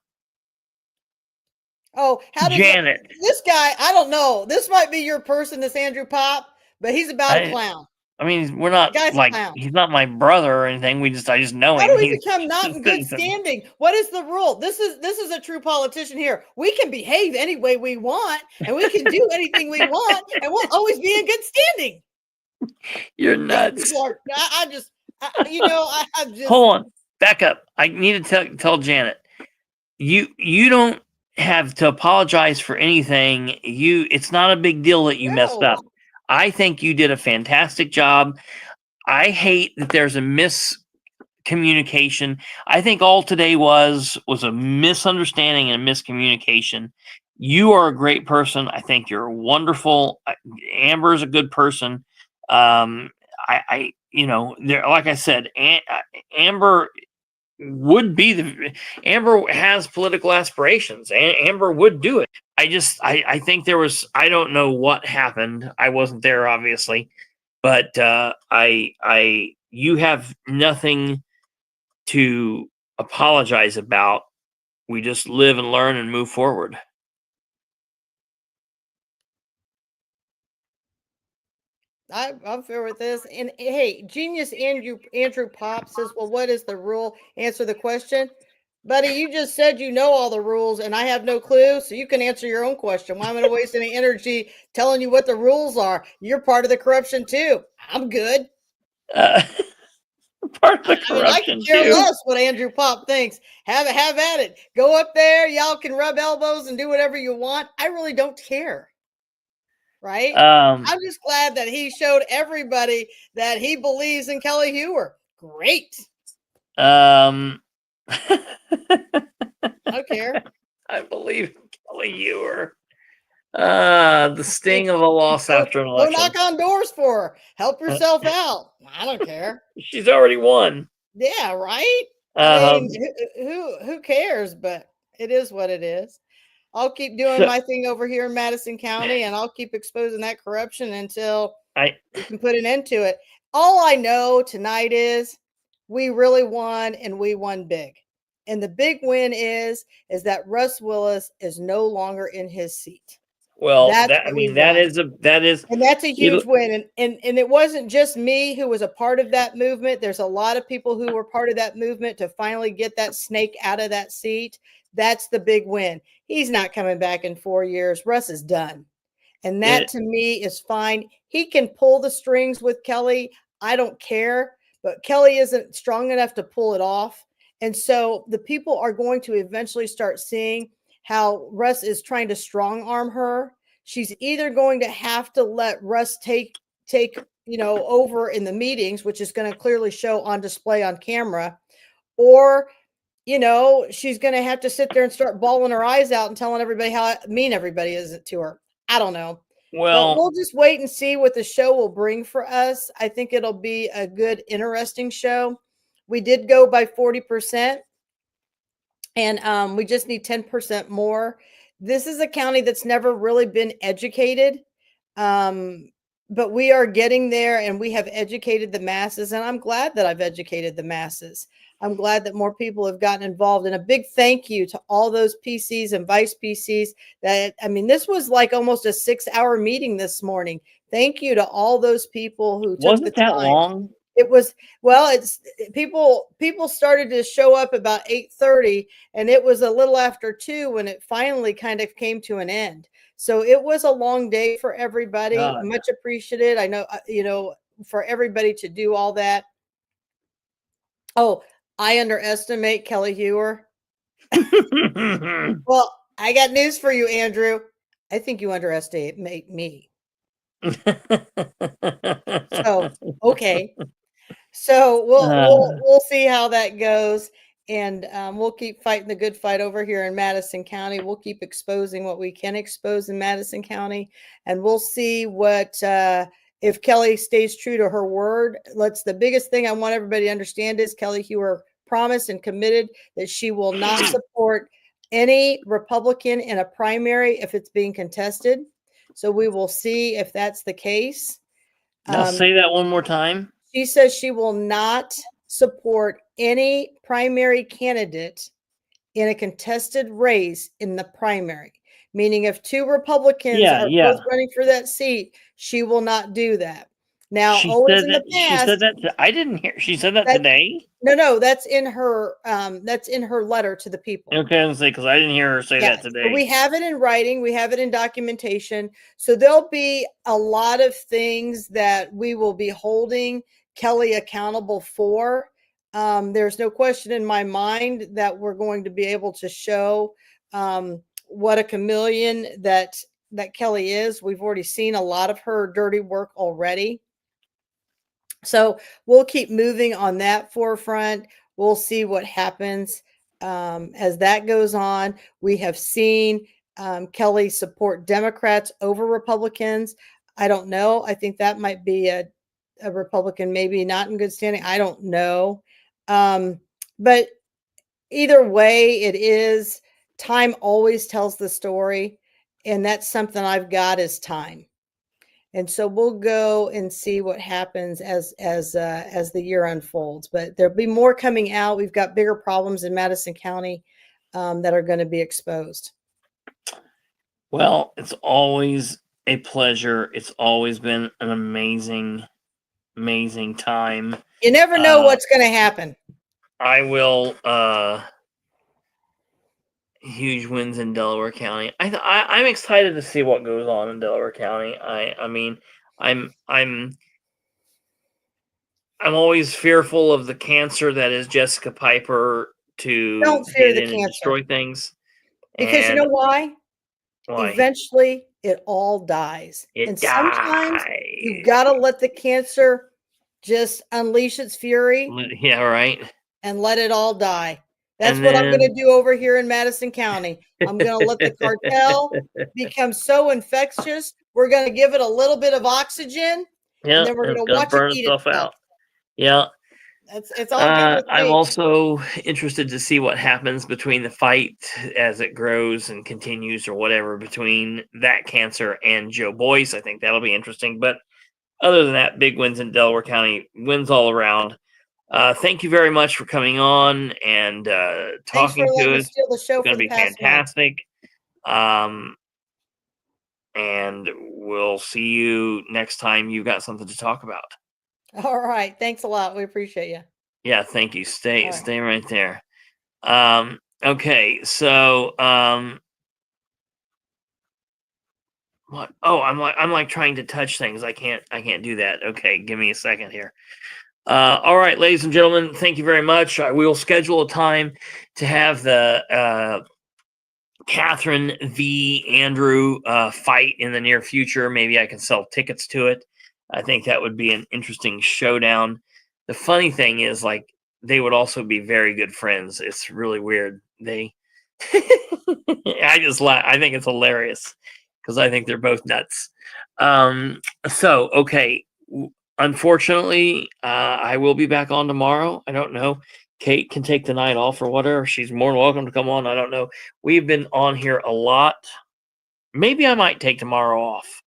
does Janet? This guy, I don't know. This might be your person, this Andrew Pop, but he's about a clown. I mean, we're not like he's not my brother or anything. I just know him. How do we become not in good standing? What is the rule? This is a true politician here. We can behave any way we want, and we can do anything we want, and we'll always be in good standing. You're nuts. I'm just hold on. Back up. I need to tell Janet. You don't have to apologize for anything. It's not a big deal that you messed up. I think you did a fantastic job. I hate that there's a miscommunication. I think all today was a misunderstanding and a miscommunication. You are a great person. I think you're wonderful. Amber is a good person. Like I said, Amber would be Amber has political aspirations. Amber would do it. I think there was, I don't know what happened. I wasn't there, obviously, but you have nothing to apologize about. We just live and learn and move forward. I'm fair with this. And hey, genius Andrew Pop says, well, what is the rule? Answer the question. Buddy, you just said you know all the rules and I have no clue, so you can answer your own question. Why am I going to waste any energy telling you what the rules are? You're part of the corruption too. I'm good. Part of the corruption I can care less what Andrew Pop thinks. Have at it. Go up there. Y'all can rub elbows and do whatever you want. I really don't care. Right? I'm just glad that he showed everybody that he believes in Kelly Hoover. Great. I don't care. I believe in Kelly Hoover. The sting of a loss after an Go election. knock on doors for her. Help yourself out. I don't care. She's already won. Yeah, right. I Um, mean, who cares? But it is what it is. I'll keep doing So- my thing over here in Madison County, and I'll keep exposing that corruption until we can put an end to it. All I know tonight is we really won, and we won big. And the big win is that Russ Willis is no longer in his seat. Well, That's that I what mean we that won. is And that's a huge win. And it wasn't just me who was a part of that movement. There's a lot of people who were part of that movement to finally get that snake out of that seat. That's the big win. He's not coming back in 4 years. Russ is done. And that to me is fine. He can pull the strings with Kelly. I don't care, but Kelly isn't strong enough to pull it off. And so the people are going to eventually start seeing how Russ is trying to strong arm her. She's either going to have to let Russ take over in the meetings, which is going to clearly show on display on camera, or she's going to have to sit there and start bawling her eyes out and telling everybody how mean everybody is to her. I don't know. well, but we'll just wait and see what the show will bring for us. I think it'll be a good, interesting show. We did go by 40%, and we just need 10% more. This is a county that's never really been educated, but we are getting there, and we have educated the masses, and I'm glad that I've educated the masses. I'm glad that more people have gotten involved, and a big thank you to all those PCs and vice PCs this was like almost a 6-hour meeting this morning. Thank you to all those people who took the time. Wasn't that long? It was, well, it's people started to show up about 8:30, and it was a little after 2 when it finally kind of came to an end. So it was a long day for everybody. God. Much appreciated. I know, for everybody to do all that. Oh, I underestimate Kelly Hewer. Well, I got news for you, Andrew. I think you underestimate me. So, okay. So we'll see how that goes, and we'll keep fighting the good fight over here in Madison County. We'll keep exposing what we can expose in Madison County, and we'll see what if Kelly stays true to her word. The biggest thing I want everybody to understand is Kelly Hewer promised and committed that she will not support any Republican in a primary if it's being contested. So we will see if that's the case. Now say that one more time. She says she will not support any primary candidate in a contested race in the primary, meaning if 2 Republicans are both running for that seat, she will not do that. Now, she always said in that, the past, she said that. I didn't hear. She said that today. No, that's in her letter to the people. Okay, I was say because I didn't hear her say that today. But we have it in writing, we have it in documentation. So there'll be a lot of things that we will be holding Kelly accountable for. There's no question in my mind that we're going to be able to show what a chameleon that Kelly is. We've already seen a lot of her dirty work already. So we'll keep moving on that forefront. We'll see what happens as that goes on. We have seen Kelly support Democrats over Republicans. I don't know. I think that might be a Republican, maybe not in good standing. I don't know. But either way, it is time always tells the story. And that's something I've got is time. And so we'll go and see what happens as the year unfolds. But there'll be more coming out. We've got bigger problems in Madison County that are going to be exposed. Well, it's always a pleasure. It's always been an amazing time. You never know what's going to happen. I will. Huge wins in Delaware County. I'm excited to see what goes on in Delaware County. I mean, I'm always fearful of the cancer that is Jessica Piper to Don't fear the get in and cancer. destroy things. Because you know why? Why? Eventually, it all dies. It sometimes dies. you got to let the cancer just unleash its fury. Yeah, right. And let it all die. That's And what I'm going to then do over here in Madison County. I'm going to let the cartel become so infectious. We're going to give it a little bit of oxygen, yeah, and then we're and going it's to gonna watch it burn eat itself itself. out. Yeah. It's all good with I'm me. also interested to see what happens between the fight as it grows and continues or whatever between that cancer and Joe Boyce. I think that'll be interesting. But other than that, big wins in Delaware County, wins all around. Thank you very much for coming on and Thanks for talking letting to me us. steal the show It's going for to the be past month. fantastic. And we'll see you next time you've got something to talk about. All right. Thanks a lot. We appreciate you. Yeah, thank you. Stay All right. stay right there. Okay, so what? Oh, I'm like trying to touch things. I can't do that. Okay, give me a second here. All right, ladies and gentlemen, thank you very much. We will schedule a time to have the Katherine v. Andrew fight in the near future. Maybe I can sell tickets to it. I think that would be an interesting showdown. The funny thing is, like, they would also be very good friends. It's really weird. They, I just laugh. I think it's hilarious because I think they're both nuts. So, okay. Unfortunately, I will be back on tomorrow. I don't know. Kate can take the night off or whatever. She's more than welcome to come on. I don't know. We've been on here a lot. Maybe I might take tomorrow off.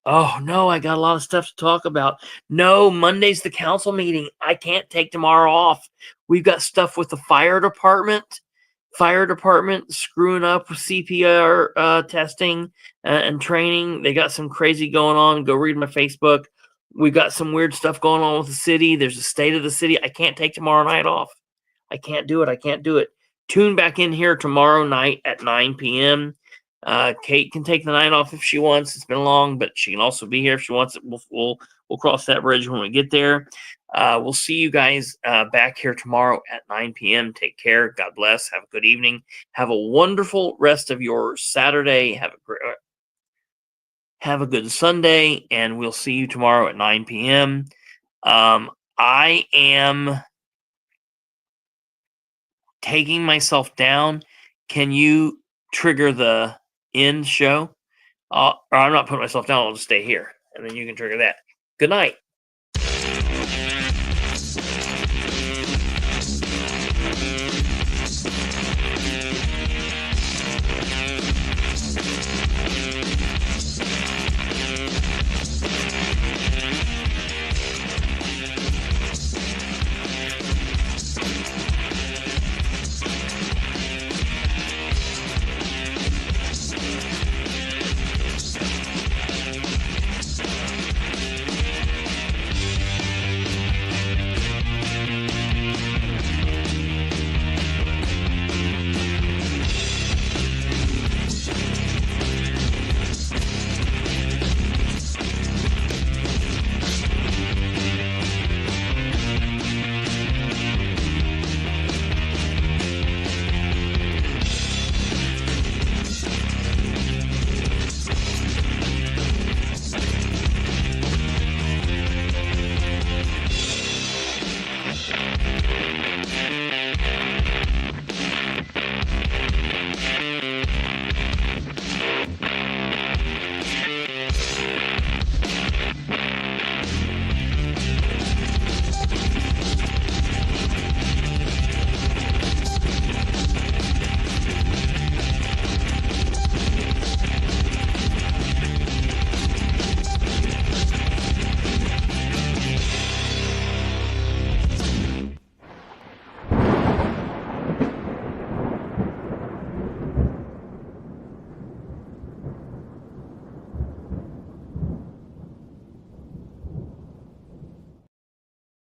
Oh, no, I got a lot of stuff to talk about. No, Monday's the council meeting. I can't take tomorrow off. We've got stuff with the fire department. Fire department screwing up with CPR testing and training. They got some crazy going on. Go read my Facebook. We've got some weird stuff going on with the city. There's a state of the city. I can't take tomorrow night off. I can't do it. I can't do it. Tune back in here tomorrow night at 9 p.m. Kate can take the night off if she wants. It's been long, but she can also be here if she wants it. We'll cross that bridge when we get there. We'll see you guys back here tomorrow at 9 p.m. Take care. God bless. Have a good evening. Have a wonderful rest of your Saturday. Have a good Sunday, and we'll see you tomorrow at 9 p.m. I am taking myself down. Can you trigger the end show? Or I'm not putting myself down. I'll just stay here, and then you can trigger that. Good night.